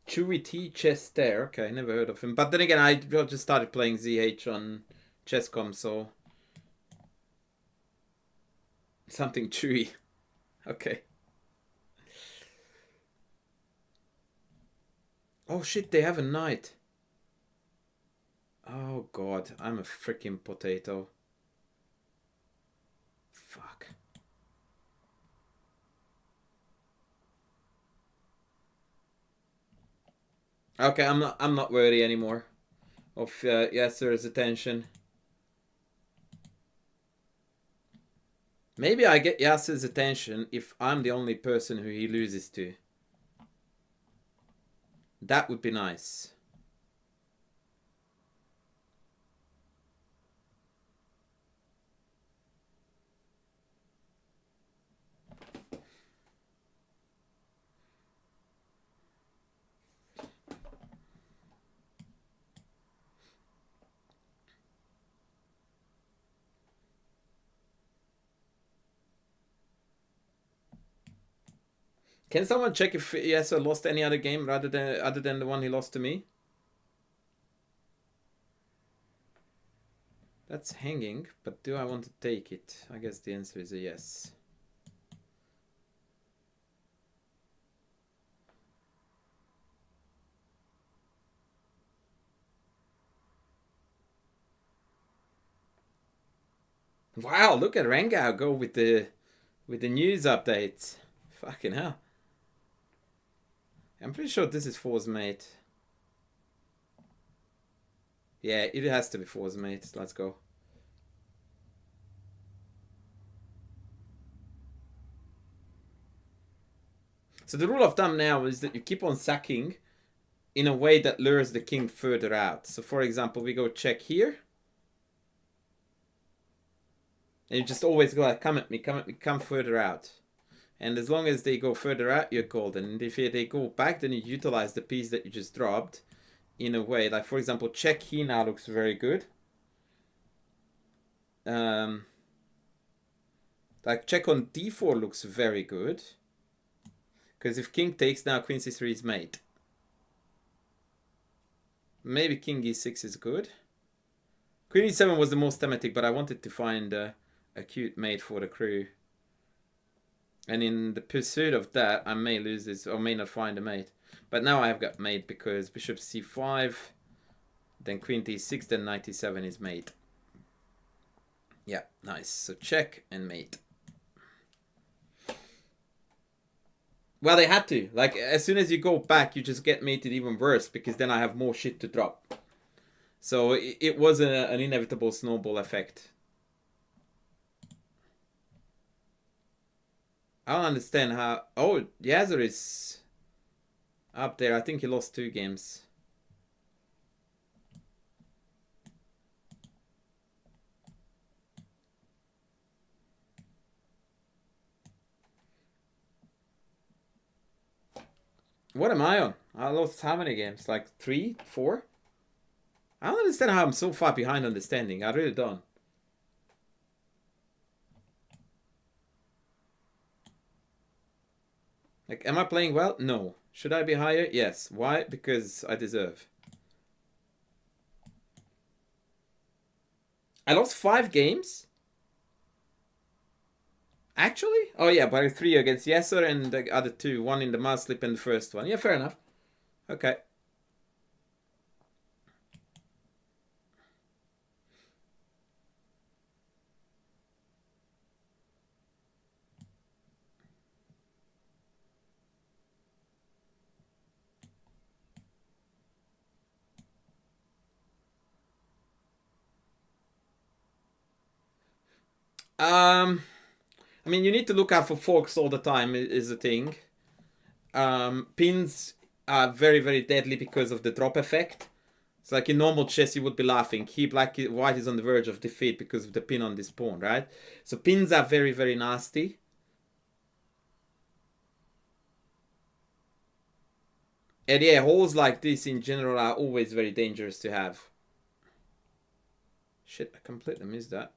Chewy T Chester. Okay, never heard of him. But then again, I just started playing ZH on ChessCom, so something chewy. Okay. Oh shit, they have a knight. Oh god, I'm a freaking potato. Fuck. Okay, I'm not worthy anymore of Yasser's attention. Maybe I get Yasser's attention if I'm the only person who he loses to. That would be nice. Can someone check if Yasser lost any other game other than the one he lost to me? That's hanging, but do I want to take it? I guess the answer is a yes. Wow, look at Rangao go with the news updates. Fucking hell. I'm pretty sure this is Four's mate. Yeah, it has to be Four's mate. Let's go. So the rule of thumb now is that you keep on sacking in a way that lures the king further out. So for example, we go check here. And you just always go like, come at me, come further out. And as long as they go further out, you're golden. And if they go back, then you utilize the piece that you just dropped in a way. Like, for example, check here now looks very good. Like, check on d4 looks very good. Because if king takes now, queen c3 is mate. Maybe king e6 is good. Queen e7 was the most thematic, but I wanted to find a cute mate for the crew. And in the pursuit of that, I may lose this or may not find a mate. But now I have got mate because bishop c5, then queen d6, then knight e7 is mate. Yeah, nice. So check and mate. Well, they had to. Like, as soon as you go back, you just get mated even worse because then I have more shit to drop. So it was an inevitable snowball effect. I don't understand how... Oh, Yazzer is up there. I think he lost 2 games. What am I on? I lost how many games? Like 3, 4? I don't understand how I'm so far behind on the standing. I really don't. Like, am I playing well? No. Should I be higher? Yes. Why? Because I deserve. I lost 5 games? Actually? Oh yeah, but 3 against Yasser and the other 2. 1 in the mouse slip and the first one. Yeah, fair enough. Okay. I mean, you need to look out for forks all the time is the thing. Pins are very, very deadly because of the drop effect. It's like in normal chess, you would be laughing. White is on the verge of defeat because of the pin on this pawn, right? So pins are very, very nasty. And yeah, holes like this in general are always very dangerous to have. Shit, I completely missed that.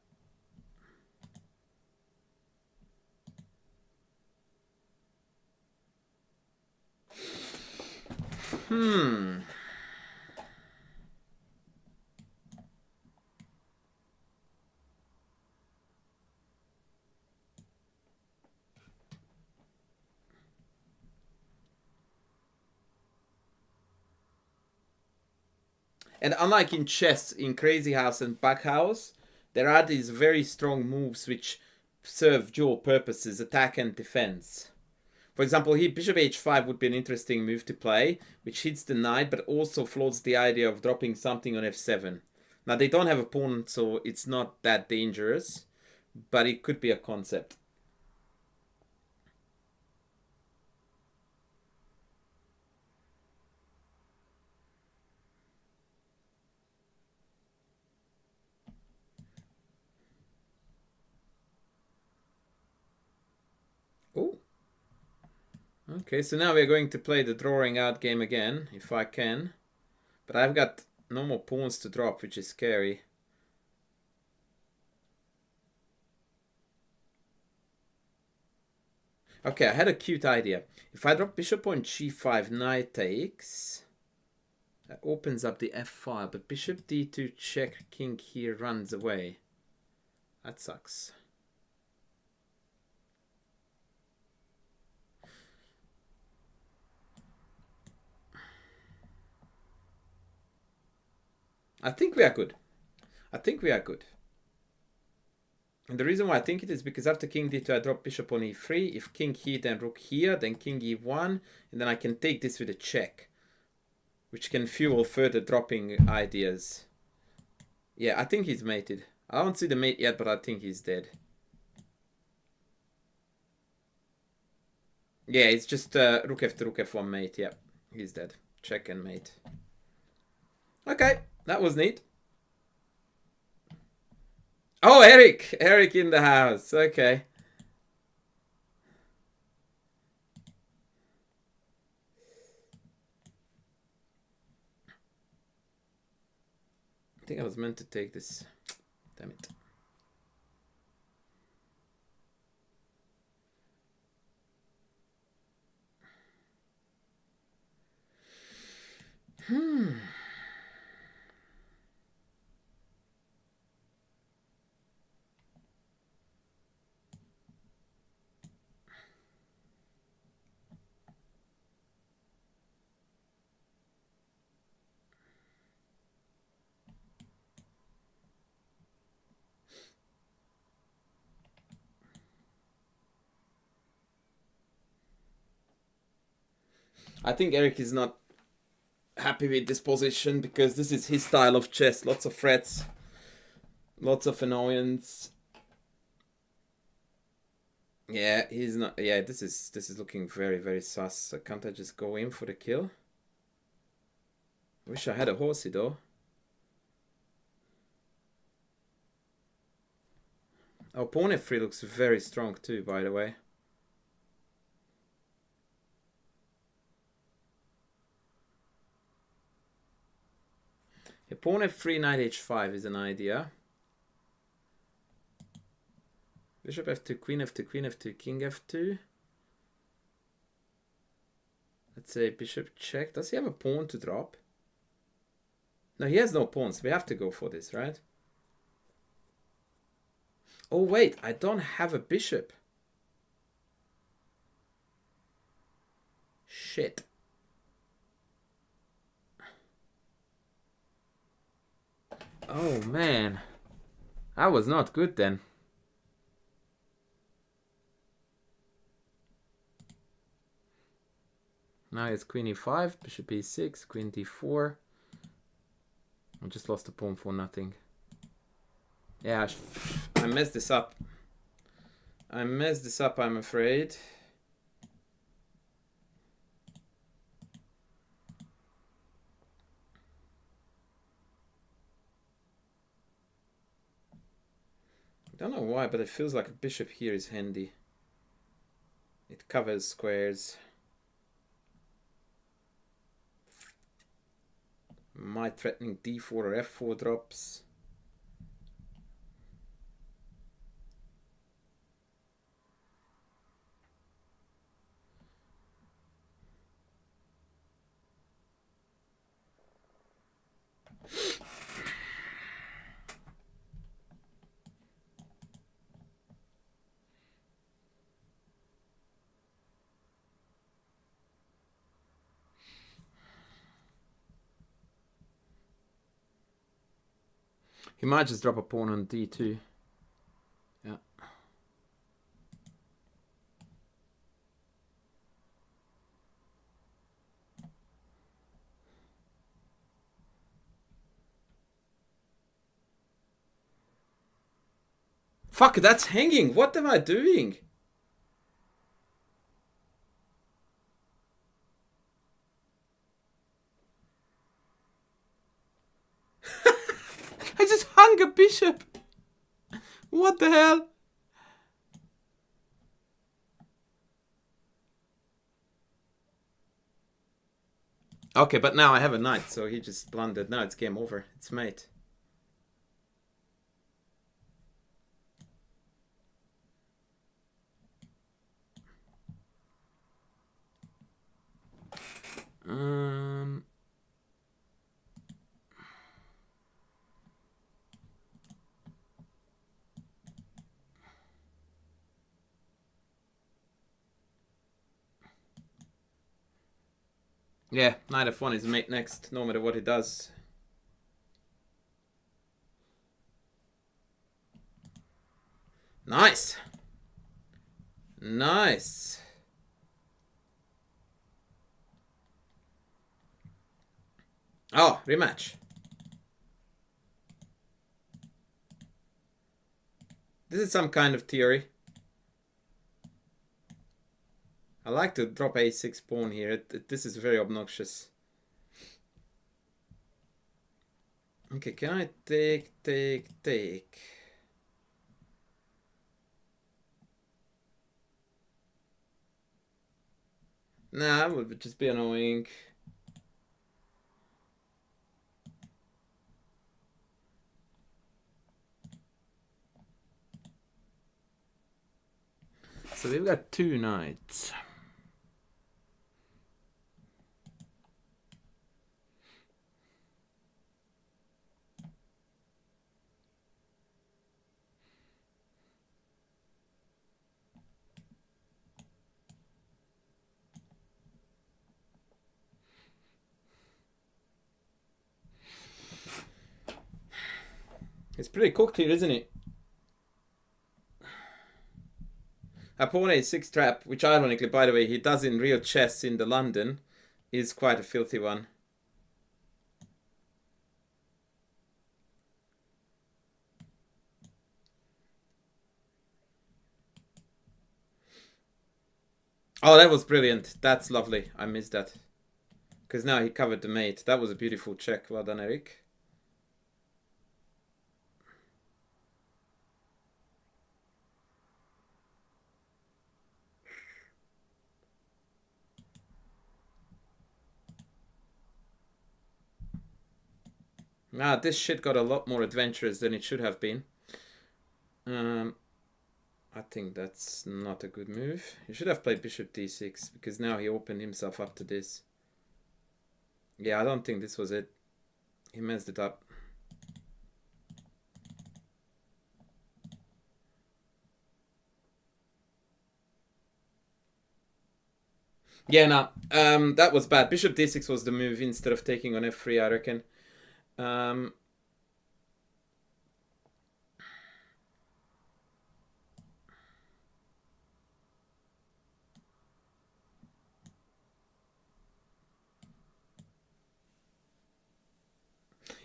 And unlike in chess, in Crazy House and Back House, there are these very strong moves which serve dual purposes, attack and defense. For example, here bishop h5 would be an interesting move to play, which hits the knight, but also floats the idea of dropping something on f7. Now, they don't have a pawn, so it's not that dangerous, but it could be a concept. Oh. Okay, so now we're going to play the drawing out game again, if I can. But I've got no more pawns to drop, which is scary. Okay, I had a cute idea. If I drop bishop on g5, knight takes, that opens up the f file, but bishop d2 check, king here runs away. That sucks. I think we are good. I think we are good. And the reason why I think it is because after king d2 I drop bishop on e3. If king here, then rook here, then king e1, and then I can take this with a check, which can fuel further dropping ideas. Yeah, I think he's mated. I don't see the mate yet, but I think he's dead. Yeah, it's just rook f2, rook f1 mate. Yeah, he's dead. Check and mate. Okay, that was neat. Oh, Eric! Eric in the house. Okay. I think I was meant to take this. Damn it. I think Eric is not happy with this position because this is his style of chess. Lots of threats, lots of annoyance. Yeah, he's not. Yeah, this is looking very, very sus. So can't I just go in for the kill? Wish I had a horsey though. Oh, pawn f3 looks very strong too, by the way. Yeah, pawn f3, knight h5 is an idea. Bishop f2, queen f2, queen f2, king f2. Let's say bishop check. Does he have a pawn to drop? No, he has no pawns. We have to go for this, right? Oh, wait. I don't have a bishop. Shit. Oh, man. That was not good then. Now it's queen e5, bishop e6, queen d4. I just lost a pawn for nothing. Yeah, I messed this up. I messed this up, I'm afraid. I don't know why, but it feels like a bishop here is handy. It covers squares. Might threatening d4 or f4 drops. He might just drop a pawn on d2. Yeah. Fuck, that's hanging. What am I doing? I just hung a bishop. What the hell? Okay, but now I have a knight, so he just blundered. Now it's game over. It's mate. Yeah, knight f1 is mate next, no matter what he does. Nice. Nice. Oh, rematch. This is some kind of theory. I like to drop a6 pawn here. This is very obnoxious. Okay, can I take? Nah, that would just be annoying. So we've got two knights. It's pretty cooked here, isn't it? A pawn a6 trap, which ironically, by the way, he does in real chess in the London, is quite a filthy one. Oh, that was brilliant. That's lovely. I missed that. Because now he covered the mate. That was a beautiful check. Well done, Eric. Ah, this shit got a lot more adventurous than it should have been. I think that's not a good move. He should have played bishop d6, because now he opened himself up to this. Yeah, I don't think this was it. He messed it up. Yeah, no, that was bad. Bishop d6 was the move instead of taking on f3, I reckon.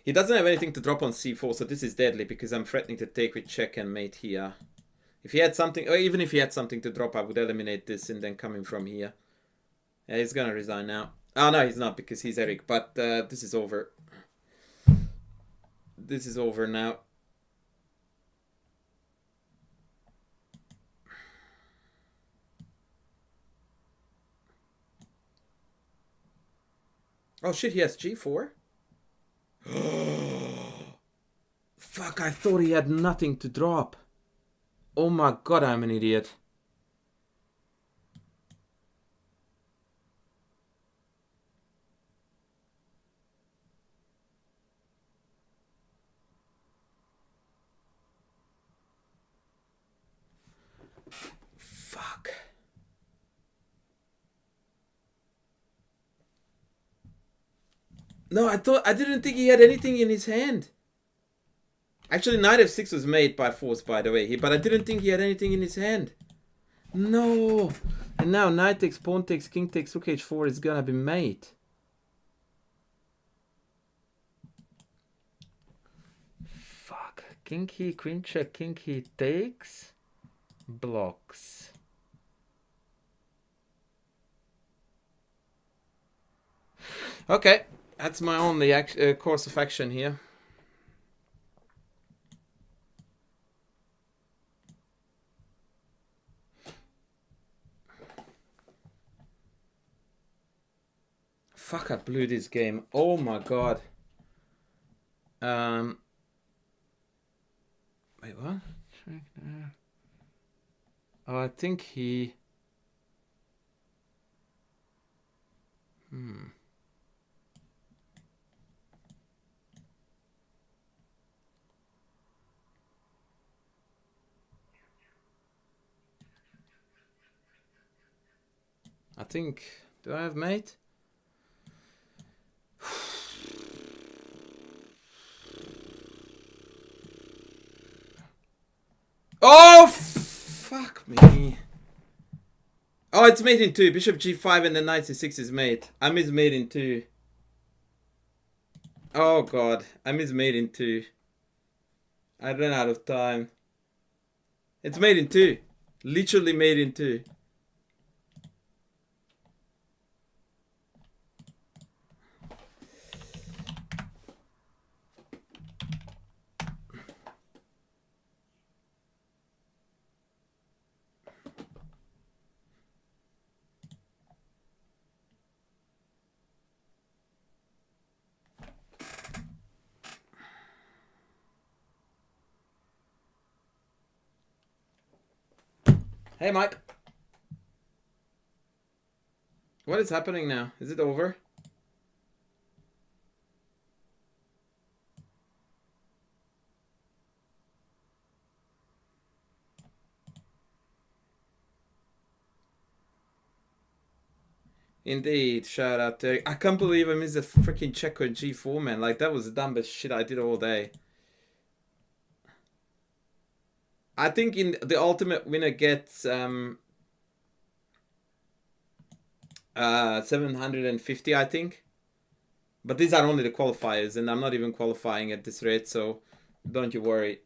He doesn't have anything to drop on c4, so this is deadly because I'm threatening to take with check and mate here. If he had something, or even if he had something to drop, I would eliminate this and then come in from here. Yeah, he's gonna resign now. Oh no, he's not, because he's Eric, but this is over. This is over now. Oh shit, he has g4? Fuck, I thought he had nothing to drop. Oh my god, I'm an idiot. Fuck. No, I didn't think he had anything in his hand. Actually, knight f6 was made by force, by the way, but I didn't think he had anything in his hand. No. And now knight takes, pawn takes, king takes, rook h4 is gonna be mate. Fuck. King key, queen check, king key takes, blocks. Okay, that's my only course of action here. Fuck, I blew this game. Oh my god. Wait, what? Oh, I think he... I think... Do I have mate? Oh, fuck me. Oh, it's mate in 2. Bishop g5 and then knight c6 is mate. I miss mate in 2. Oh god, I miss mate in 2. I ran out of time. It's made in 2. Literally made in 2. Hey, Mike. What is happening now? Is it over? Indeed, shout out to... I can't believe I missed a freaking check on G4, man. Like, that was the dumbest shit I did all day. I think in the ultimate winner gets 750, I think. But these are only the qualifiers, and I'm not even qualifying at this rate, so don't you worry.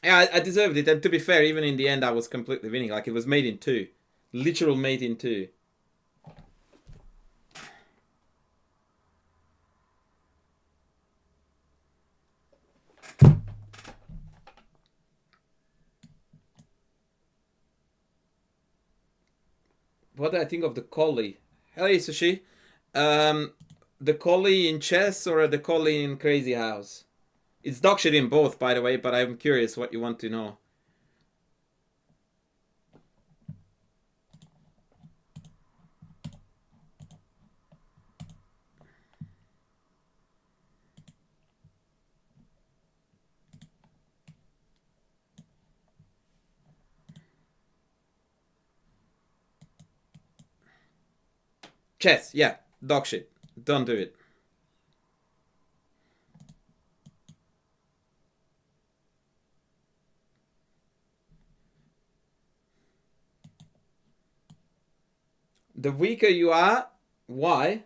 Yeah, I deserved it, and to be fair, even in the end, I was completely winning. Like, it was made in 2. Literal made in 2. What do I think of the collie? Hey, Sushi. The collie in chess or the collie in Crazy House? It's dog shit in both, by the way, but I'm curious what you want to know. Chess, yeah, dog shit. Don't do it. The weaker you are, why?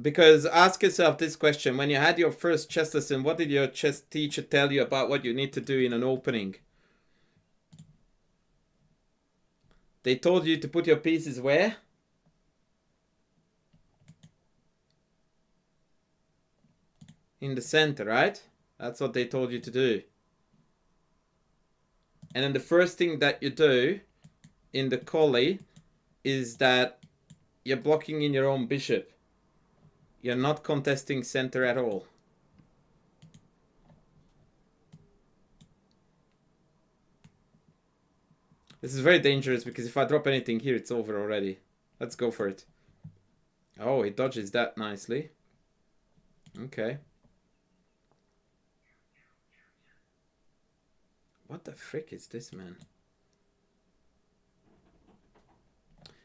Because ask yourself this question. When you had your first chess lesson, what did your chess teacher tell you about what you need to do in an opening? They told you to put your pieces where? In the center, right? That's what they told you to do. And then the first thing that you do in the collie is that you're blocking in your own bishop. You're not contesting center at all. This is very dangerous because if I drop anything here, it's over already. Let's go for it. Oh, he dodges that nicely. Okay. What the frick is this, man?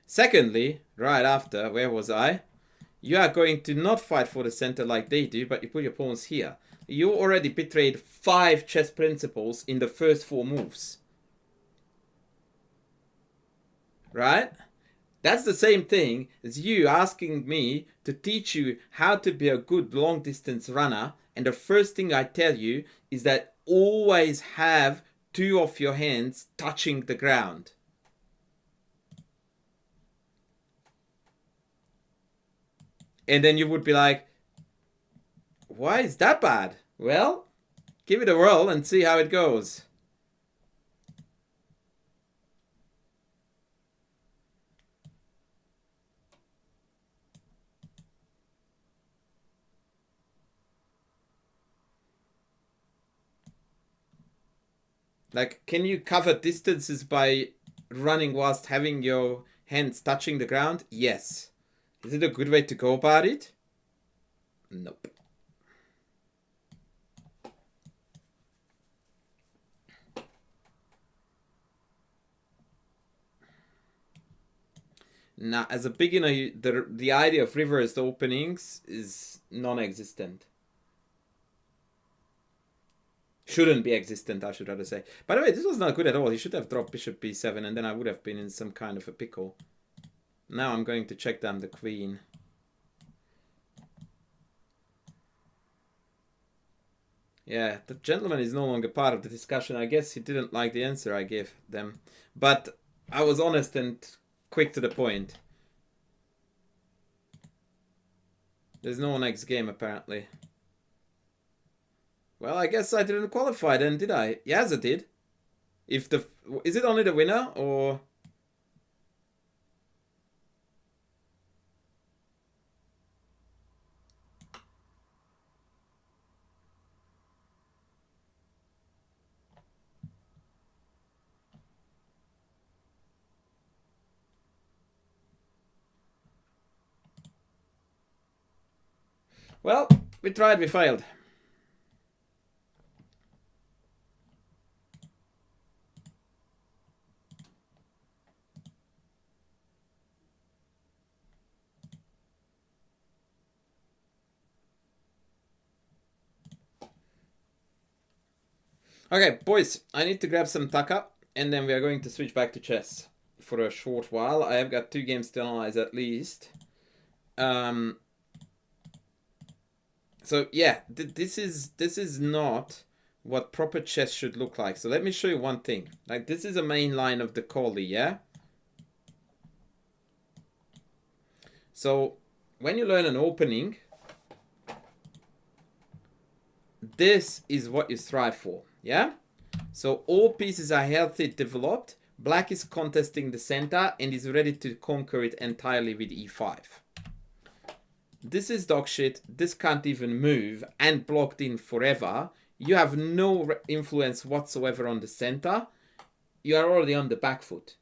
Secondly, right after, where was I? You are going to not fight for the center like they do, but you put your pawns here. You already betrayed 5 chess principles in the first 4 moves. Right? That's the same thing as you asking me to teach you how to be a good long distance runner. And the first thing I tell you is that always have 2 of your hands touching the ground. And then you would be like, why is that bad? Well, give it a whirl and see how it goes. Like, can you cover distances by running whilst having your hands touching the ground? Yes. Is it a good way to go about it? Nope. Now, as a beginner, the idea of reversed openings is non-existent. Shouldn't be existent, I should rather say. By the way, this was not good at all. He should have dropped bishop b7, and then I would have been in some kind of a pickle. Now I'm going to check down the queen. Yeah, the gentleman is no longer part of the discussion. I guess he didn't like the answer I gave them. But I was honest and quick to the point. There's no next game, apparently. Well, I guess I didn't qualify then, did I? Yes, I did. Is it only the winner, or... Well, we tried, we failed. Okay, boys, I need to grab some taka, and then we are going to switch back to chess for a short while. I have got 2 games to analyze at least. So yeah, this is not what proper chess should look like. So let me show you one thing. Like, this is a main line of the collie, yeah? So when you learn an opening, this is what you strive for, yeah? So all pieces are healthy, developed. Black is contesting the center and is ready to conquer it entirely with e5. This is dog shit. This can't even move and blocked in forever. You have no influence whatsoever on the center. You are already on the back foot.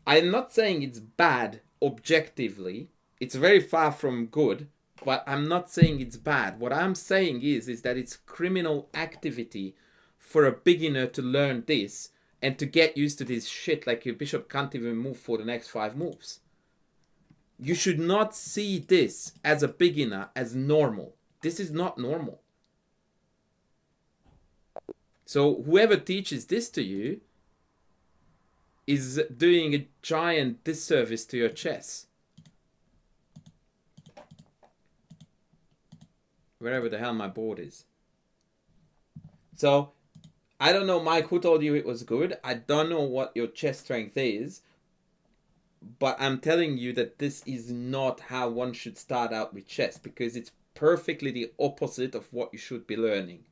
I'm not saying it's bad objectively. It's very far from good, but I'm not saying it's bad. What I'm saying is that it's criminal activity for a beginner to learn this and to get used to this shit, like your bishop can't even move for the next 5 moves. You should not see this as a beginner as normal. This is not normal. So whoever teaches this to you is doing a giant disservice to your chess. Wherever the hell my board is. So, I don't know, Mike, who told you it was good. I don't know what your chess strength is. But I'm telling you that this is not how one should start out with chess. Because it's perfectly the opposite of what you should be learning.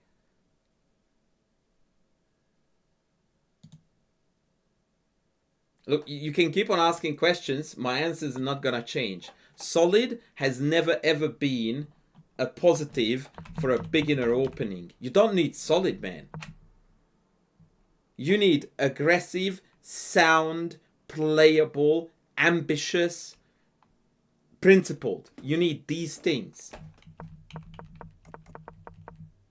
Look, you can keep on asking questions. My answers are not going to change. Solid has never ever been a positive for a beginner opening. You don't need solid, man. You need aggressive, sound, playable, ambitious, principled. You need these things.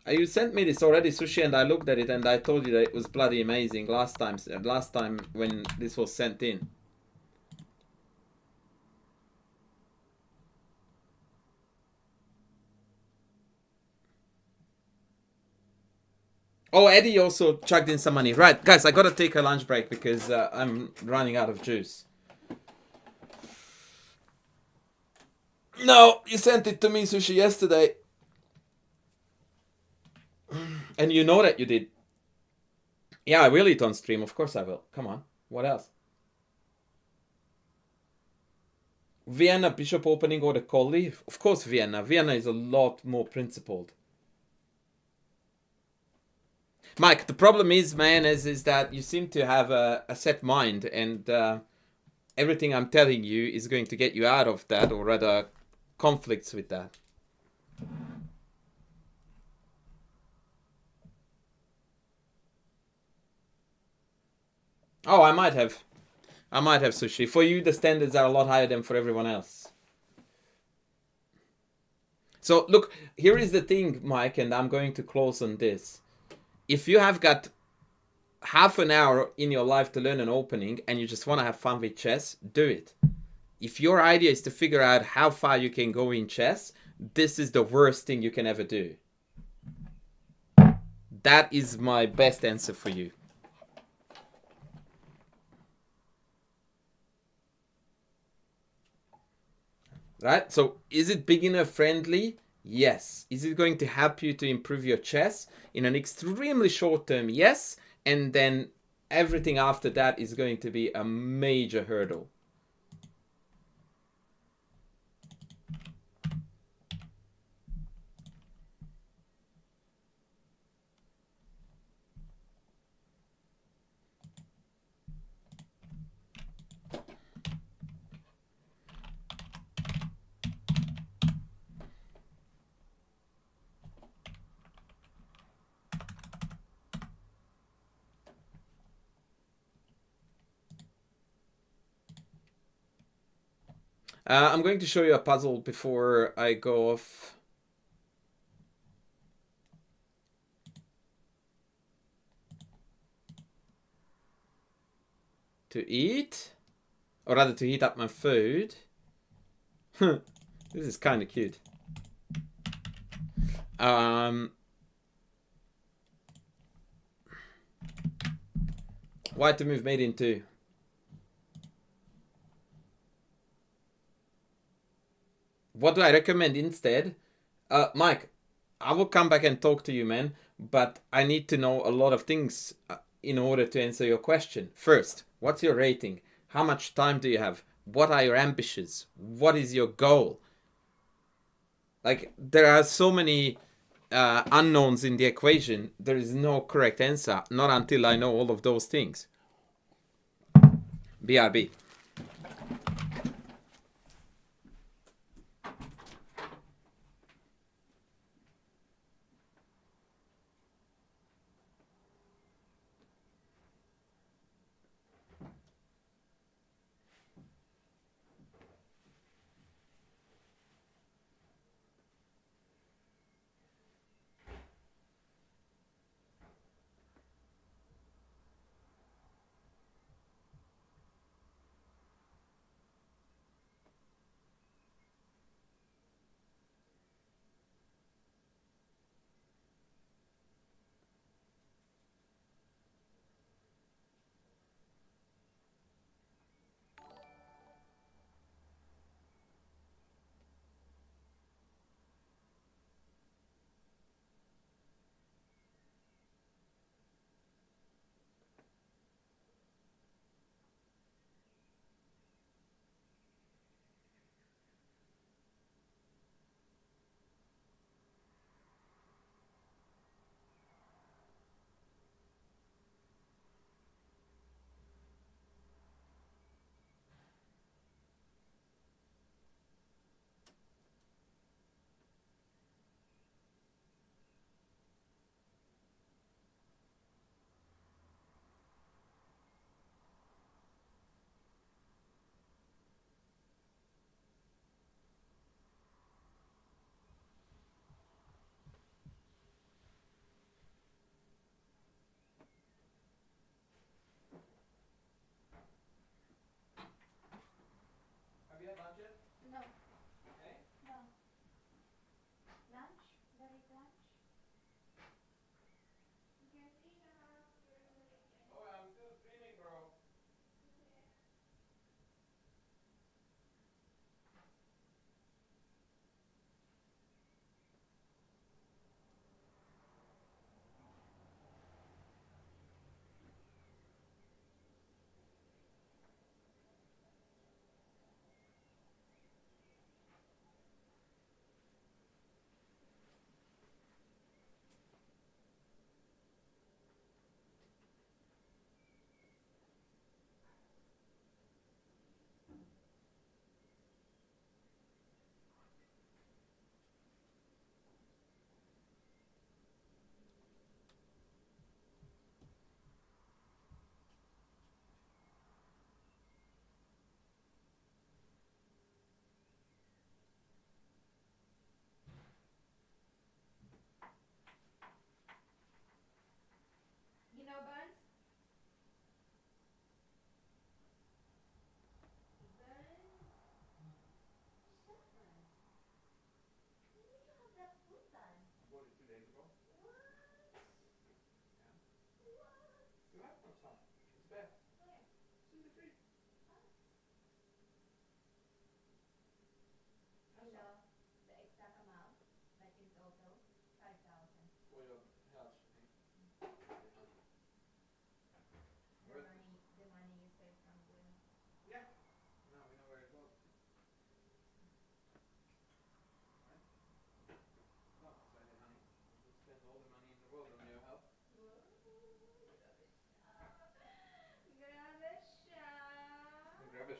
You sent me this already, Sushi, and I looked at it and I told you that it was bloody amazing last time when this was sent in. Oh, Eddie also chugged in some money. Right, guys, I gotta take a lunch break because I'm running out of juice. No, you sent it to me, Sushi, yesterday. And you know that you did. Yeah, I will eat on stream. Of course I will. Come on. What else? Vienna bishop opening or the collie? Of course Vienna. Vienna is a lot more principled. Mike, the problem is, man, is that you seem to have a set mind, and everything I'm telling you is going to get you out of that, or rather conflicts with that. Oh, I might have Sushi. For you, the standards are a lot higher than for everyone else. So, look, here is the thing, Mike, and I'm going to close on this. If you have got half an hour in your life to learn an opening and you just want to have fun with chess, do it. If your idea is to figure out how far you can go in chess, this is the worst thing you can ever do. That is my best answer for you. Right? So is it beginner friendly? Yes. Is it going to help you to improve your chess in an extremely short term? Yes. And then everything after that is going to be a major hurdle. I'm going to show you a puzzle before I go off. To eat, or rather to heat up my food. This is kind of cute. White to move mate into. What do I recommend instead? Mike, I will come back and talk to you, man, but I need to know a lot of things in order to answer your question. First, what's your rating? How much time do you have? What are your ambitions? What is your goal? Like, there are so many unknowns in the equation. There is no correct answer, not until I know all of those things. BRB.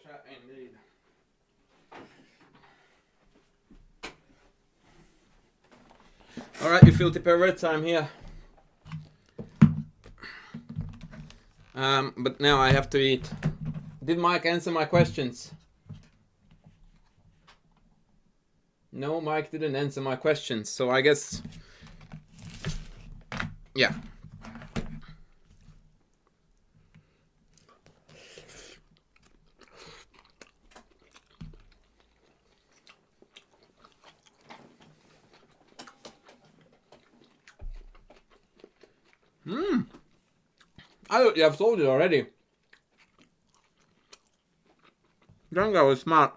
chat indeed. Alright, you filthy perverts, I'm here. But now I have to eat. Did Mike answer my questions? No, Mike didn't answer my questions, so I guess... Yeah. I thought you have sold it already. Django was smart.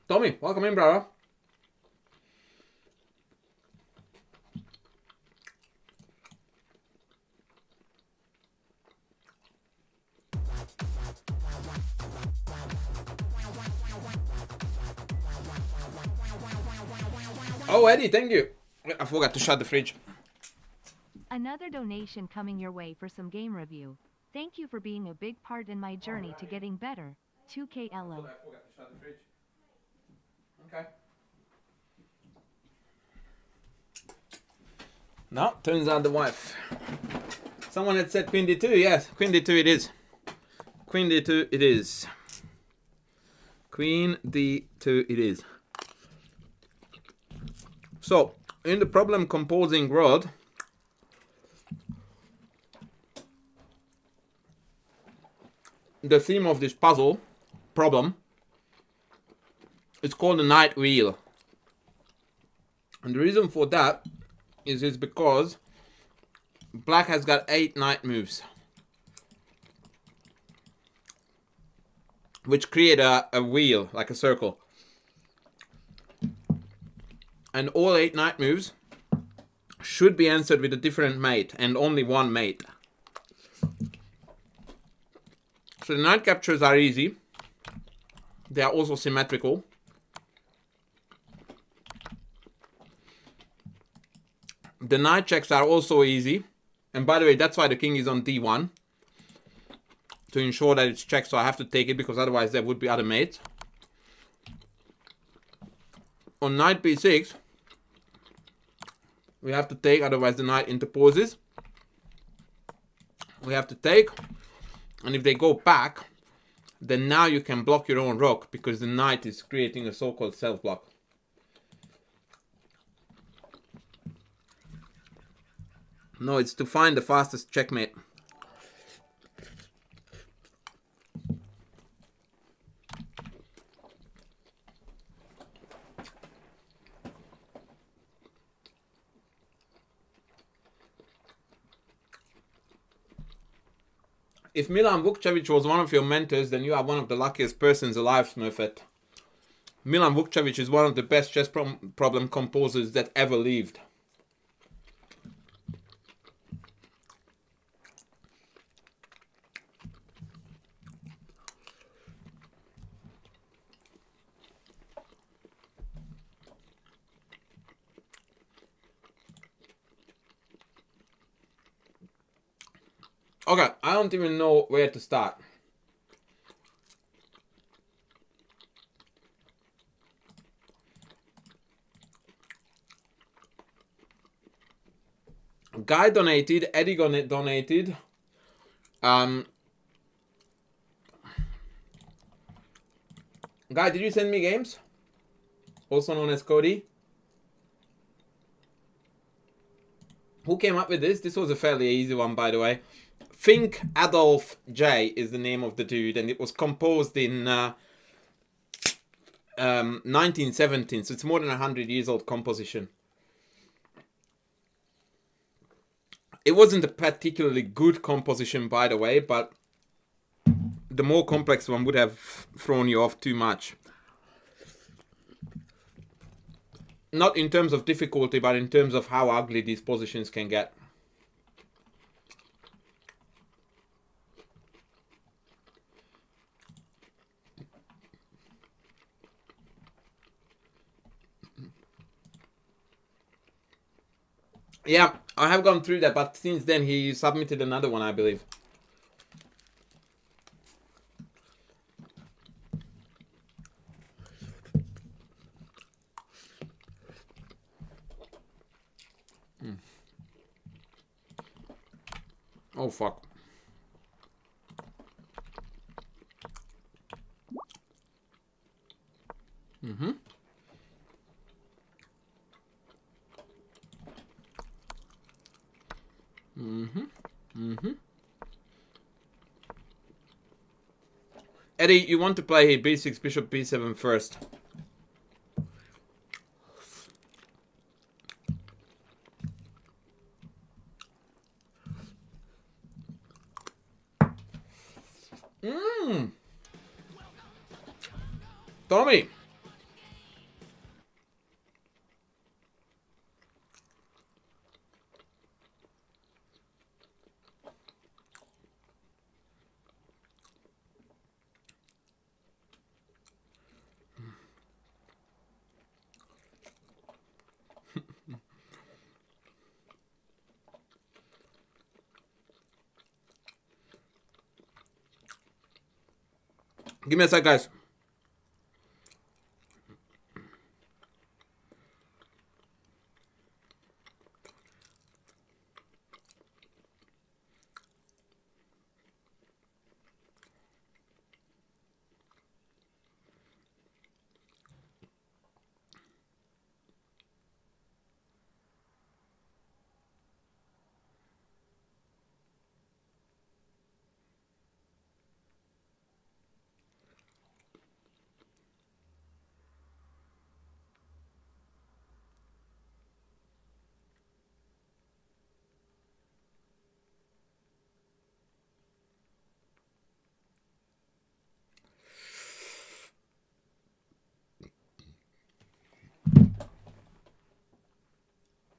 Tommy, welcome in, brother. Oh, Eddie, thank you. I forgot to shut the fridge. Another donation coming your way for some game review. Thank you for being a big part in my journey to getting better. 2K LO. I forgot to shut the fridge. Okay. No, turns out the wife. Someone had said Queen D2. Yes, Queen D2 it is. Queen D2 it is. Queen D2 it is. So, in the problem composing world, the theme of this puzzle problem is called the knight wheel. And the reason for that is because black has got 8 knight moves, which create a wheel, like a circle. And all 8 knight moves should be answered with a different mate, and only one mate. So the knight captures are easy. They are also symmetrical. The knight checks are also easy. And by the way, that's why the king is on d1. To ensure that it's checked, so I have to take it, because otherwise there would be other mates. On knight b6, we have to take, otherwise the knight interposes. We have to take, and if they go back, then now you can block your own rook, because the knight is creating a so-called self-block. No, it's to find the fastest checkmate. If Milan Vukcevic was one of your mentors, then you are one of the luckiest persons alive, Smurfette. Milan Vukcevic is one of the best chess problem composers that ever lived. Okay, I don't even know where to start. Guy donated, Eddie donated. Guy, did you send me games? Also known as Cody. Who came up with this? This was a fairly easy one, by the way. Fink Adolf J is the name of the dude, and it was composed in 1917, so it's more than 100 years old composition. It wasn't a particularly good composition, by the way, but the more complex one would have thrown you off too much. Not in terms of difficulty, but in terms of how ugly these positions can get. Yeah, I have gone through that, but since then he submitted another one, I believe. Oh, fuck. Mm-hmm. Mm-hmm. Mm-hmm. Eddie, you want to play b6, bishop b7 first. Tommy! Give me a sec, guys.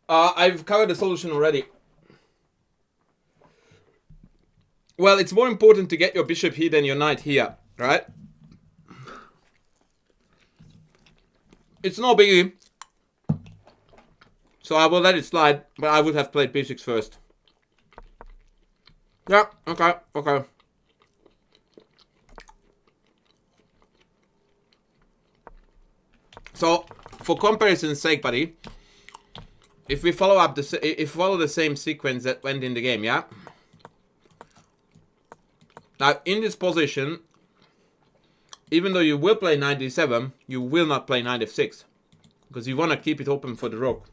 I've covered the solution already. Well, it's more important to get your bishop here than your knight here, right? It's no biggie. So I will let it slide, but I would have played b6 first. Yeah, okay, okay. So, for comparison's sake, buddy, if we follow the same sequence that went in the game, yeah? Now, in this position, even though you will play knight d7, you will not play knight f6. Because you want to keep it open for the rook.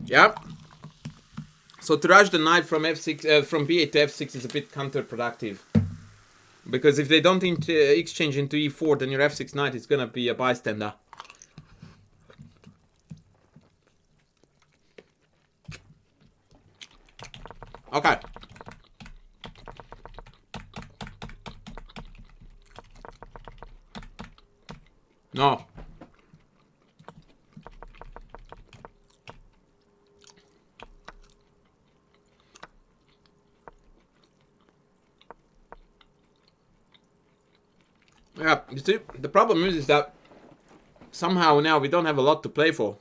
Yeah? So to rush the knight from f6, from b8 to f6 is a bit counterproductive. Because if they don't exchange into e4, then your f6 knight is gonna be a bystander. Okay. No. Yeah, you see, the problem is that somehow now we don't have a lot to play for.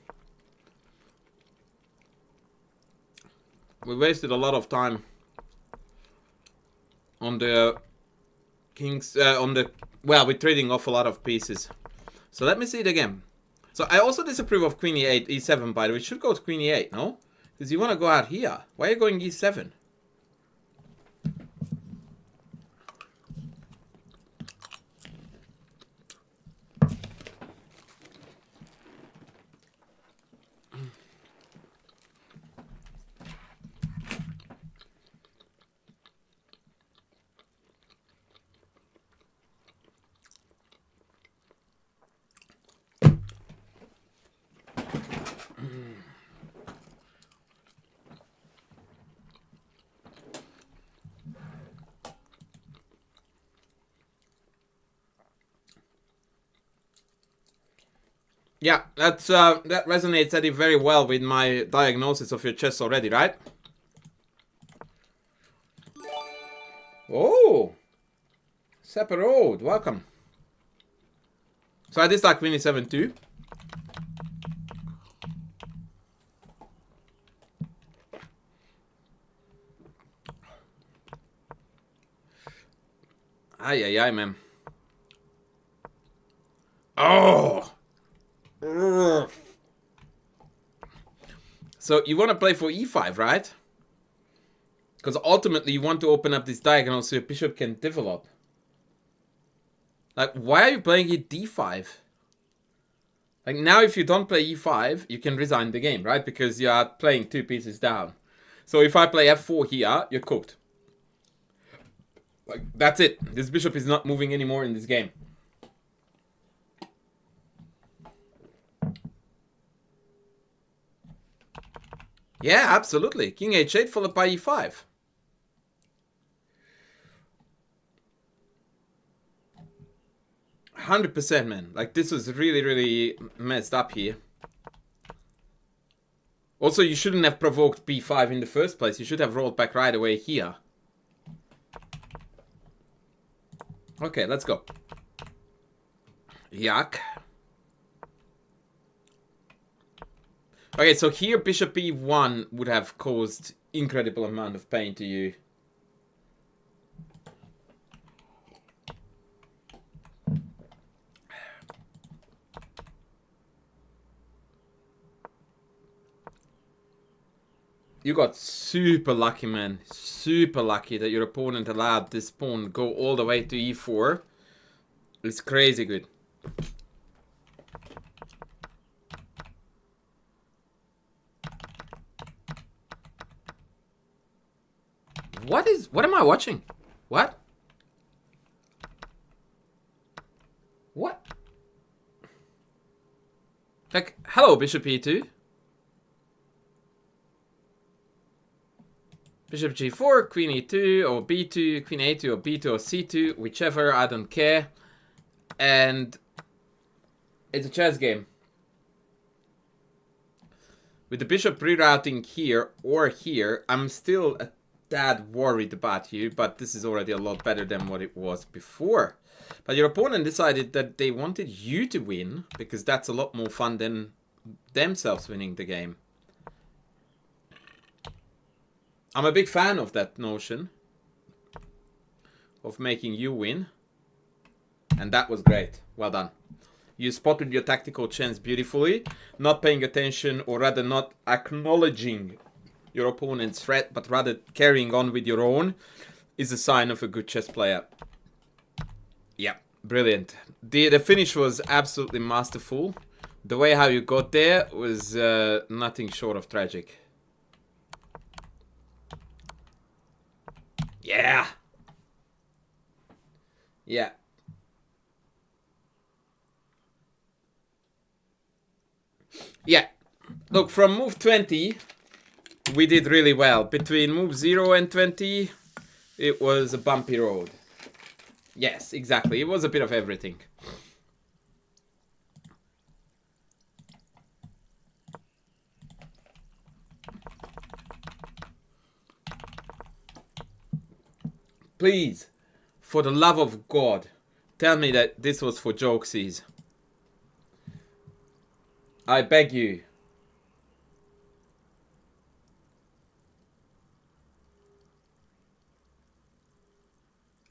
We wasted a lot of time on the kings, well, we're trading off a lot of pieces. So let me see it again. So I also disapprove of queen e8, e7, by the way. We should go to queen e8, no? Because you want to go out here. Why are you going e7? Yeah, that's that resonates, Eddie, very well with my diagnosis of your chess already, right? Oh, Separode, welcome. So I did like Winnie 7-2. Ay, man. Oh! Ugh. So you want to play for e5, right? Because ultimately you want to open up this diagonal so your bishop can develop. Like, why are you playing it d5? Like, now if you don't play e5, you can resign the game, right? Because you are playing 2 pieces down. So if I play f4 here, you're cooked. Like, that's it. This bishop is not moving anymore in this game. Yeah, absolutely. King h8 followed by e5. %, man. Like, this was really messed up here. Also, you shouldn't have provoked b5 in the first place. You should have rolled back right away here. Okay, let's go. Yuck. Okay, so here bishop e1 would have caused incredible amount of pain to you. You got super lucky, man. Super lucky that your opponent allowed this pawn go all the way to e4. It's crazy good. What am I watching? What? What? Like, hello, bishop e2. Bishop g4, queen e2, or b2, queen a2, or b2, or c2, whichever, I don't care. And it's a chess game. With the bishop rerouting here or here, I'm still a tad worried about you, but this is already a lot better than what it was before. But your opponent decided that they wanted you to win, because that's a lot more fun than themselves winning the game. I'm a big fan of that notion of making you win. And that was great. Well done. You spotted your tactical chance beautifully. Not paying attention, or rather not acknowledging your opponent's threat, but rather carrying on with your own, is a sign of a good chess player. Yeah, brilliant. The finish was absolutely masterful. The way how you got there was nothing short of tragic. Yeah. Yeah. Yeah. Look, from move 20, we did really well. Between move 0 and 20, it was a bumpy road. Yes, exactly. It was a bit of everything. Please, for the love of God, tell me that this was for jokesies. I beg you.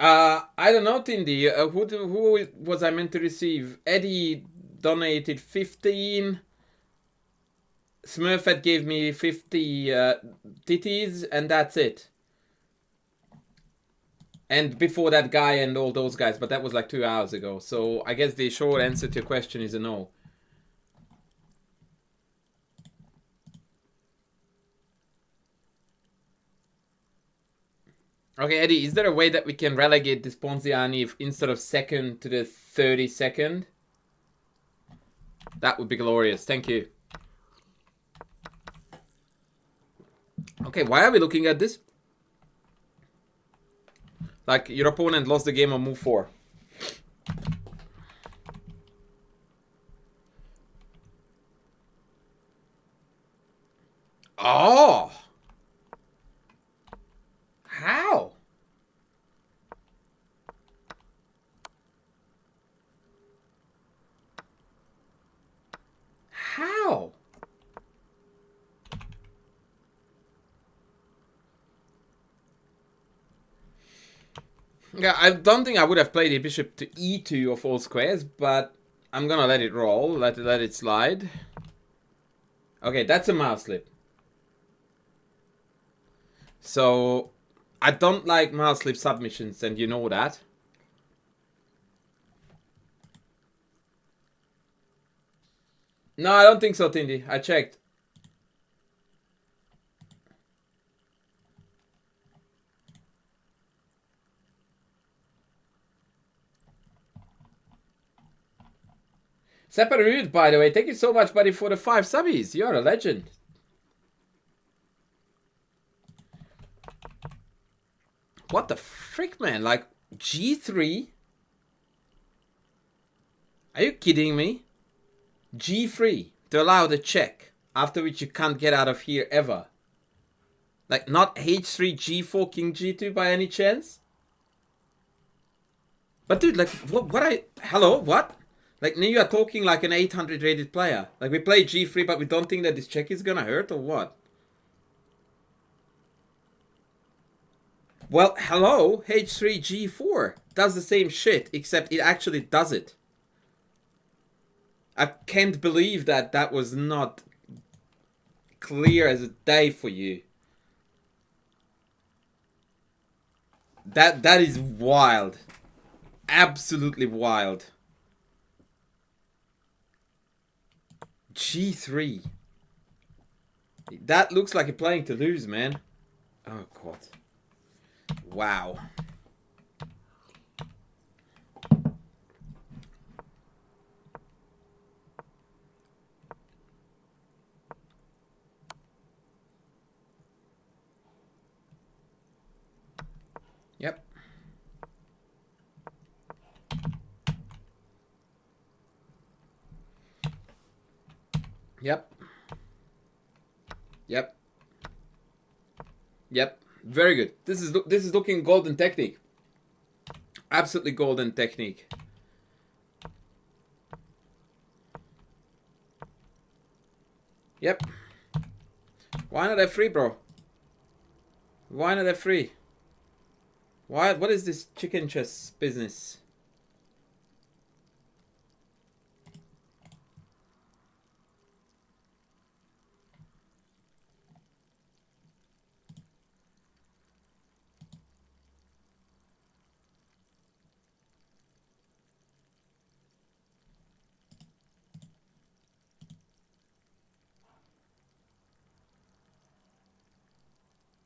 I don't know, Tindy. Who was I meant to receive? Eddie donated 15. Smurfette gave me 50 titties, and that's it. And before that guy and all those guys, but that was like 2 hours ago. So I guess the short answer to your question is a no. Okay, Eddie, is there a way that we can relegate this Ponziani instead of second to the 32nd? That would be glorious. Thank you. Okay, why are we looking at this? Like, your opponent lost the game on move 4. Oh! How? How? Yeah, I don't think I would have played a bishop to e2 of all squares, but I'm gonna let it roll, let it slide. Okay, that's a mouse slip. So, I don't like mouse slip submissions, and you know that. No, I don't think so, Tindy. I checked. Separate, by the way, thank you so much, buddy, for the 5 subbies. You're a legend. What the frick, man? Like, G3? Are you kidding me? G3 to allow the check, after which you can't get out of here ever. Like, not H3, G4, King G2 by any chance? But dude, like, hello, what? Like, now you are talking like an 800 rated player. Like, we play G3, but we don't think that this check is gonna hurt, or what? Well, hello, H3, G4 does the same shit, except it actually does it. I can't believe that that was not clear as a day for you. That is wild. Absolutely wild. G3. That looks like you're playing to lose, man. Oh, God. Wow. Yep. Yep. Yep. Yep. Very good. This is looking golden technique. Absolutely golden technique. Yep. Why not F3, bro? Why not F3? Why? What is this chicken chess business?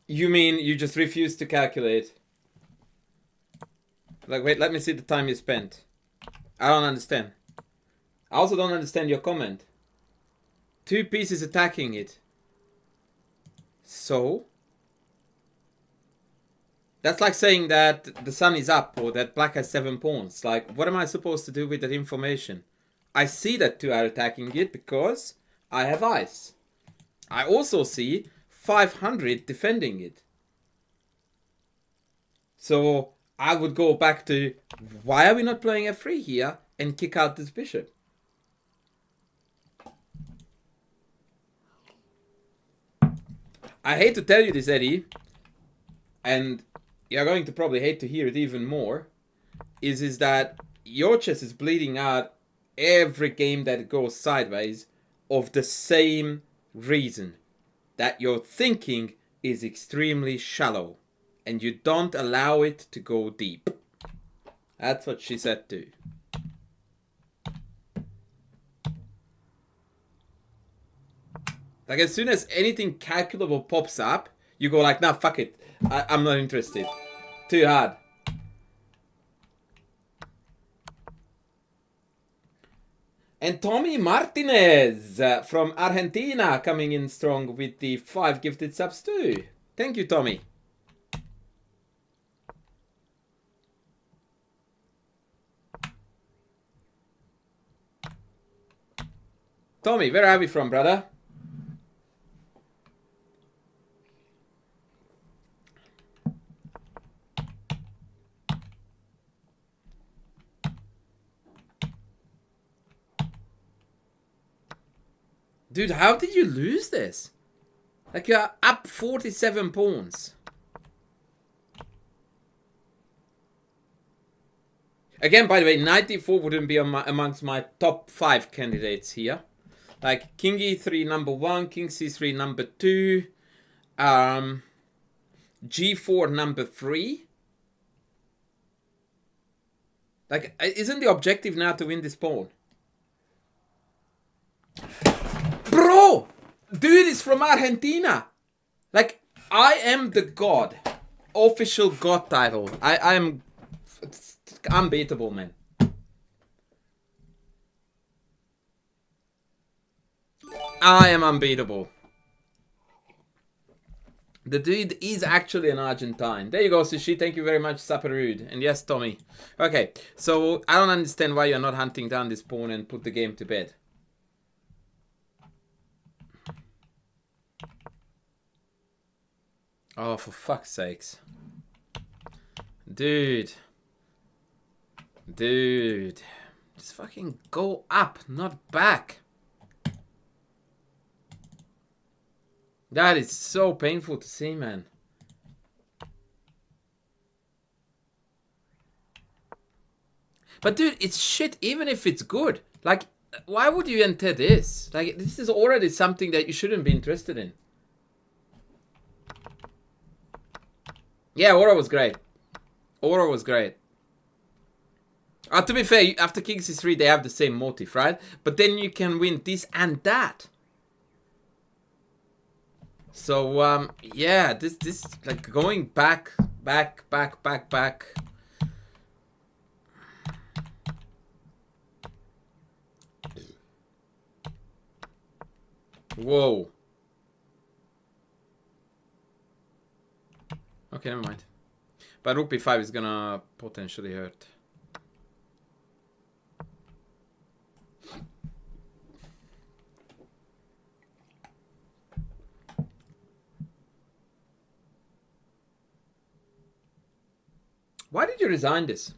You mean you just refuse to calculate? Like, wait, let me see the time you spent. I don't understand. I also don't understand your comment. 2 pieces attacking it. So? That's like saying that the sun is up or that black has 7 pawns. Like, what am I supposed to do with that information? I see that 2 are attacking it because I have eyes. I also see 500 defending it. So I would go back to, why are we not playing F3 here and kick out this bishop? I hate to tell you this, Eddie, and you're going to probably hate to hear it even more, is that your chess is bleeding out every game that goes sideways of the same reason. That your thinking is extremely shallow and you don't allow it to go deep. That's what she said too. Like, as soon as anything calculable pops up, you go like, nah, fuck it. I'm not interested. Too hard. And Tommy Martinez from Argentina coming in strong with the 5 gifted subs too. Thank you, Tommy. Tommy, where are we from, brother? Dude, how did you lose this? Like, you're up 47 pawns. Again, by the way, knight d4 wouldn't be amongst my top 5 candidates here. Like, king e3 number 1, king c3 number 2, g4 number 3. Like, isn't the objective now to win this pawn? Bro! Dude is from Argentina! Like, I am the god. Official god title. I am unbeatable, man. I am unbeatable. The dude is actually an Argentine. There you go, Sushi. Thank you very much, Saperud. And yes, Tommy. Okay, so I don't understand why you're not hunting down this pawn and put the game to bed. Oh, for fuck's sakes. Dude. Dude. Just fucking go up, not back. That is so painful to see, man. But dude, it's shit even if it's good. Like, why would you enter this? Like, this is already something that you shouldn't be interested in. Yeah, Aura was great. Aura was great. To be fair, after king c3, they have the same motif, right? But then you can win this and that. So, yeah, this, like, going back. Whoa. Okay, never mind. But rook b5 is gonna potentially hurt. Why did you resign this?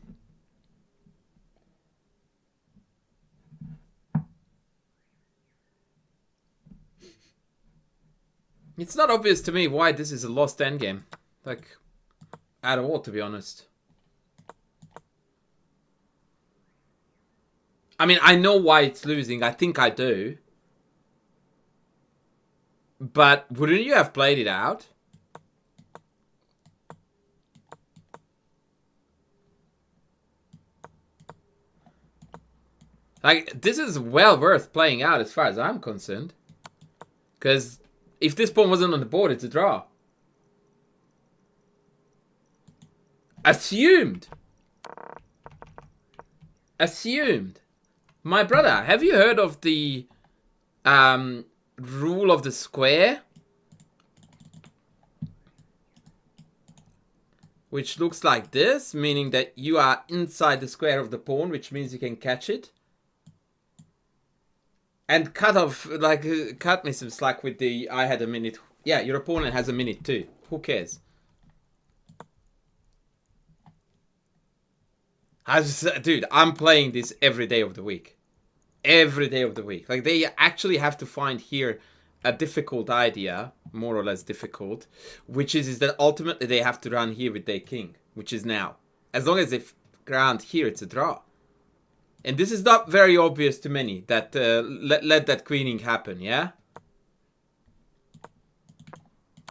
It's not obvious to me why this is a lost endgame. Like, at all, to be honest. I mean, I know why it's losing. I think I do. But wouldn't you have played it out? Like, this is well worth playing out as far as I'm concerned. Because if this pawn wasn't on the board, it's a draw. Assumed. My brother, have you heard of the rule of the square? Which looks like this, meaning that you are inside the square of the pawn, which means you can catch it. And cut me some slack with the, I had a minute. Yeah, your opponent has a minute too. Who cares? Dude, I'm playing this every day of the week. Every day of the week. Like, they actually have to find here a difficult idea, more or less difficult, which is that ultimately they have to run here with their king, which is now. As long as they ground here, it's a draw. And this is not very obvious to many, that let that queening happen, yeah?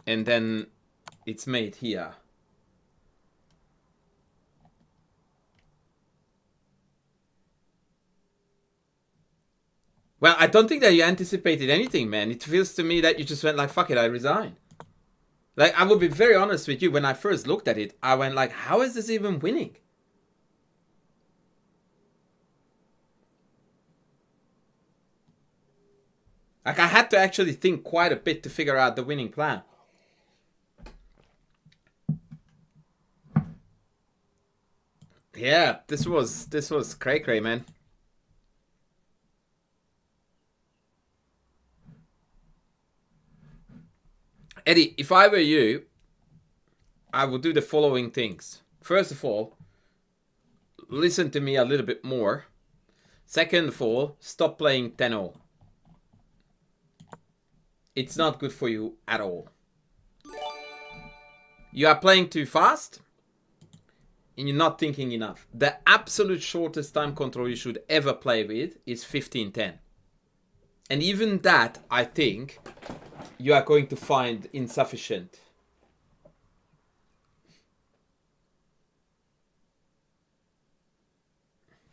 And then it's made here. Well, I don't think that you anticipated anything, man. It feels to me that you just went like, fuck it, I resign. Like, I will be very honest with you, when I first looked at it, I went like, how is this even winning? Like, I had to actually think quite a bit to figure out the winning plan. Yeah, this was cray-cray, man. Eddie, if I were you, I would do the following things. First of all, listen to me a little bit more. Second of all, stop playing 10-0. it's not good for you at all. You are playing too fast and you're not thinking enough. The absolute shortest time control you should ever play with is 15-10. And even that, I think, you are going to find insufficient.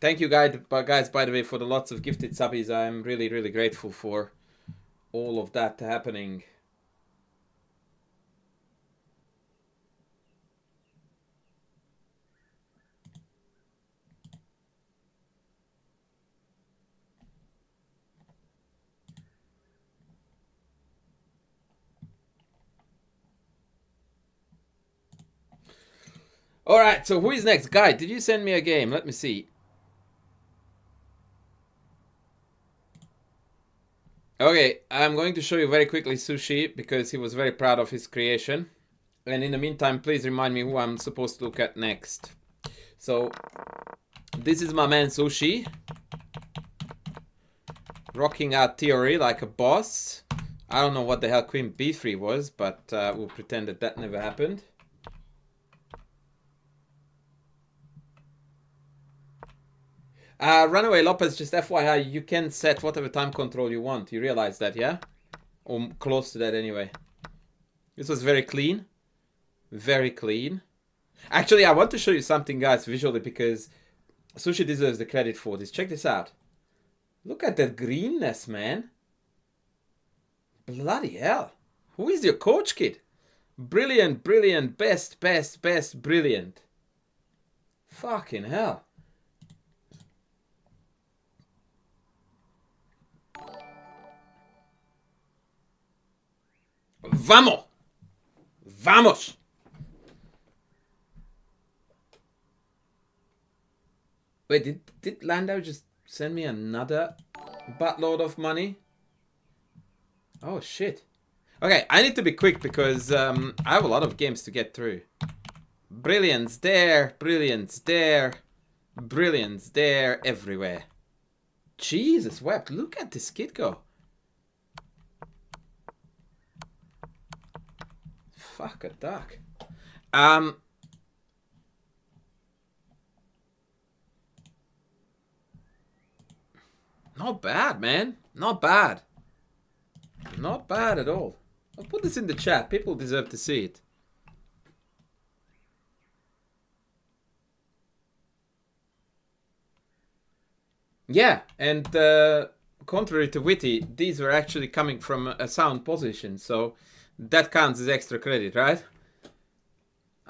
Thank you guys, by the way, for the lots of gifted subbies. I'm really, really grateful for all of that happening. Alright, so who is next? Guy, did you send me a game? Let me see. Okay, I'm going to show you very quickly Sushi, because he was very proud of his creation. And in the meantime, please remind me who I'm supposed to look at next. So, this is my man Sushi. Rocking out theory like a boss. I don't know what the hell Queen B3 was, but we'll pretend that that never happened. Runaway Lopez, just FYI, you can set whatever time control you want. You realize that, yeah? Or close to that anyway. This was very clean. Very clean. Actually, I want to show you something, guys, visually, because Sushi deserves the credit for this. Check this out. Look at that greenness, man. Bloody hell. Who is your coach, kid? Brilliant, brilliant, best, best, best, brilliant. Fucking hell. Vamos! Vamos! Wait, did Landau just send me another buttload of money? Oh, shit. Okay, I need to be quick because I have a lot of games to get through. Brilliance there, brilliance there, brilliance there, everywhere. Jesus wept, look at this kid go. Fuck a duck. Not bad, man. Not bad. Not bad at all. I'll put this in the chat. People deserve to see it. Yeah, and contrary to Witty, these were actually coming from a sound position, so that counts as extra credit, right?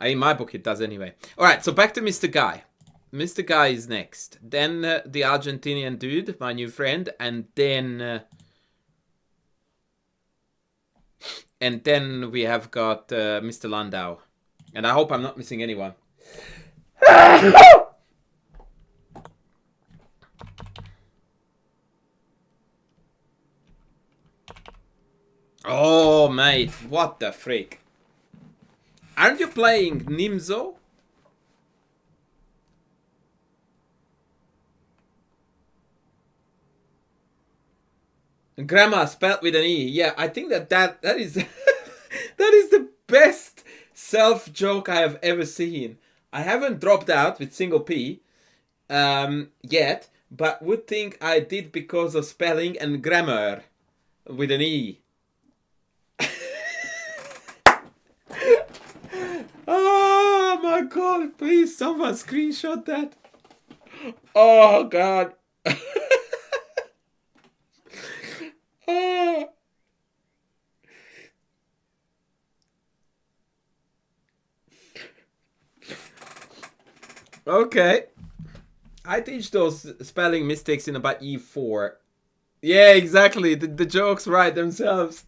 In my book, it does anyway. Alright, so back to Mr. Guy. Mr. Guy is next. Then the Argentinian dude, my new friend, and then we have got Mr. Landau. And I hope I'm not missing anyone. Oh, mate, what the freak? Aren't you playing Nimzo? Grandma spelled with an E. Yeah, I think that is that is the best self joke I have ever seen. I haven't dropped out with single P yet, but would think I did because of spelling and grammar with an E. Oh my god, please someone screenshot that. Oh god. Oh. Okay. I teach those spelling mistakes in about E4. Yeah, exactly. The jokes write themselves.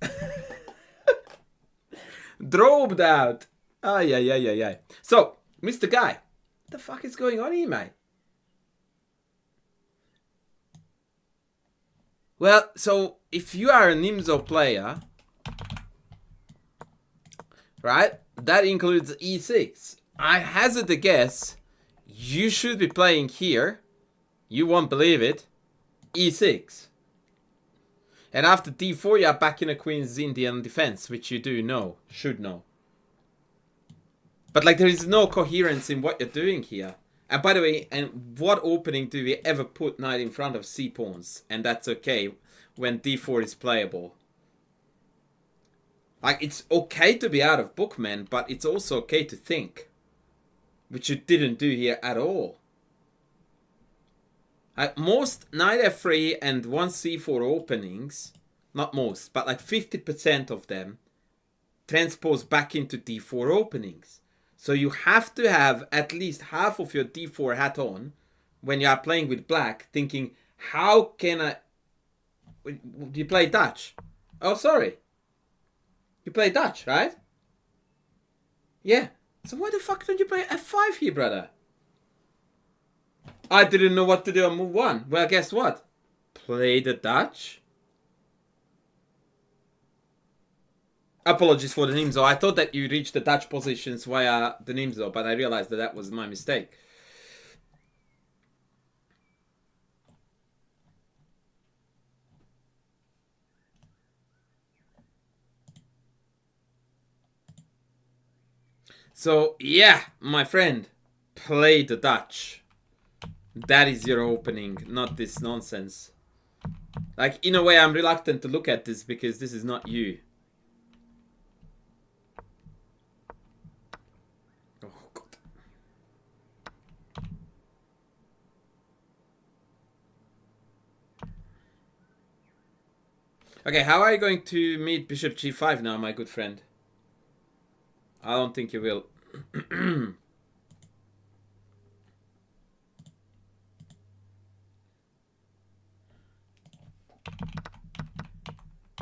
Drobed out. Ah, yeah. So, Mr. Guy, what the fuck is going on here, mate? Well, so if you are a Nimzo player, right, that includes E6. I hazard a guess, you should be playing here. You won't believe it. E6. And after d4, you are back in a queen's Indian defense, which you do know, should know. But like, there is no coherence in what you're doing here. And by the way, and what opening do we ever put knight in front of c pawns? And that's okay when d4 is playable. Like, it's okay to be out of book, man, but it's also okay to think. Which you didn't do here at all. Most knight f3 and 1c4 openings, not most, but like 50% of them transpose back into d4 openings. So you have to have at least half of your d4 hat on when you are playing with black, thinking, how can I... Do you play Dutch? Oh, sorry. You play Dutch, right? Yeah. So why the fuck don't you play f5 here, brother? I didn't know what to do on move 1. Well, guess what? Play the Dutch. Apologies for the Nimzo. I thought that you reached the Dutch positions via the Nimzo, but I realized that that was my mistake. So, yeah, my friend, play the Dutch. That is your opening, not this nonsense. Like, in a way, I'm reluctant to look at this because this is not you. Oh, God. Okay, how are you going to meet Bishop G5 now, my good friend? I don't think you will.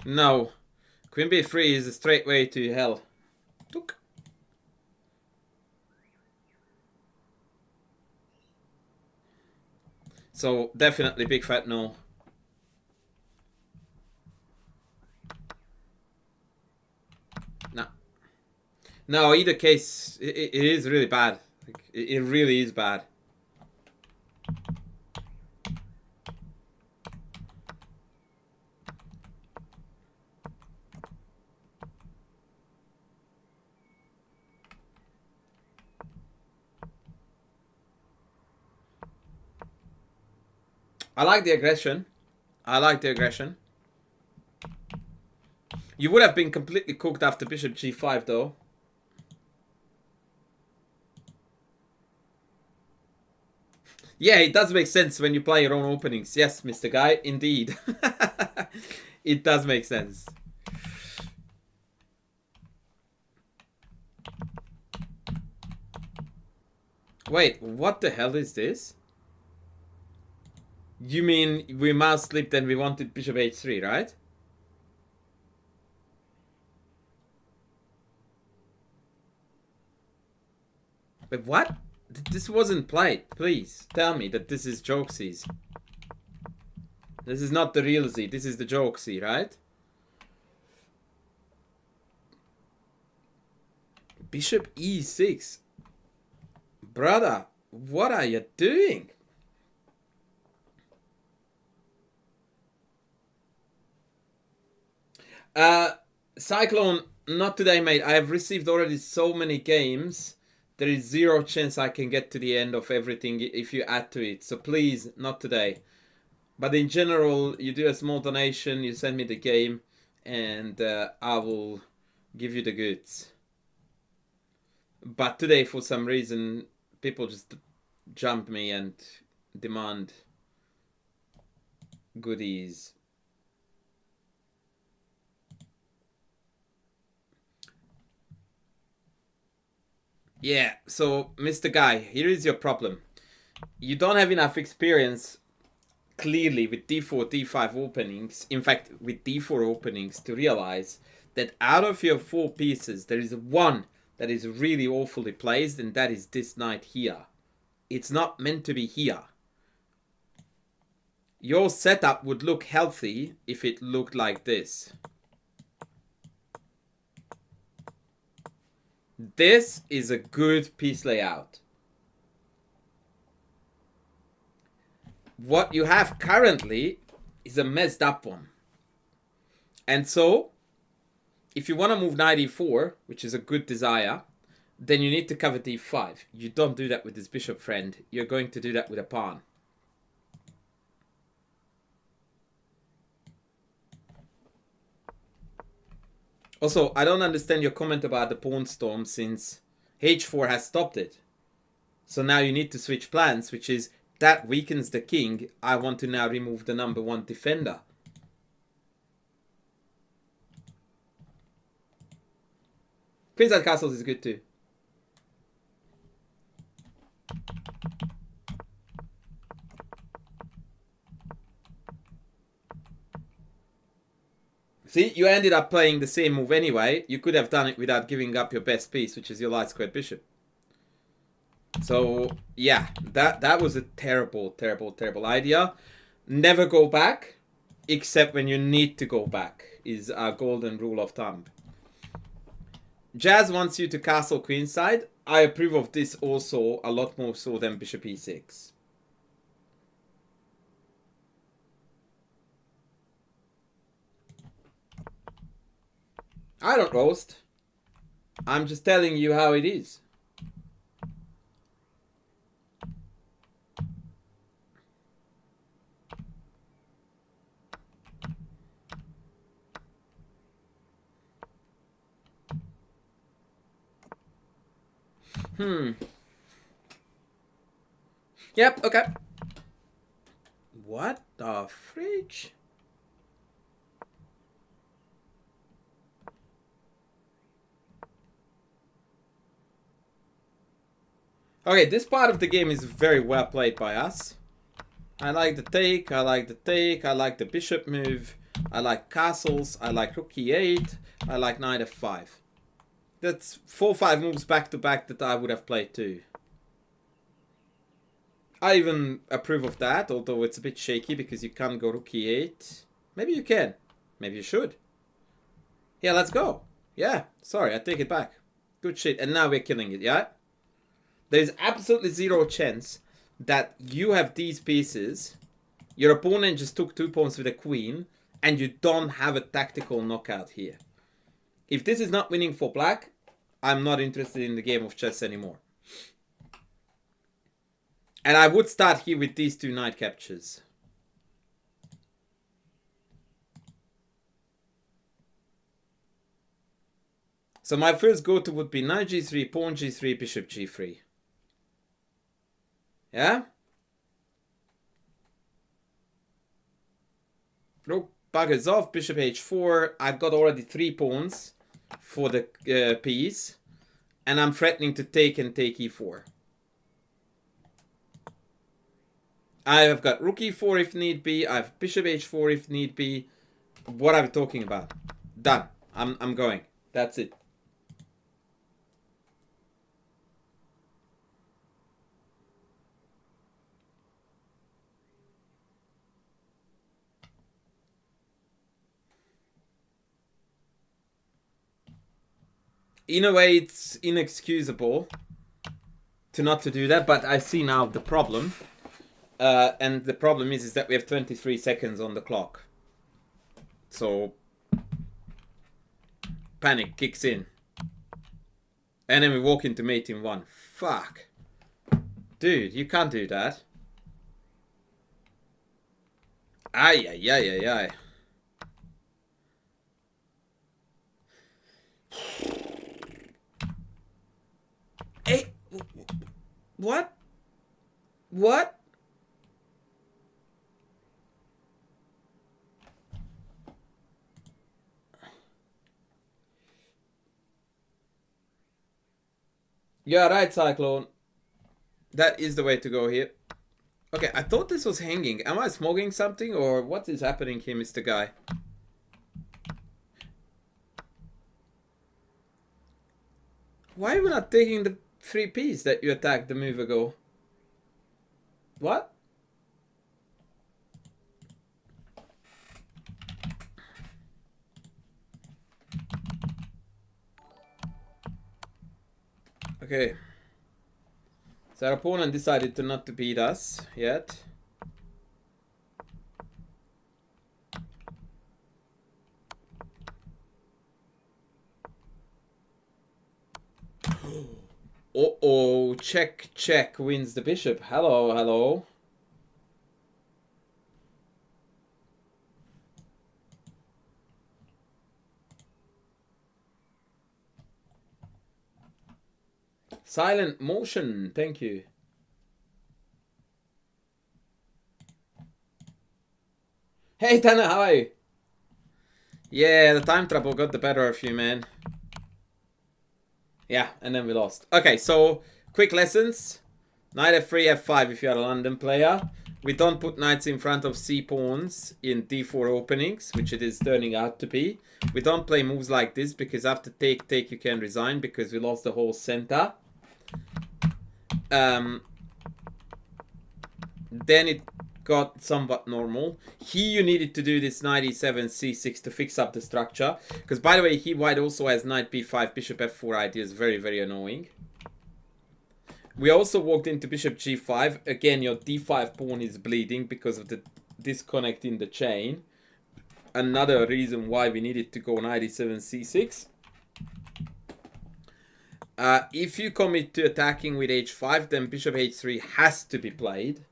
No. Queen B3 is a straight way to hell. Took. So, definitely big fat no. No. No, either case, it is really bad. Like, it really is bad. I like the aggression. I like the aggression. You would have been completely cooked after Bishop G5 though. Yeah, it does make sense when you play your own openings. Yes, Mr. Guy, indeed. It does make sense. Wait, what the hell is this? You mean we mouse slipped and we wanted Bishop H3, right? But what? This wasn't played. Please tell me that this is jokesies. This is not the real Z. This is the jokesy, right? Bishop E6. Brother, what are you doing? Cyclone, not today, mate. I have received already so many games. There is zero chance I can get to the end of everything if you add to it. So please, not today. But in general, you do a small donation, you send me the game, and I will give you the goods. But today, for some reason, people just jump me and demand goodies. Yeah, so Mr. Guy, here is your problem. You don't have enough experience, clearly, with d4, d5 openings. In fact, with d4 openings, to realize that out of your 4 pieces, there is one that is really awfully placed, and that is this knight here. It's not meant to be here. Your setup would look healthy if it looked like this. This is a good piece layout. What you have currently is a messed up one. And so, if you want to move knight e4, which is a good desire, then you need to cover d5. You don't do that with this bishop, friend. You're going to do that with a pawn. Also, I don't understand your comment about the pawn storm, since h4 has stopped it. So now you need to switch plans, which is that weakens the king. I want to now remove the number 1 defender. Queenside castles is good too. See, you ended up playing the same move anyway. You could have done it without giving up your best piece, which is your light squared bishop. So, yeah, that was a terrible, terrible, terrible idea. Never go back, except when you need to go back, is a golden rule of thumb. Jazz wants you to castle queenside. I approve of this also a lot more so than bishop e6. I don't roast. I'm just telling you how it is. Yep, okay. What the fridge? Okay, this part of the game is very well played by us. I like the take, I like the take, I like the bishop move, I like castles, I like rook e8, I like knight f5. That's 4-5 moves back to back that I would have played too. I even approve of that, although it's a bit shaky because you can't go rook e8. Maybe you can. Maybe you should. Yeah, let's go. Yeah, sorry, I take it back. Good shit. And now we're killing it, yeah? There's absolutely zero chance that you have these pieces, your opponent just took 2 pawns with a queen, and you don't have a tactical knockout here. If this is not winning for black, I'm not interested in the game of chess anymore. And I would start here with these 2 knight captures. So my first go-to would be knight g3, pawn g3, bishop g3. Yeah? Rook buggers off, bishop h4. I've got already 3 pawns for the piece. And I'm threatening to take and take e4. I have got rook e4 if need be. I have bishop h4 if need be. What are we talking about? Done. I'm going. That's it. In a way, it's inexcusable to not to do that, but I see now the problem. And the problem is that we have 23 seconds on the clock. So, panic kicks in. And then we walk into mate in 1. Fuck. Dude, you can't do that. Ay, ay, ay, ay, ay. Hey, what? What? Yeah, right, Cyclone. That is the way to go here. Okay, I thought this was hanging. Am I smoking something, or what is happening here, Mr. Guy? Why are we not taking the 3 piece that you attacked the move ago? What? Okay. So our opponent decided to not to beat us yet. Uh-oh, check, check wins the bishop. Hello, hello. Silent motion, thank you. Hey, Tana, how are you? Yeah, the time trouble got the better of you, man. Yeah, and then we lost. Okay, so quick lessons. Knight f3, f5 if you are a London player. We don't put knights in front of c-pawns in d4 openings, which it is turning out to be. We don't play moves like this because after take, take, you can resign because we lost the whole center. Then it got somewhat normal. Here you needed to do this knight e7, c6 to fix up the structure. Because by the way, here white also has knight b5, bishop f4 ideas. Very, very annoying. We also walked into bishop g5. Again, your d5 pawn is bleeding because of the disconnect in the chain. Another reason why we needed to go knight e7, c6. If you commit to attacking with h5, then bishop h3 has to be played.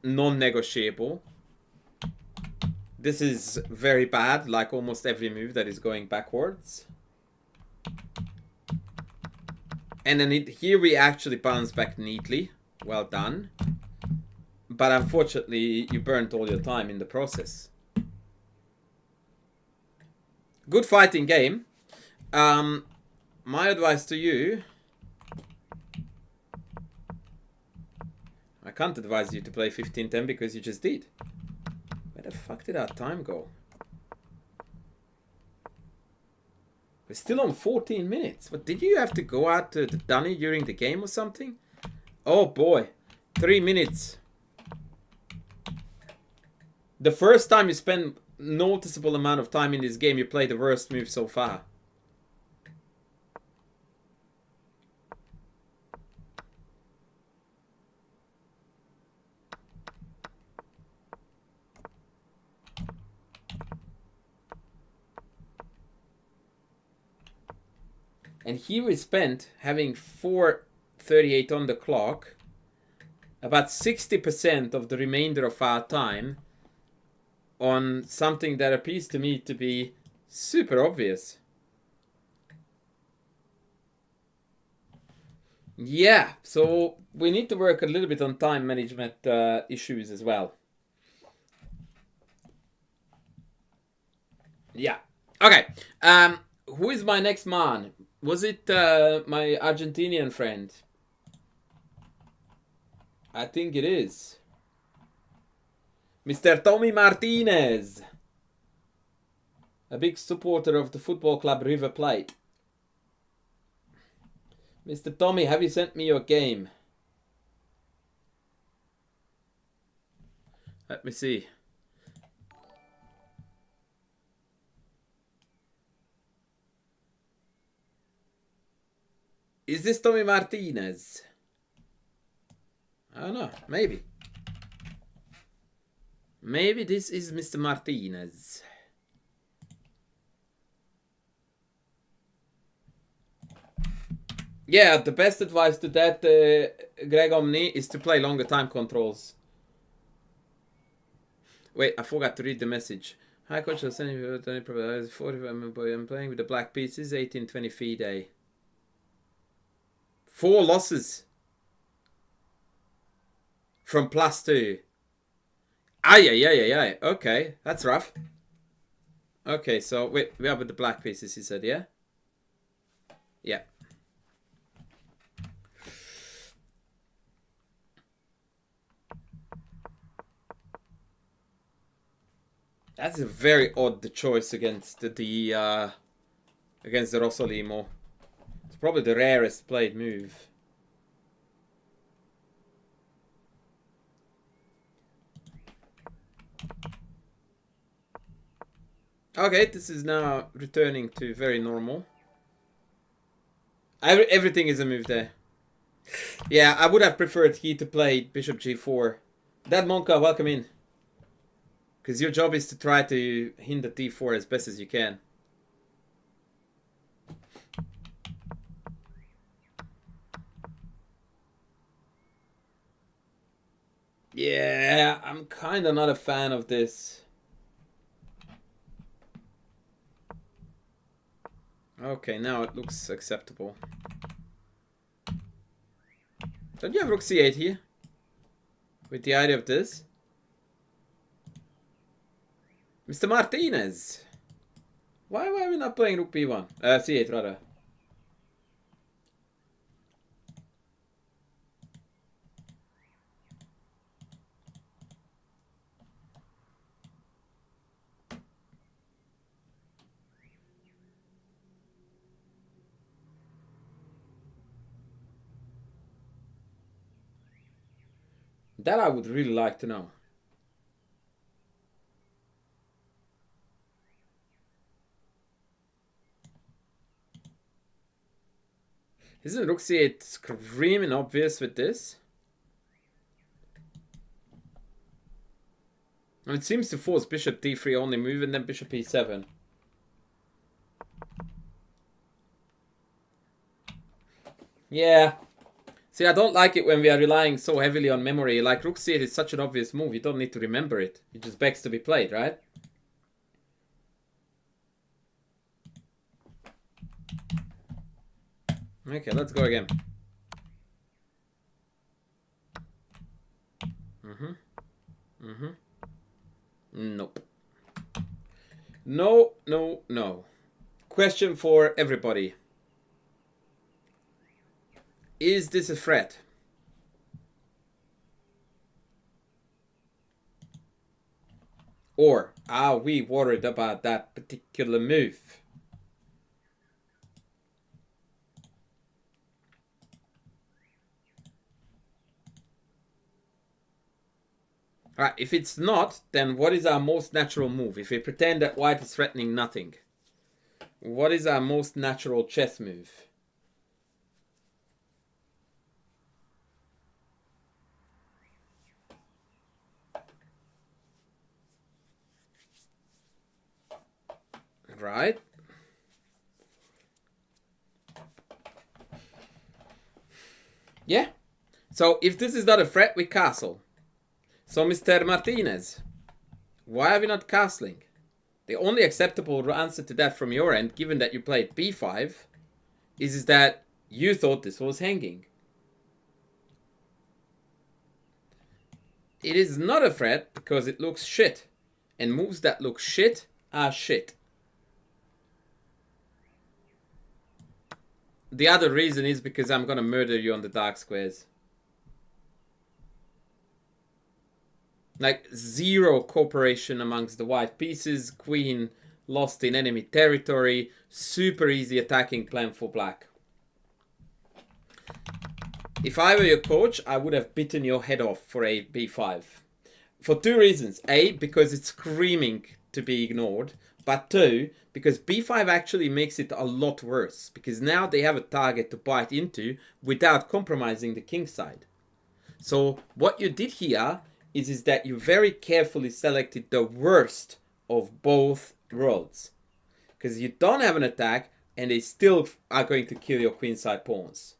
Non-negotiable. This is very bad, like almost every move that is going backwards. And then here we actually bounce back neatly. Well done. But unfortunately, you burnt all your time in the process. Good fighting game. My advice to you... I can't advise you to play 15-10 because you just did. Where the fuck did our time go? We're still on 14 minutes. But did you have to go out to the dunny during the game or something? Oh boy. 3 minutes. The first time you spend noticeable amount of time in this game, you play the worst move so far. And here we spent, having 4:38 on the clock, about 60% of the remainder of our time on something that appears to me to be super obvious. Yeah, so we need to work a little bit on time management issues as well. Yeah. Okay. Who is my next man? Was it my Argentinian friend? I think it is. Mr. Tommy Martinez. A big supporter of the football club River Plate. Mr. Tommy, have you sent me your game? Let me see. Is this Tommy Martinez? I don't know. Maybe. Maybe this is Mr. Martinez. Yeah, the best advice to that, Greg Omni, is to play longer time controls. Wait, I forgot to read the message. Hi, coach. I'm sending you I'm playing with the black pieces. 18-20 FIDE. 4 losses. From +2. Ay. Okay, that's rough. Okay, so wait, we are with the black pieces, he said, yeah? Yeah. That's a very odd choice against the Rossolimo. It's probably the rarest played move. Okay, this is now returning to very normal. Everything is a move there. Yeah, I would have preferred he to play bishop g4. Dad Monka, welcome in. Because your job is to try to hinder d4 as best as you can. Yeah, I'm kind of not a fan of this. Okay, now it looks acceptable. Don't you have rook c8 here? With the idea of this? Mr. Martinez! Why are we not playing rook b1? c8 rather. That I would really like to know. Isn't rook c8 screaming obvious with this? And it seems to force bishop d3 only move and then bishop e7. Yeah. See, I don't like it when we are relying so heavily on memory. Like rook c8 is such an obvious move, you don't need to remember it. It just begs to be played, right? Okay, let's go again. Nope. No, no, no. Question for everybody. Is this a threat? Or are we worried about that particular move? Alright, if it's not, then what is our most natural move? If we pretend that white is threatening nothing, what is our most natural chess move? Right? Yeah. So if this is not a threat, we castle. So Mr. Martinez, why are we not castling? The only acceptable answer to that from your end, given that you played b5, is that you thought this was hanging. It is not a threat because it looks shit. And moves that look shit are shit. The other reason is because I'm gonna murder you on the dark squares. Like, zero cooperation amongst the white pieces. Queen lost in enemy territory. Super easy attacking plan for black. If I were your coach, I would have bitten your head off for a b5. For two reasons. A, because it's screaming to be ignored. But two, because b5 actually makes it a lot worse. Because now they have a target to bite into without compromising the king side. So what you did here is that you very carefully selected the worst of both worlds. Because you don't have an attack and they still are going to kill your queenside pawns.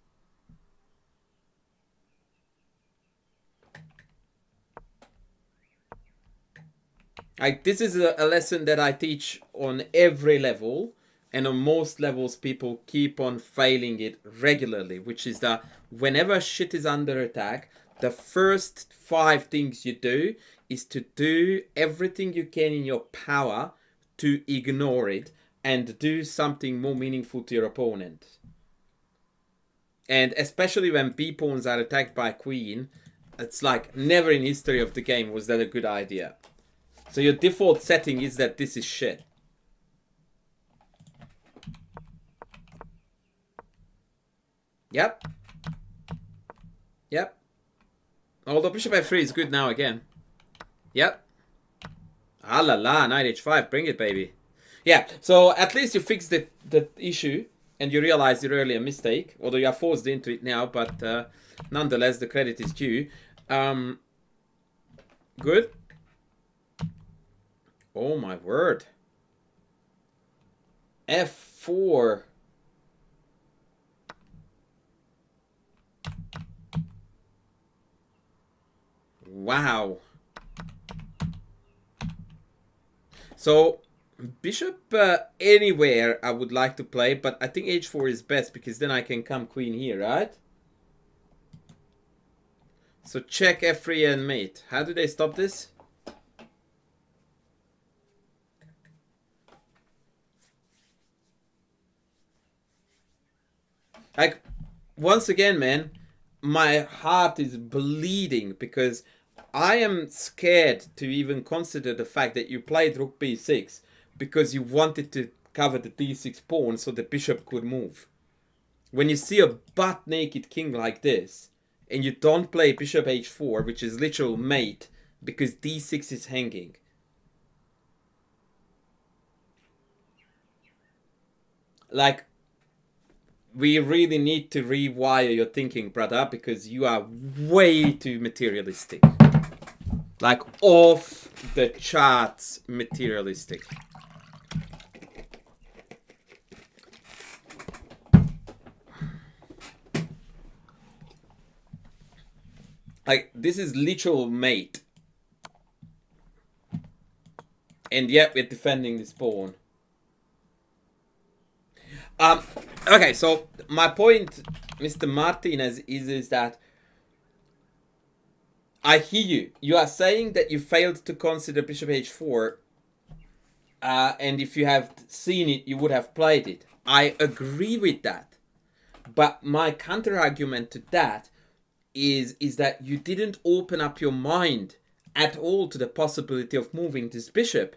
This is a lesson that I teach on every level, and on most levels people keep on failing it regularly, which is that whenever shit is under attack, the first 5 things you do is to do everything you can in your power to ignore it and do something more meaningful to your opponent. And especially when b pawns are attacked by queen, it's like never in history of the game was that a good idea. So your default setting is that this is shit. Yep. Yep. Although bishop f3 is good now again. Yep. Ah la la, knight h5, bring it, baby. Yeah, so at least you fixed the issue and you realized your earlier mistake. Although you are forced into it now, but nonetheless, the credit is due. Good. Oh my word. f4. Wow. So, bishop anywhere I would like to play, but I think h4 is best because then I can come queen here, right? So check f3 and mate. How do they stop this? Like, once again, man, my heart is bleeding because I am scared to even consider the fact that you played rook b6 because you wanted to cover the d6 pawn so the bishop could move. When you see a butt-naked king like this, and you don't play bishop h4, which is literal mate, because d6 is hanging. Like, we really need to rewire your thinking, brother, because you are way too materialistic. Like, off the charts materialistic. Like, this is literal mate. And yet we're defending this pawn. Okay, so my point, Mr. Martinez, is that I hear you. You are saying that you failed to consider bishop h4, and if you have seen it, you would have played it. I agree with that. But my counter-argument to that is that you didn't open up your mind at all to the possibility of moving this bishop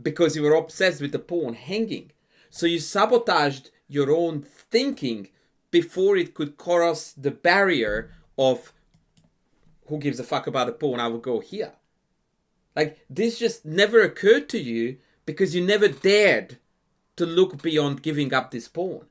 because you were obsessed with the pawn hanging. So you sabotaged your own thinking before it could cross the barrier of who gives a fuck about the pawn, I will go here. Like, this just never occurred to you because you never dared to look beyond giving up this pawn.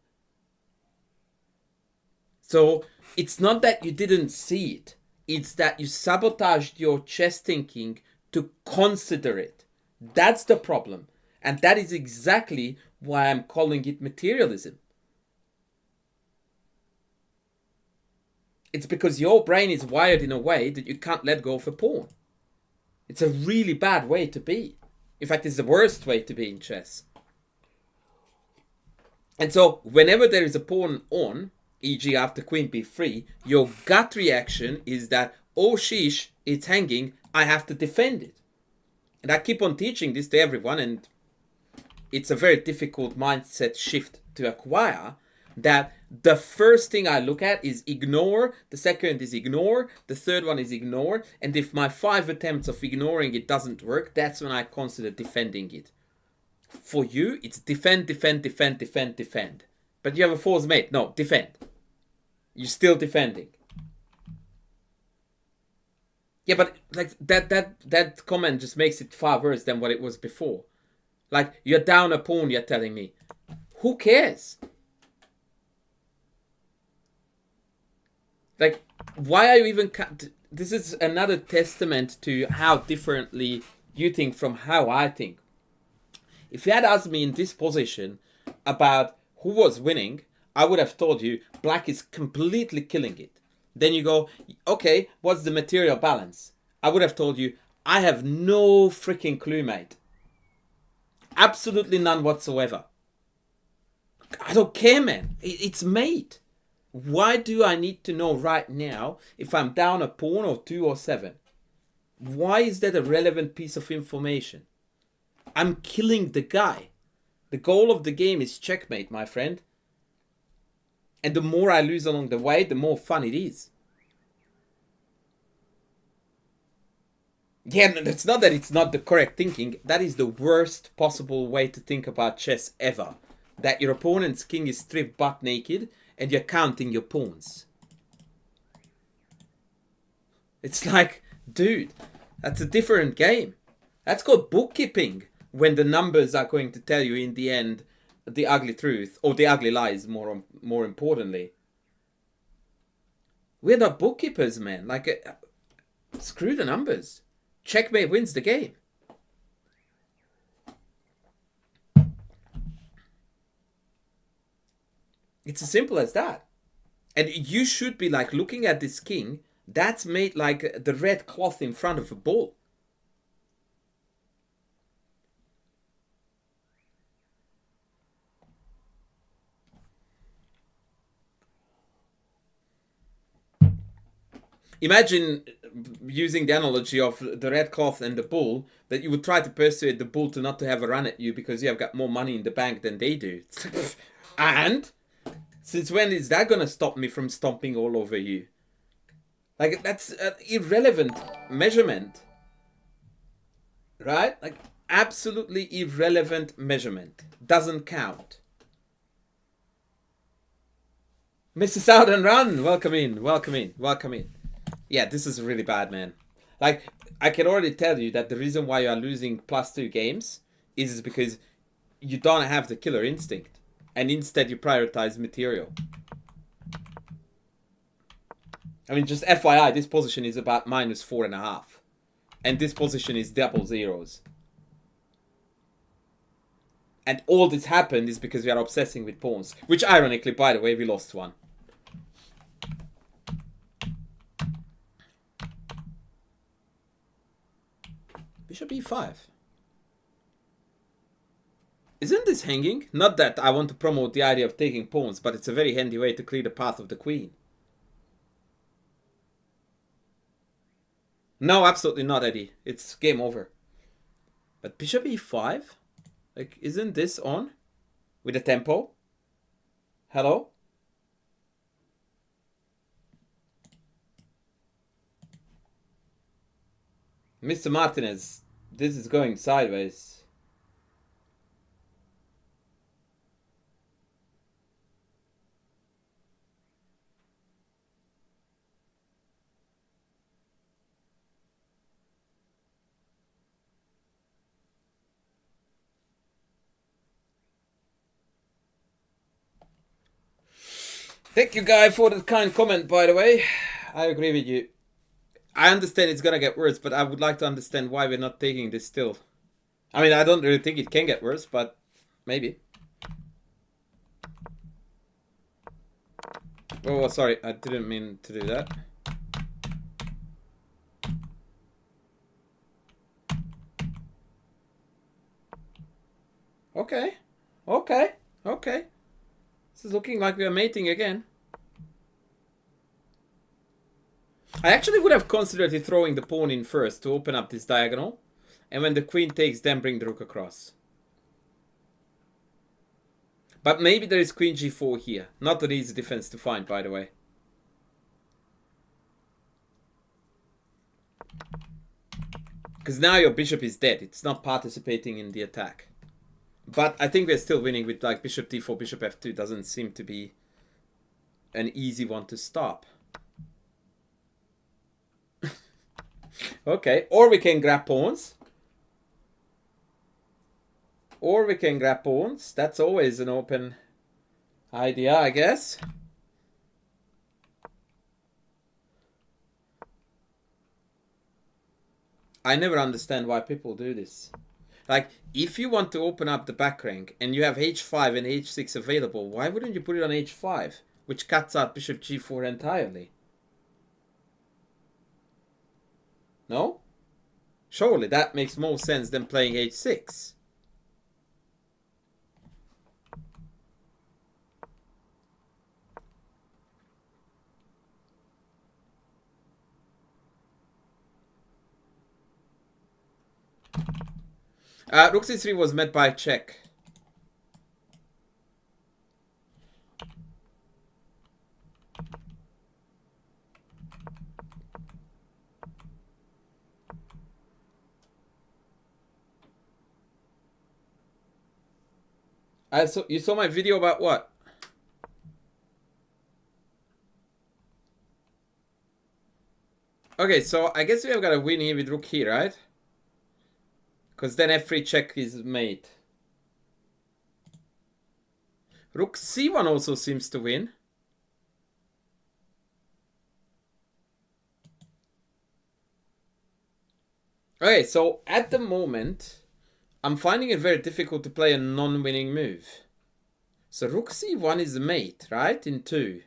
So it's not that you didn't see it. It's that you sabotaged your chess thinking to consider it. That's the problem. And that is exactly why I'm calling it materialism. It's because your brain is wired in a way that you can't let go of a pawn. It's a really bad way to be. In fact, it's the worst way to be in chess. And so, whenever there is a pawn on, e.g. after queen b3, your gut reaction is that, oh sheesh, it's hanging, I have to defend it. And I keep on teaching this to everyone, and it's a very difficult mindset shift to acquire, that the first thing I look at is ignore, the second is ignore, the third one is ignore, and if my 5 attempts of ignoring it doesn't work, that's when I consider defending it. For you, it's defend, defend, defend, defend, defend. But you have a false mate. No, defend. You're still defending. Yeah, but like that comment just makes it far worse than what it was before. Like, you're down a pawn, you're telling me. Who cares? Like, why are you even... This is another testament to how differently you think from how I think. If you had asked me in this position about who was winning, I would have told you black is completely killing it. Then you go, okay, what's the material balance? I would have told you, I have no freaking clue, mate. Absolutely none whatsoever. I don't care, man. It's mate. Why do I need to know right now if I'm down a pawn or 2 or 7? Why is that a relevant piece of information? I'm killing the guy. The goal of the game is checkmate, my friend. And the more I lose along the way, the more fun it is. Yeah, it's not that it's not the correct thinking. That is the worst possible way to think about chess ever. That your opponent's king is stripped butt naked and you're counting your pawns. It's like, dude, that's a different game. That's called bookkeeping, when the numbers are going to tell you in the end the ugly truth, or the ugly lies, more importantly. We're not bookkeepers, man. Like, screw the numbers. Checkmate wins the game. It's as simple as that. And you should be like looking at this king That's made like the red cloth in front of a bull. Imagine using the analogy of the red cloth and the bull, that you would try to persuade the bull to not to have a run at you because you have got more money in the bank than they do. And since when is that gonna stop me from stomping all over you? Like, that's an irrelevant measurement. Right? Like, absolutely irrelevant measurement. Doesn't count. Mr. Southern Run, welcome in, welcome in, welcome in. Yeah, this is really bad, man. Like, I can already tell you that the reason why you are losing +2 games is because you don't have the killer instinct. And instead you prioritize material. I mean, just FYI, this position is about -4.5. And this position is double zeros. And all this happened is because we are obsessing with pawns. Which, ironically, by the way, we lost one. Bishop e5. Isn't this hanging? Not that I want to promote the idea of taking pawns, but it's a very handy way to clear the path of the queen. No, absolutely not, Eddie. It's game over. But bishop e5? Like, isn't this on? With the tempo? Hello? Mr. Martinez, this is going sideways. Thank you, Guy, for the kind comment, by the way. I agree with you. I understand it's gonna get worse, but I would like to understand why we're not taking this still. I mean, I don't really think it can get worse, but maybe. Oh, sorry, I didn't mean to do that. Okay, okay, okay. This is looking like we are mating again. I actually would have considered throwing the pawn in first to open up this diagonal. And when the queen takes, then bring the rook across. But maybe there is queen g4 here. Not an easy defense to find, by the way. Because now your bishop is dead. It's not participating in the attack. But I think we're still winning with like bishop d4, bishop f2. Doesn't seem to be an easy one to stop. Okay, or we can grab pawns. Or we can grab pawns. That's always an open idea, I guess. I never understand why people do this. Like, if you want to open up the back rank and you have h5 and h6 available, why wouldn't you put it on h5, which cuts out bishop g4 entirely? No? Surely that makes more sense than playing h6. Rook c3 was met by check. You saw my video about what? Okay, so I guess we have got a win here with rook here, right? Because then f3 check is made. Rook c1 also seems to win. Okay, so at the moment, I'm finding it very difficult to play a non-winning move. So rook c1 is mate, right? In 2.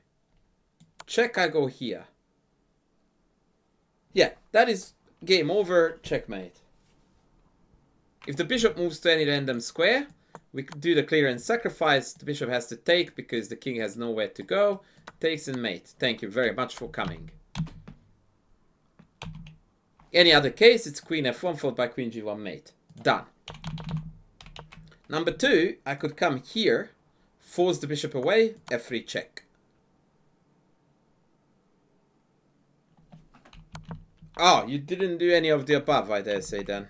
Check, I go here. that is game over, checkmate. If the bishop moves to any random square, we could do the clear and sacrifice. The bishop has to take because the king has nowhere to go. Takes and mate. Thank you very much for coming. Any other case, it's queen f1 followed by queen g1 mate. Done. Number 2, I could come here, force the bishop away, f3 check. Oh, you didn't do any of the above, I dare say then.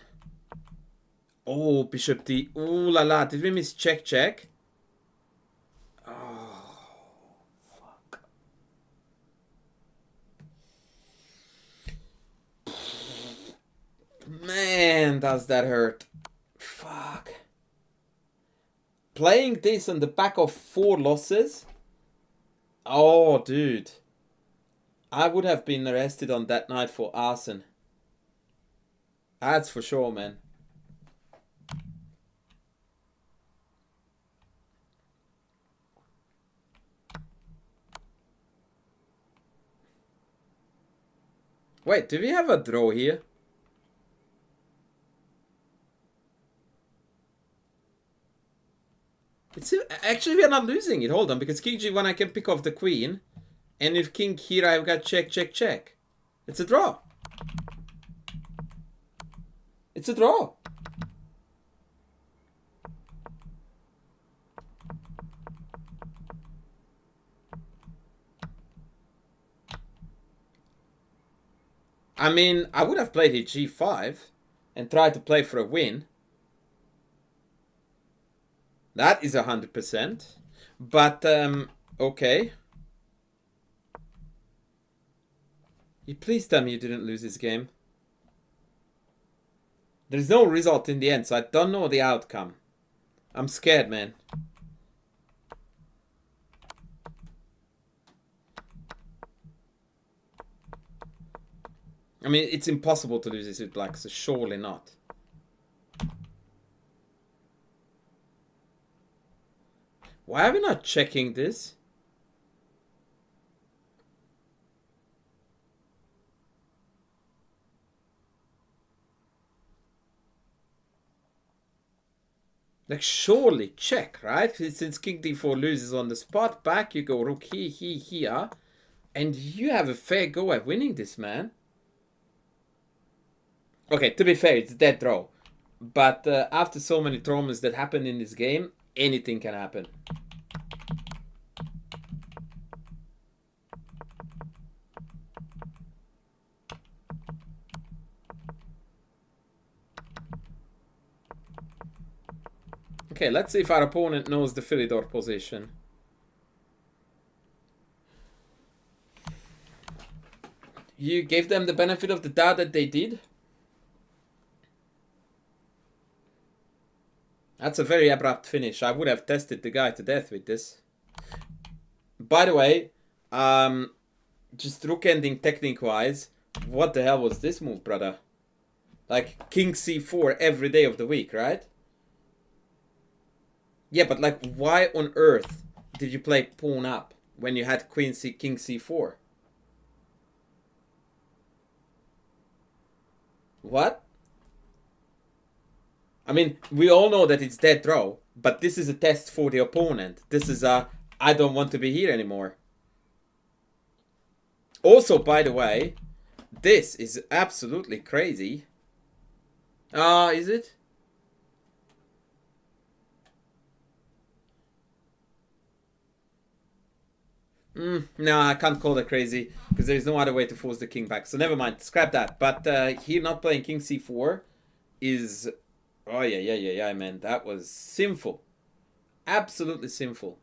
Oh, bishop d. Ooh la la. Did we miss check check? Oh, fuck. Man, does that hurt. Fuck. Playing this on the back of 4 losses? Oh, dude. I would have been arrested on that night for arson. That's for sure, man. Wait, do we have a draw here? It's actually we are not losing it. Hold on, because king g1 I can pick off the queen, and if king here I've got check check check. It's a draw. It's a draw. I mean, I would have played here g5 and tried to play for a win. That is 100%. But, okay. You please tell me you didn't lose this game. There's no result in the end, so I don't know the outcome. I'm scared, man. I mean, it's impossible to lose this with black, so surely not. Why are we not checking this? Like, surely check, right? Since king d4 loses on the spot, back you go rook here. And you have a fair go at winning this, man. Okay, to be fair, it's dead draw. But after so many traumas that happen in this game, anything can happen. Okay, let's see if our opponent knows the Philidor position. You gave them the benefit of the doubt that they did? That's a very abrupt finish. I would have tested the guy to death with this. By the way, just rook ending technique-wise, what the hell was this move, brother? Like, king c4 every day of the week, right? Yeah, but like, why on earth did you play pawn up when you had king c4? What? I mean, we all know that it's dead draw, but this is a test for the opponent. This is a, I don't want to be here anymore. Also, by the way, this is absolutely crazy. Is it? No, I can't call that crazy because there's no other way to force the king back. So never mind, scrap that. But here not playing king c4 is... Oh, yeah, man. That was sinful. Absolutely sinful.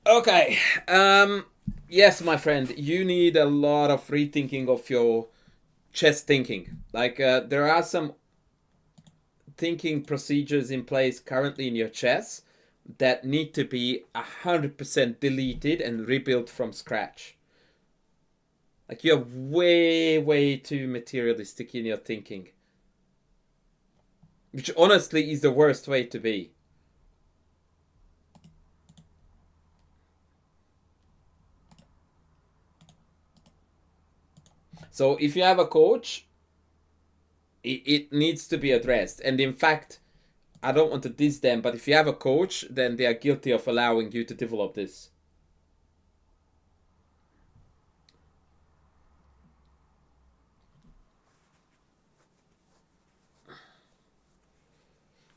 Okay. Yes, my friend. You need a lot of rethinking of your chess thinking. Like, there are some thinking procedures in place currently in your chess that need to be 100% deleted and rebuilt from scratch. Like, you're way too materialistic in your thinking. Which honestly is the worst way to be. So if you have a coach, it needs to be addressed. And in fact, I don't want to diss them, but if you have a coach, then they are guilty of allowing you to develop this.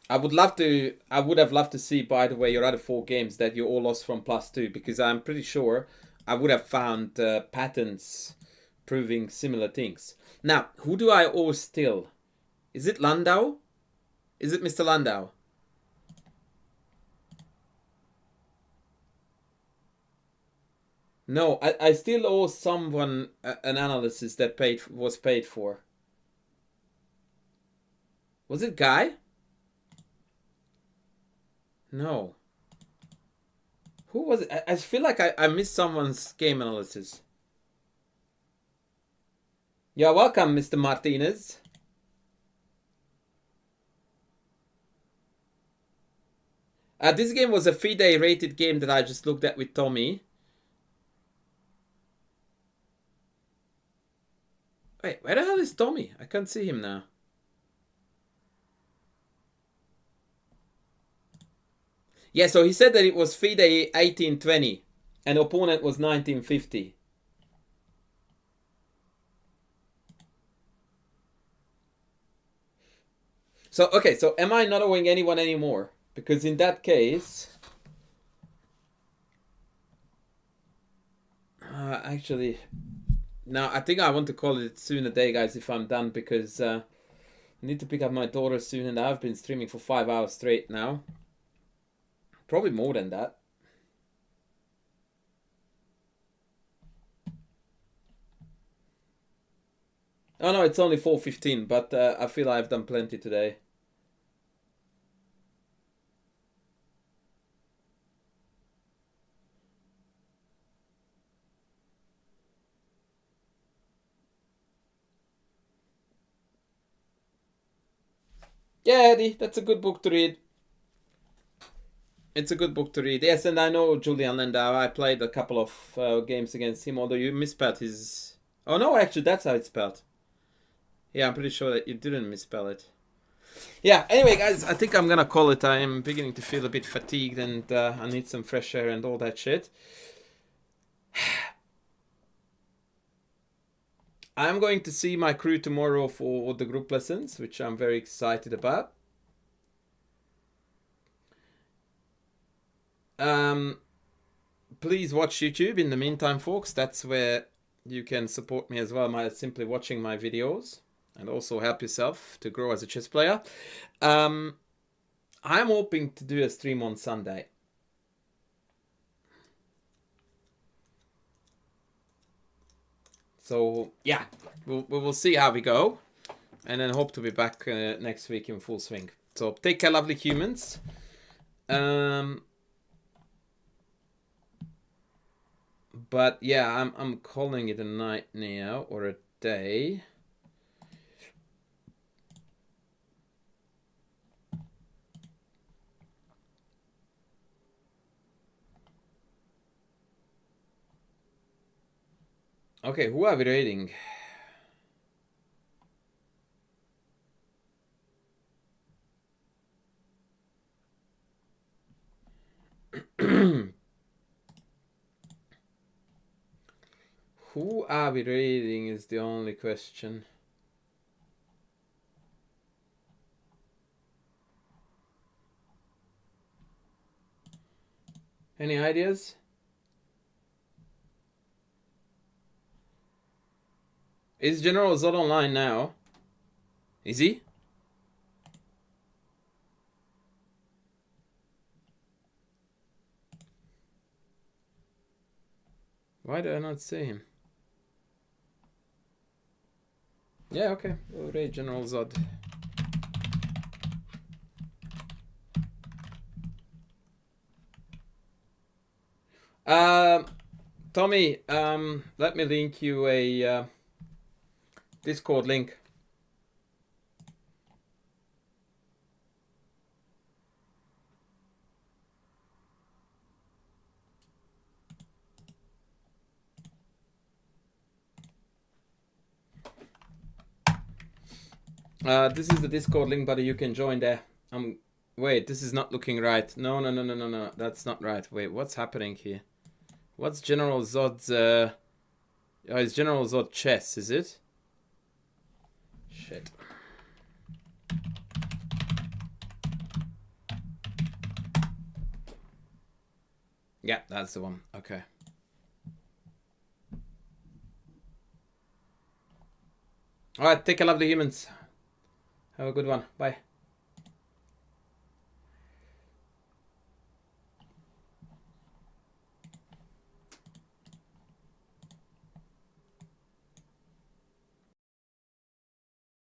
I would have loved to see, by the way, your other 4 games that you all lost from +2, because I'm pretty sure I would have found patterns proving similar things. Now, who do I owe still? Is it Landau? Is it Mr. Landau? No, I still owe someone an analysis that was paid for. Was it Guy? No. Who was it? I feel like I missed someone's game analysis. You're welcome, Mr. Martinez. This game was a FIDE rated game that I just looked at with Tommy. Wait, where the hell is Tommy? I can't see him now. Yeah, so he said that it was FIDE 1820 and opponent was 1950. So, okay, so am I not owing anyone anymore? Because in that case... actually... No, I think I want to call it soon a day, guys, if I'm done, because I need to pick up my daughter soon, and I've been streaming for 5 hours straight now. Probably more than that. Oh no, it's only 4:15, but I feel I've done plenty today. Yeah, Eddie, that's a good book to read. It's a good book to read. Yes, and I know Julian Landau. I played a couple of games against him, although you misspelled his... Oh no, actually, that's how it's spelled. Yeah, I'm pretty sure that you didn't misspell it. Yeah, anyway, guys, I think I'm gonna call it. I am beginning to feel a bit fatigued, and I need some fresh air and all that shit. I'm going to see my crew tomorrow for the group lessons, which I'm very excited about. Please watch YouTube in the meantime, folks. That's where you can support me as well by simply watching my videos and also help yourself to grow as a chess player. I'm hoping to do a stream on Sunday. So yeah, we will see how we go, and then hope to be back next week in full swing. So take care, lovely humans. But yeah, I'm calling it a night now, or a day. Okay, who are we rating? Who are we rating is the only question. Any ideas? Is General Zod online now? Is he? Why do I not see him? Yeah, okay. We'll rate General Zod. Tommy, let me link you a Discord link. This is the Discord link, buddy. You can join there. Wait, this is not looking right. No. That's not right. Wait, what's happening here? What's General Zod's? Oh, it's General Zod chess, is it? Shit. Yeah, that's the one. Okay. All right, take care, lovely humans. Have a good one. Bye.